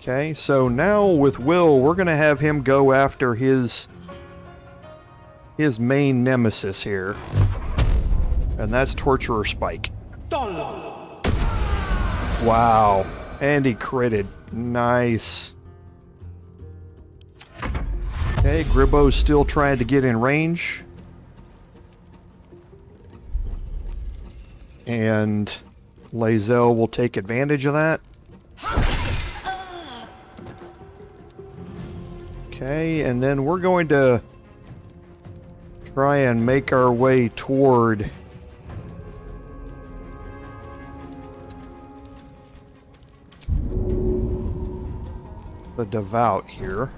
Okay, so now with Wyll, we're going to have him go after his main nemesis here. And that's Torturer Spike. Wow. And he critted. Nice. Okay, Gribbo's still trying to get in range. And Lae'zel will take advantage of that. Okay, and then we're going to try and make our way toward the Devout here.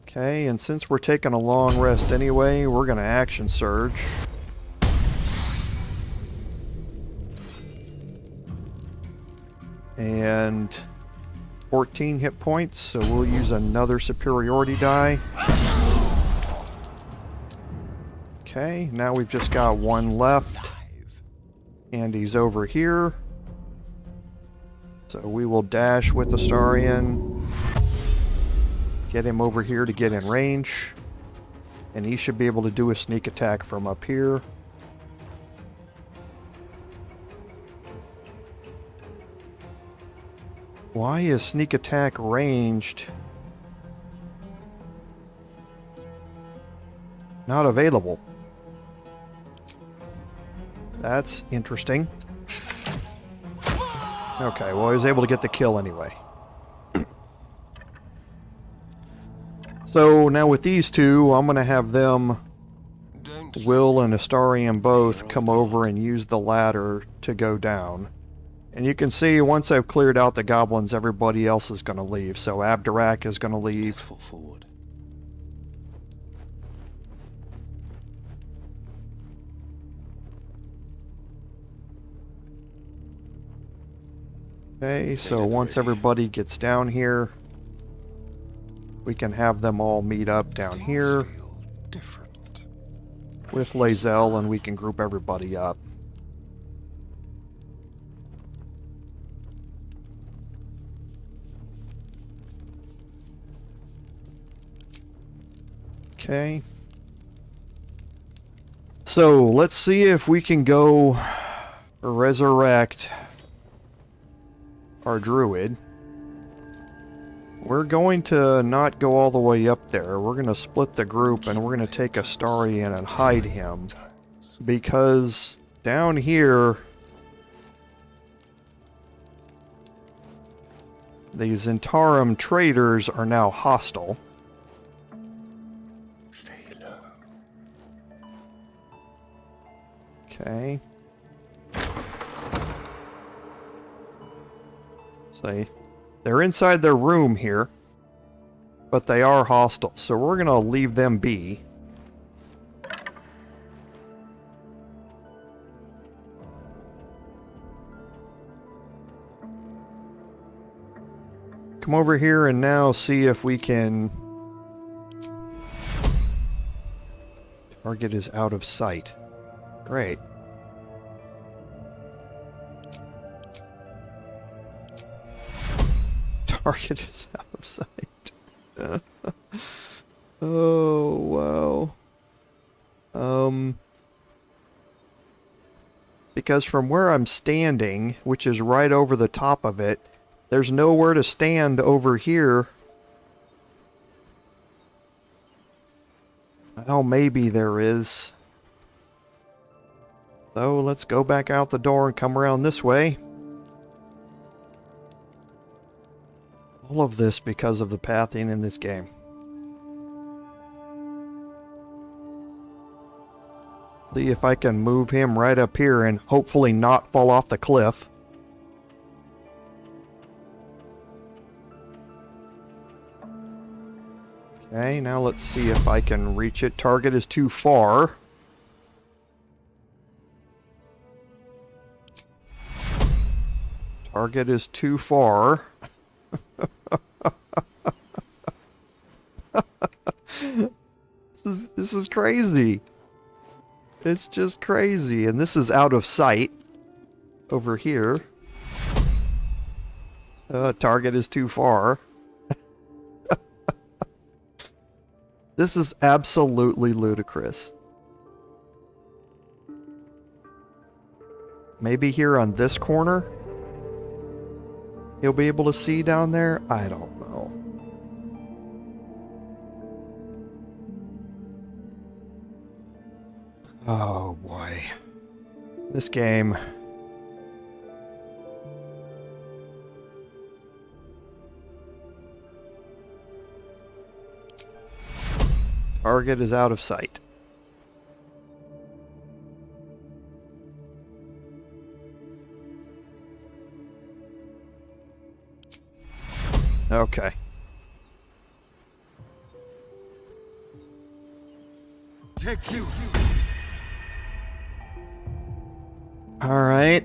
Okay, and since we're taking a long rest anyway, we're going to action surge. And 14 hit points, so we'll use another superiority die. Okay, now we've just got one left. And he's over here. So we will dash with Astarion. Get him over here to get in range. And he should be able to do a sneak attack from up here. Why is sneak attack ranged not available? That's interesting. Okay, well, I was able to get the kill anyway. So now with these two, I'm going to have them, Wyll and Astarion both, come over and use the ladder to go down. And you can see, once I've cleared out the goblins, everybody else is going to leave. So Abdarak is going to leave. Foot forward. Okay, so once everybody gets down here, we can have them all meet up down here with Lae'zel, and we can group everybody up. Okay. So, let's see if we can go resurrect our druid. We're going to not go all the way up there. We're going to split the group and we're going to take Astarion and hide him. Because down here, the Zentarum traders are now hostile. Stay low. Okay. See, they're inside their room here, but they are hostile, so we're gonna leave them be. Come over here and now see if we can... Target is out of sight. Great. Target is out of sight. Oh, wow. Because from where I'm standing, which is right over the top of it, there's nowhere to stand over here. Oh, maybe there is. So let's go back out the door and come around this way. All of this because of the pathing in this game. See if I can move him right up here and hopefully not fall off the cliff. Okay, now let's see if I can reach it. Target is too far. Target is too far. This is crazy. It's just crazy. And this is out of sight over here. Target is too far. This is absolutely ludicrous. Maybe here on this corner he'll be able to see down there? I don't know. Oh boy. This game. Target is out of sight. Okay. Take you. All right.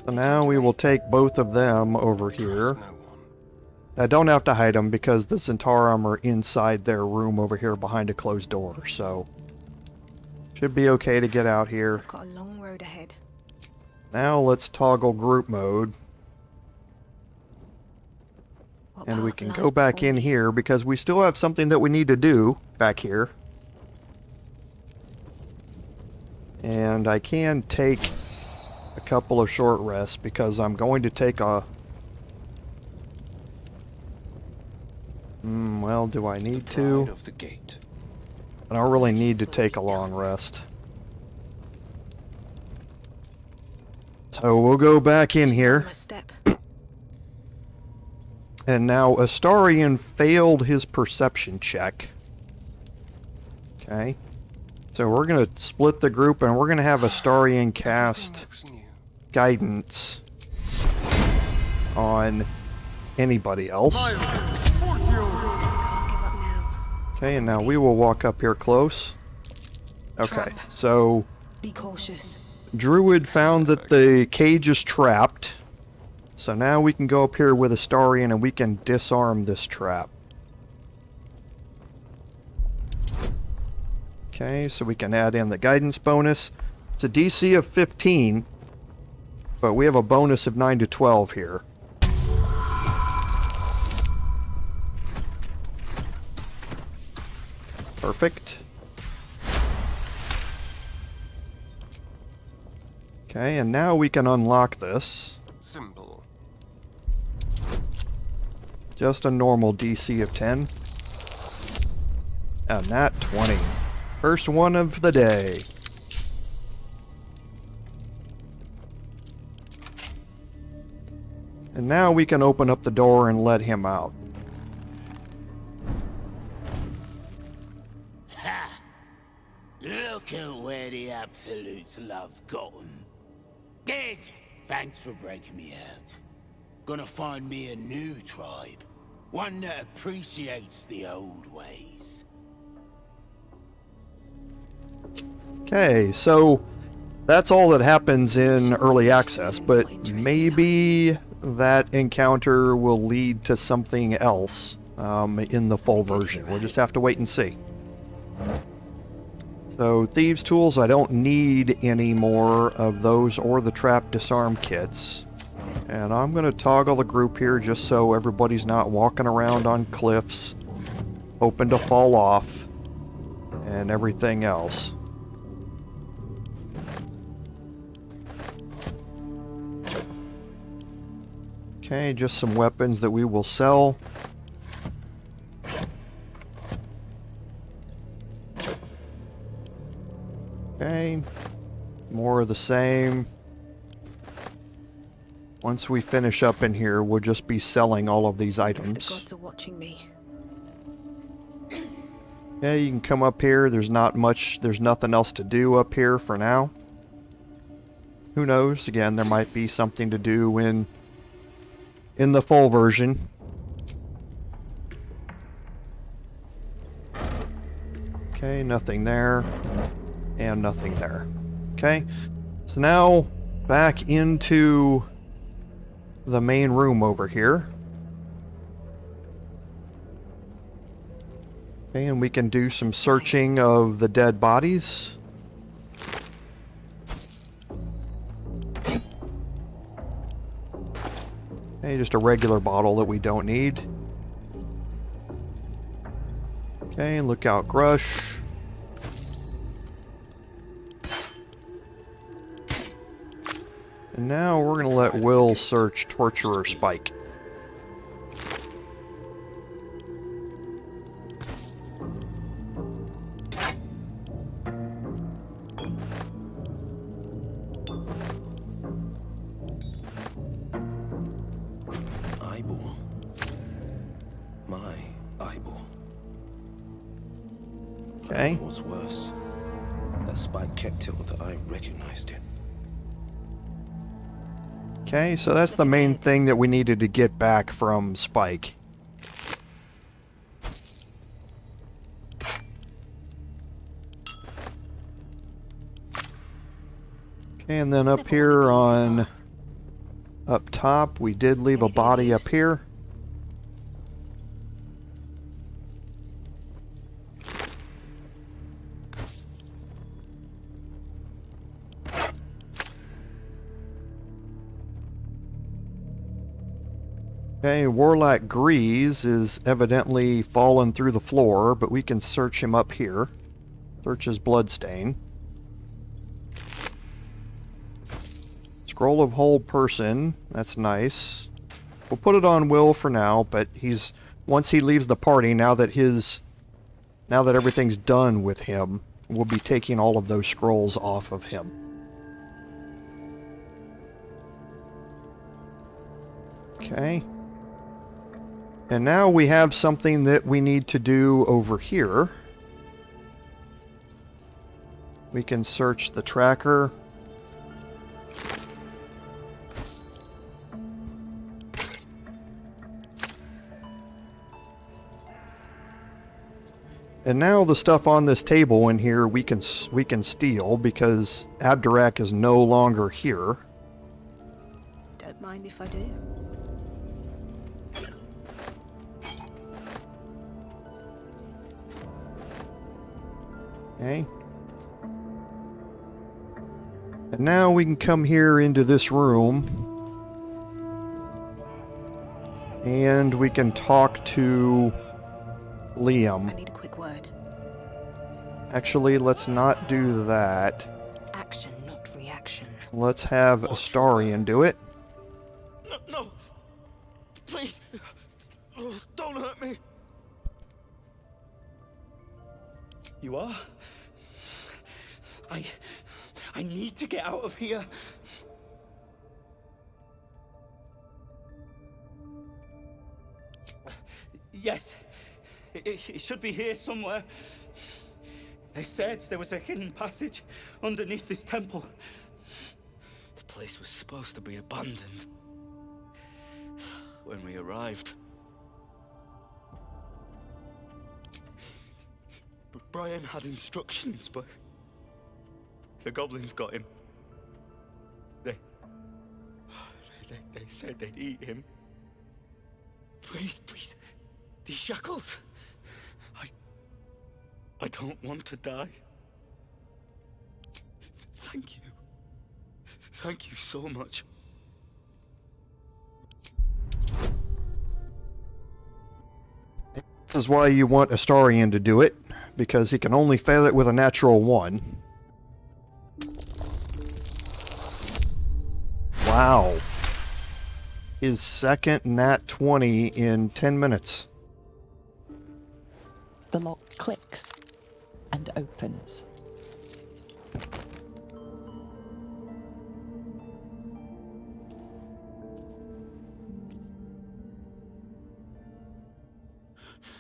So now we will take both of them over here. I don't have to hide them because the Zentarum are inside their room over here behind a closed door, so should be okay to get out here. I've got a long road ahead. Now let's toggle group mode. And we can go back in here because we still have something that we need to do back here. And I can take a couple of short rests because I'm going to take a... well, do I need to? I don't really need to take a long rest. So we'll go back in here. And now Astarion failed his perception check. Okay. So we're going to split the group and we're going to have Astarion cast guidance on anybody else. Okay, and now we will walk up here close. Okay, so be cautious. Druid found that the cage is trapped. So now we can go up here with Astarion and we can disarm this trap. Okay, so we can add in the guidance bonus. It's a DC of 15, but we have a bonus of 9 to 12 here. Perfect. Okay, and now we can unlock this. Simple. Just a normal DC of 10. And nat 20. First one of the day. And now we can open up the door and let him out. Ha! Look at where the Absolutes love gotten. Dead! Thanks for breaking me out. Gonna find me a new tribe. One that appreciates the old ways. Okay, so that's all that happens in early access, but maybe that encounter will lead to something else in the full version. We'll just have to wait and see. So, Thieves' Tools, I don't need any more of those or the Trap Disarm kits. And I'm going to toggle the group here just so everybody's not walking around on cliffs, hoping to fall off, and everything else. Okay, just some weapons that we will sell. Okay, more of the same. Once we finish up in here, we'll just be selling all of these items. The gods are watching me. Yeah, you can come up here. There's not much, there's nothing else to do up here for now. Who knows? Again, there might be something to do in the full version. Okay, nothing there. And nothing there. Okay, so now back into the main room over here. Okay, and we can do some searching of the dead bodies. Okay, just a regular bottle that we don't need. Okay, Lookout Grush. And now we're going to let Wyll search Torturer Spike. Eyeball. My eyeball. Okay. What's worse? That Spike kept it with the eye recognized it. Okay, so that's the main thing that we needed to get back from Spike. Okay, and then up here on... up top, we did leave a body up here. Okay, Warlock Grease is evidently fallen through the floor, but we can search him up here. Search his bloodstain. Scroll of Whole Person, that's nice. We'll put it on Wyll for now, but he's once he leaves the party, now that everything's done with him, we'll be taking all of those scrolls off of him. Okay. And now we have something that we need to do over here. We can search the tracker. And now the stuff on this table in here we can steal because Abdurak is no longer here. Don't mind if I do. Okay. And now we can come here into this room. And we can talk to Liam. I need a quick word. Actually, let's not do that. Action, not reaction. Let's have Astarion do it. No, no! Please! Oh, don't hurt me! You are? I need to get out of here. Yes. It should be here somewhere. They said there was a hidden passage underneath this temple. The place was supposed to be abandoned when we arrived. But Brian had instructions, but the goblins got him. They said they'd eat him. Please, please, these shackles. I don't want to die. Thank you. Thank you so much. This is why you want Astarion to do it, because he can only fail it with a natural 1. Wow. His second nat 20 in 10 minutes. The lock clicks and opens.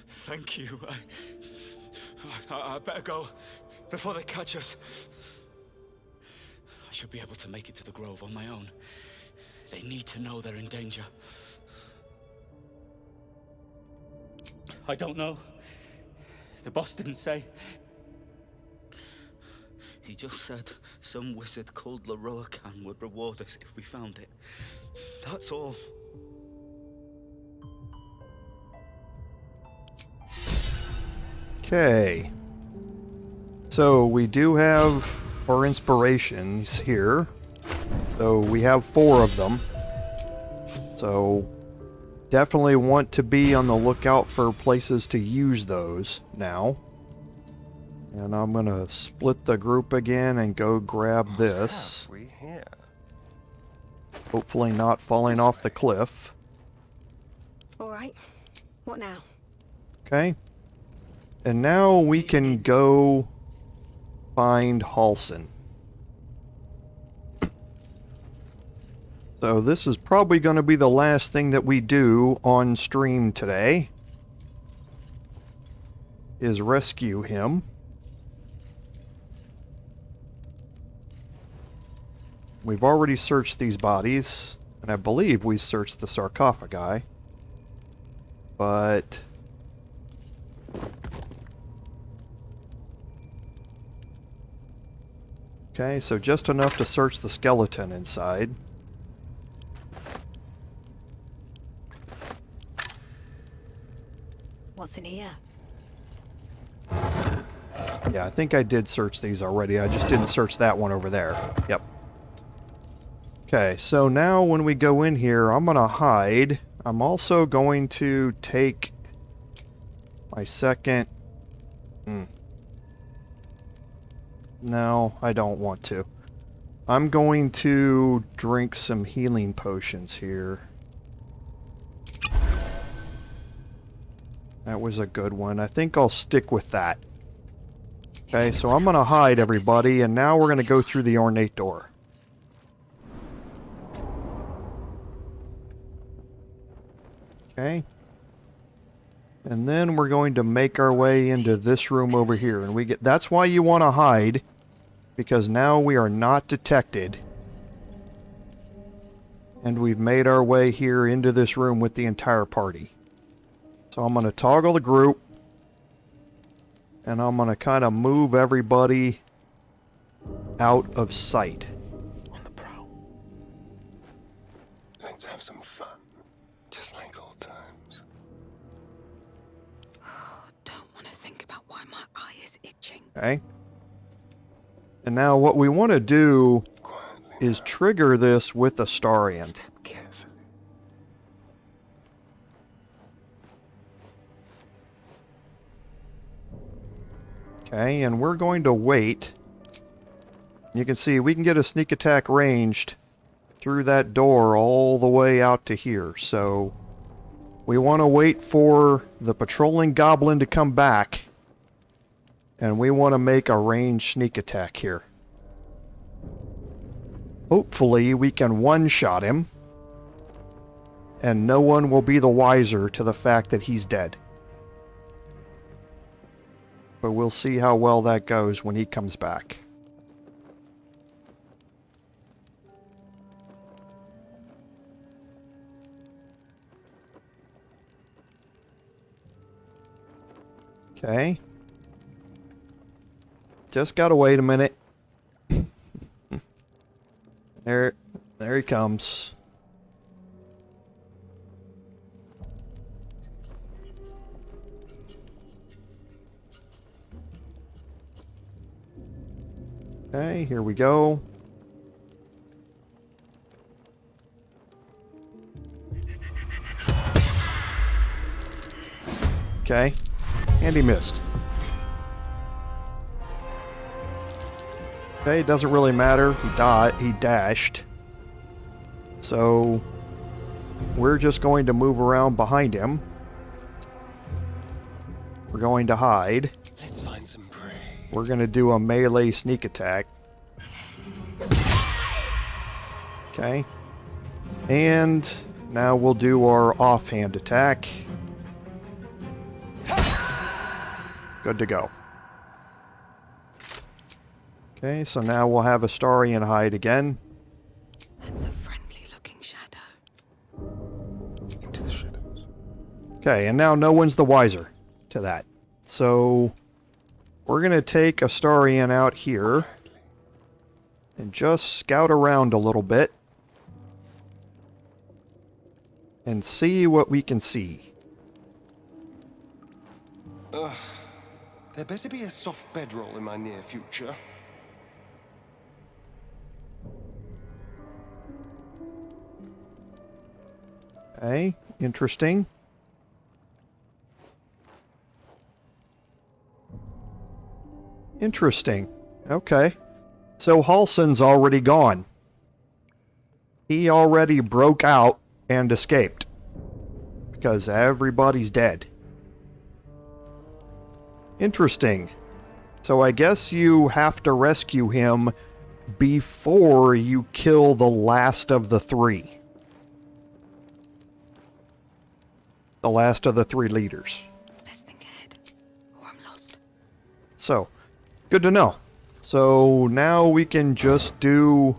Thank you. I better go before they catch us. I should be able to make it to the grove on my own. They need to know they're in danger. I don't know. The boss didn't say. He just said some wizard called Larian would reward us if we found it. That's all. Okay. So we do have our inspirations here. So we have 4 of them. So definitely want to be on the lookout for places to use those now. And I'm gonna split the group again and go grab this. Hopefully not falling off the cliff. Alright. What now? Okay. And now we can go find Halsin. So this is probably going to be the last thing that we do on stream today, is rescue him. We've already searched these bodies, and I believe we searched the sarcophagi, but okay, so just enough to search the skeleton inside. What's in here? Yeah, I think I did search these already. I just didn't search that one over there. Yep. Okay, so now when we go in here, I'm gonna hide. I'm also going to take my second... No, I don't want to. I'm going to drink some healing potions here. That was a good one. I think I'll stick with that. Okay, so I'm gonna hide, everybody, and now we're gonna go through the ornate door. Okay. And then we're going to make our way into this room over here. And that's why you want to hide, because now we are not detected. And we've made our way here into this room with the entire party. So I'm going to toggle the group. And I'm going to kind of move everybody out of sight. On the prowl. Let's have some fun. Just like old times. Don't want to think about why my eye is itching. Okay. And now what we want to do is trigger this with Astarion. Step carefully. Okay, and we're going to wait. You can see we can get a sneak attack ranged through that door all the way out to here. So we want to wait for the patrolling goblin to come back. And we want to make a ranged sneak attack here. Hopefully we can one-shot him. And no one will be the wiser to the fact that he's dead. But we'll see how well that goes when he comes back. Okay. Just gotta wait a minute. There he comes. Okay, here we go. Okay, and he missed. Okay, it doesn't really matter. He dashed. So we're just going to move around behind him. We're going to hide. Let's find some prey. We're going to do a melee sneak attack. Okay. And now we'll do our offhand attack. Good to go. Okay, so now we'll have Astarion hide again. That's a friendly-looking shadow. Into the shadows. Okay, and now no one's the wiser to that. So we're going to take Astarion out here and just scout around a little bit and see what we can see. There better be a soft bedroll in my near future. Okay, interesting. Interesting. Okay. So Halsin's already gone. He already broke out and escaped. Because everybody's dead. Interesting. So I guess you have to rescue him before you kill the last of the three. The last of the three leaders. Best think ahead, or I'm lost. So, good to know. So now we can just do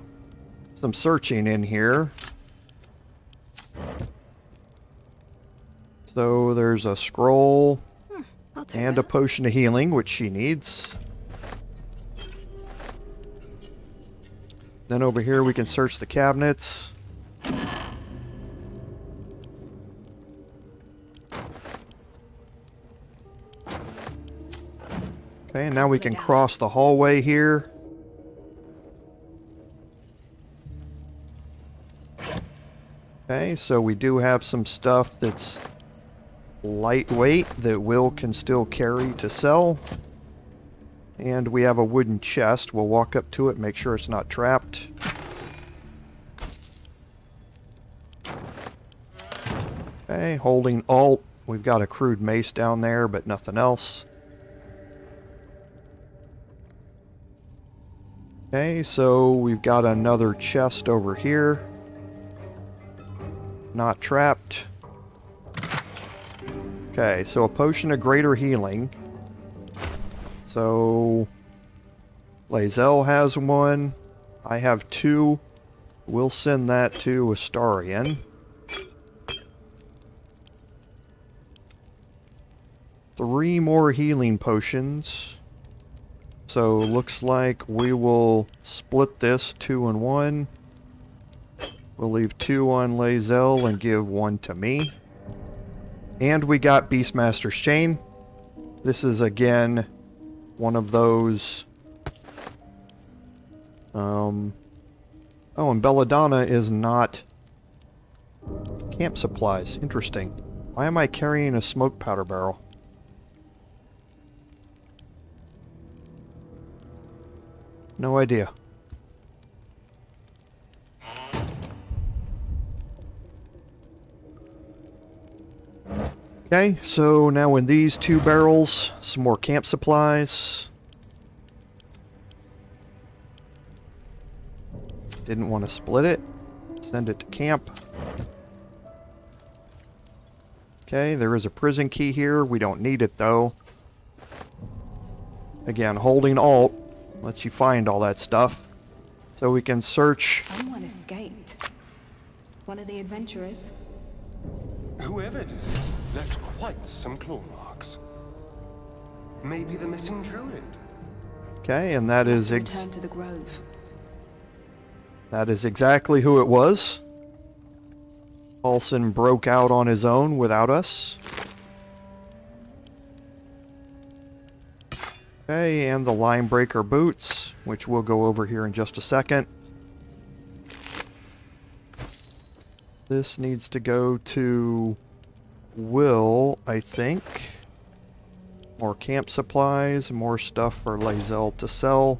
some searching in here. So there's a scroll and a potion of healing, which she needs. Then over here we can search the cabinets. Okay, and now we can cross the hallway here. Okay, so we do have some stuff that's lightweight that Wyll can still carry to sell. And we have a wooden chest. We'll walk up to it, make sure it's not trapped. Okay, holding Alt. We've got a crude mace down there, but nothing else. Okay, so we've got another chest over here. Not trapped. Okay, so a potion of greater healing. So Lae'zel has one. I have two. We'll send that to Astarion. Three more healing potions. So looks like we will split this 2 and 1. We'll leave 2 on Lae'zel and give 1 to me. And we got Beastmaster's Chain. This is again one of those. Oh, and Belladonna is not camp supplies. Interesting. Why am I carrying a smoke powder barrel? No idea. Okay, so now in these 2 barrels, some more camp supplies. Didn't want to split it. Send it to camp. Okay, there is a prison key here. We don't need it though. Again, holding Alt lets you find all that stuff. So we can search. Someone escaped. One of the adventurers. Whoever did it left quite some claw marks. Maybe the missing druid. Okay, and that is Return to the grove. that is exactly who it was. Paulson broke out on his own without us. Okay, and the line breaker boots, which we'll go over here in just a second. This needs to go to Wyll, I think. More camp supplies, more stuff for Lae'zel to sell.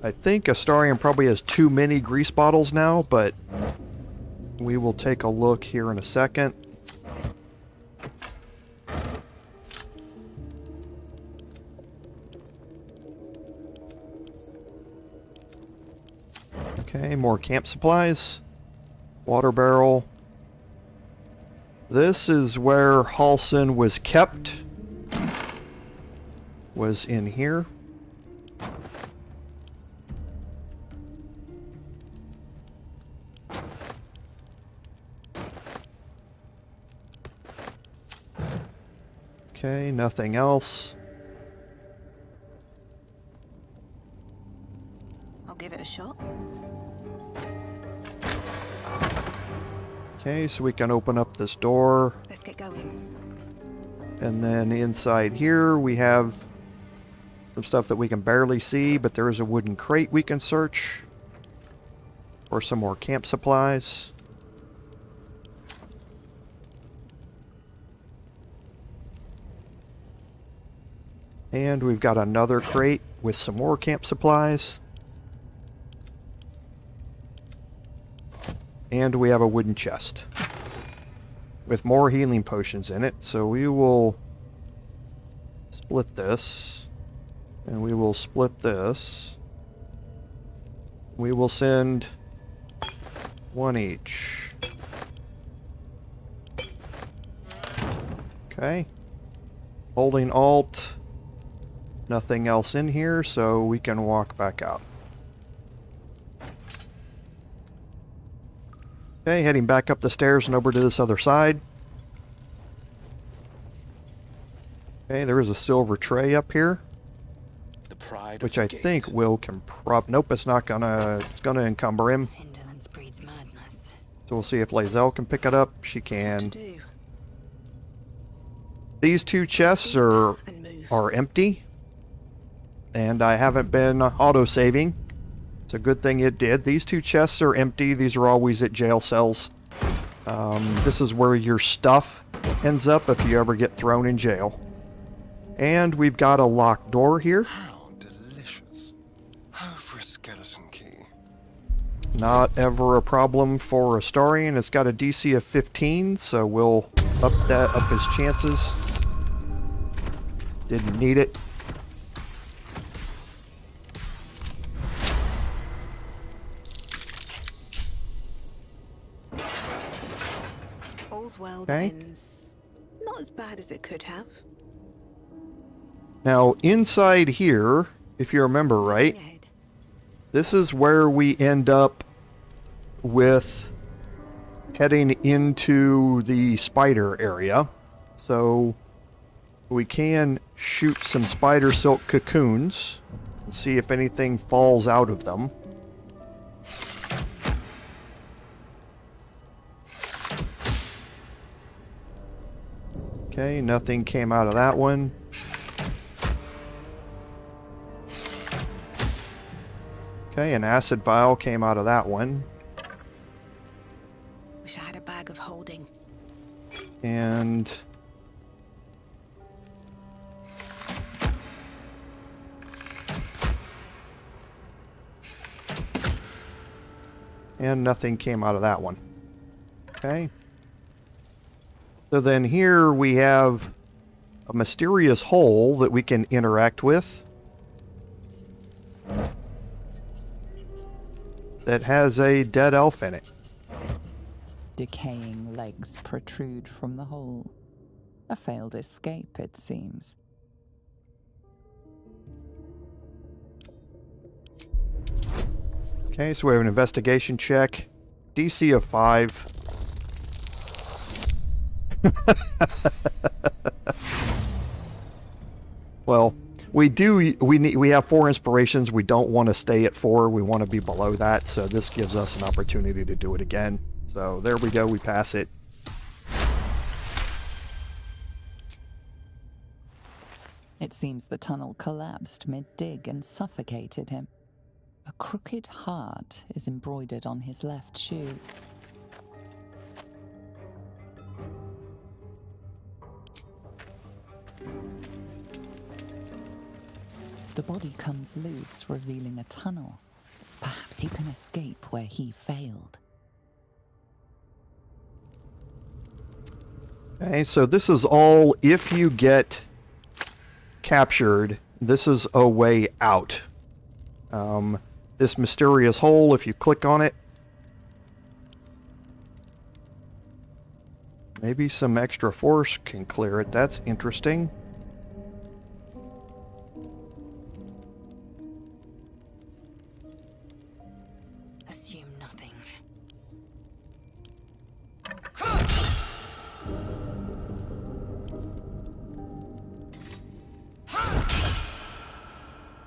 I think Astarion probably has too many grease bottles now, but we will take a look here in a second. Okay, more camp supplies. Water barrel. This is where Halsin was kept. Was in here. Okay, nothing else. I'll give it a shot. Okay, so we can open up this door. Let's get going. And then inside here we have some stuff that we can barely see, but there is a wooden crate we can search. Or some more camp supplies. And we've got another crate with some more camp supplies. And we have a wooden chest with more healing potions in it. So we will split this. And we will split this. We will send one each. Okay. Holding Alt. Nothing else in here, so we can walk back out. Okay, heading back up the stairs and over to this other side. Okay, there is a silver tray up here. The pride which of I the think gate. Wyll can nope, it's not gonna, it's gonna encumber him. Indolence breeds madness. So we'll see if Lae'zel can pick it up. She can. Do. These 2 chests are And move. empty. And I haven't been auto-saving. It's a good thing it did. These 2 chests are empty. These are always at jail cells. This is where your stuff ends up if you ever get thrown in jail. And we've got a locked door here. How delicious. Oh, for a skeleton key. Not ever a problem for Astarion. It's got a DC of 15, so we'll up his chances. Didn't need it. All's well Okay. that ends not as bad as it could have. Now, inside here, if you remember right, Ahead. this is where we end up with heading into the spider area. So we can shoot some spider silk cocoons and see if anything falls out of them. Okay, nothing came out of that one. Okay, an acid vial came out of that one. Wish I had a bag of holding. And And nothing came out of that one. Okay. So then here we have a mysterious hole that we can interact with. That has a dead elf in it. Decaying legs protrude from the hole. A failed escape, it seems. Okay, so we have an investigation check. DC of 5. Well, we have 4 inspirations. We don't want to stay at 4. We want to be below that, so this gives us an opportunity to do it again. So there we go, we pass it. It seems the tunnel collapsed mid-dig and suffocated him. A crooked heart is embroidered on his left shoe. The body comes loose, revealing a tunnel. Perhaps you can escape where he failed. Okay, so this is all, if you get captured, this is a way out. This mysterious hole, if you click on it, maybe some extra force can clear it. That's interesting. Assume nothing.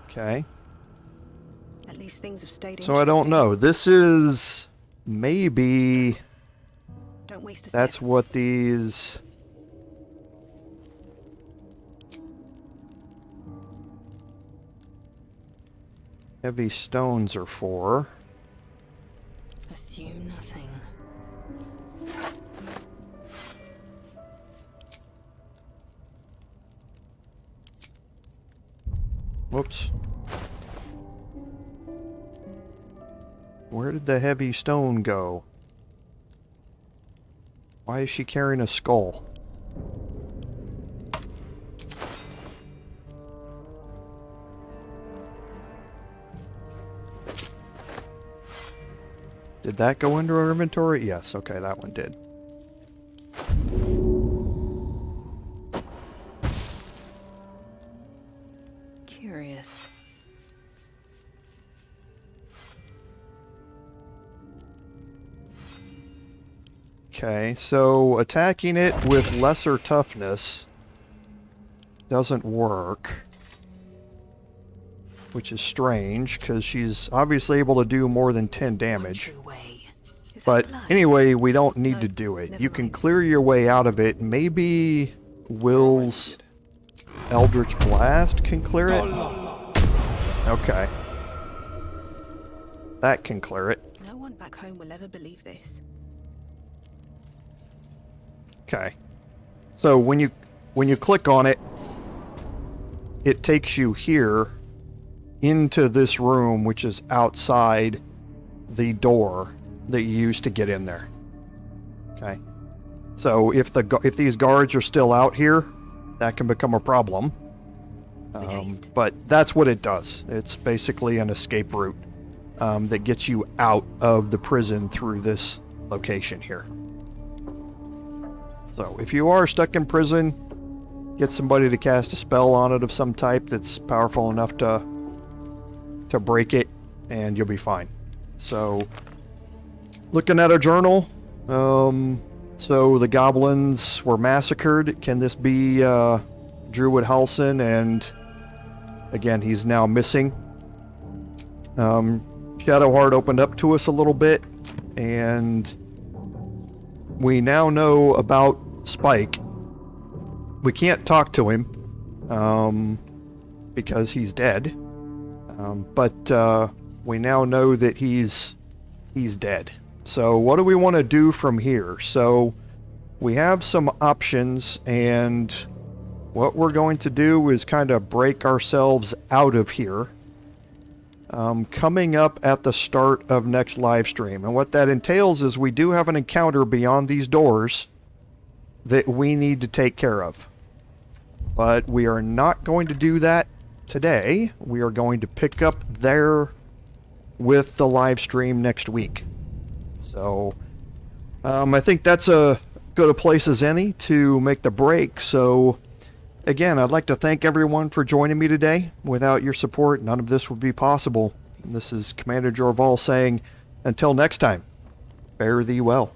Okay. At least things have stayed So I don't know. This is maybe Don't waste a that's step. what these heavy stones are for. Assume nothing. Whoops. Where did the heavy stone go? Why is she carrying a skull? Did that go into our inventory? Yes, okay, that one did. Curious. Okay, so attacking it with lesser toughness doesn't work. Which is strange, because she's obviously able to do more than 10 damage. But anyway, we don't need to do it. You can clear your way out of it. Maybe Wyll's Eldritch Blast can clear it? Okay. That can clear it. No one back home will ever believe this. Okay. So when you click on it, it takes you here into this room, which is outside the door that you used to get in there. Okay. So if these guards are still out here, that can become a problem. But that's what it does. It's basically an escape route that gets you out of the prison through this location here. So if you are stuck in prison, get somebody to cast a spell on it of some type that's powerful enough to break it, and you'll be fine. So, looking at a journal, so the goblins were massacred. Can this be Druid Halsin? And again, he's now missing. Shadowheart opened up to us a little bit, and we now know about Spike. We can't talk to him because he's dead. But we now know that he's dead. So what do we want to do from here? So we have some options, and what we're going to do is kind of break ourselves out of here. coming up at the start of next live stream. And what that entails is we do have an encounter beyond these doors that we need to take care of. But we are not going to do that today. We are going to pick up there with the live stream next week. So I think that's a good a place as any to make the break. So again, I'd like to thank everyone for joining me today. Without your support, none of this would be possible. This is Commander Jorval saying, until next time, fare thee well.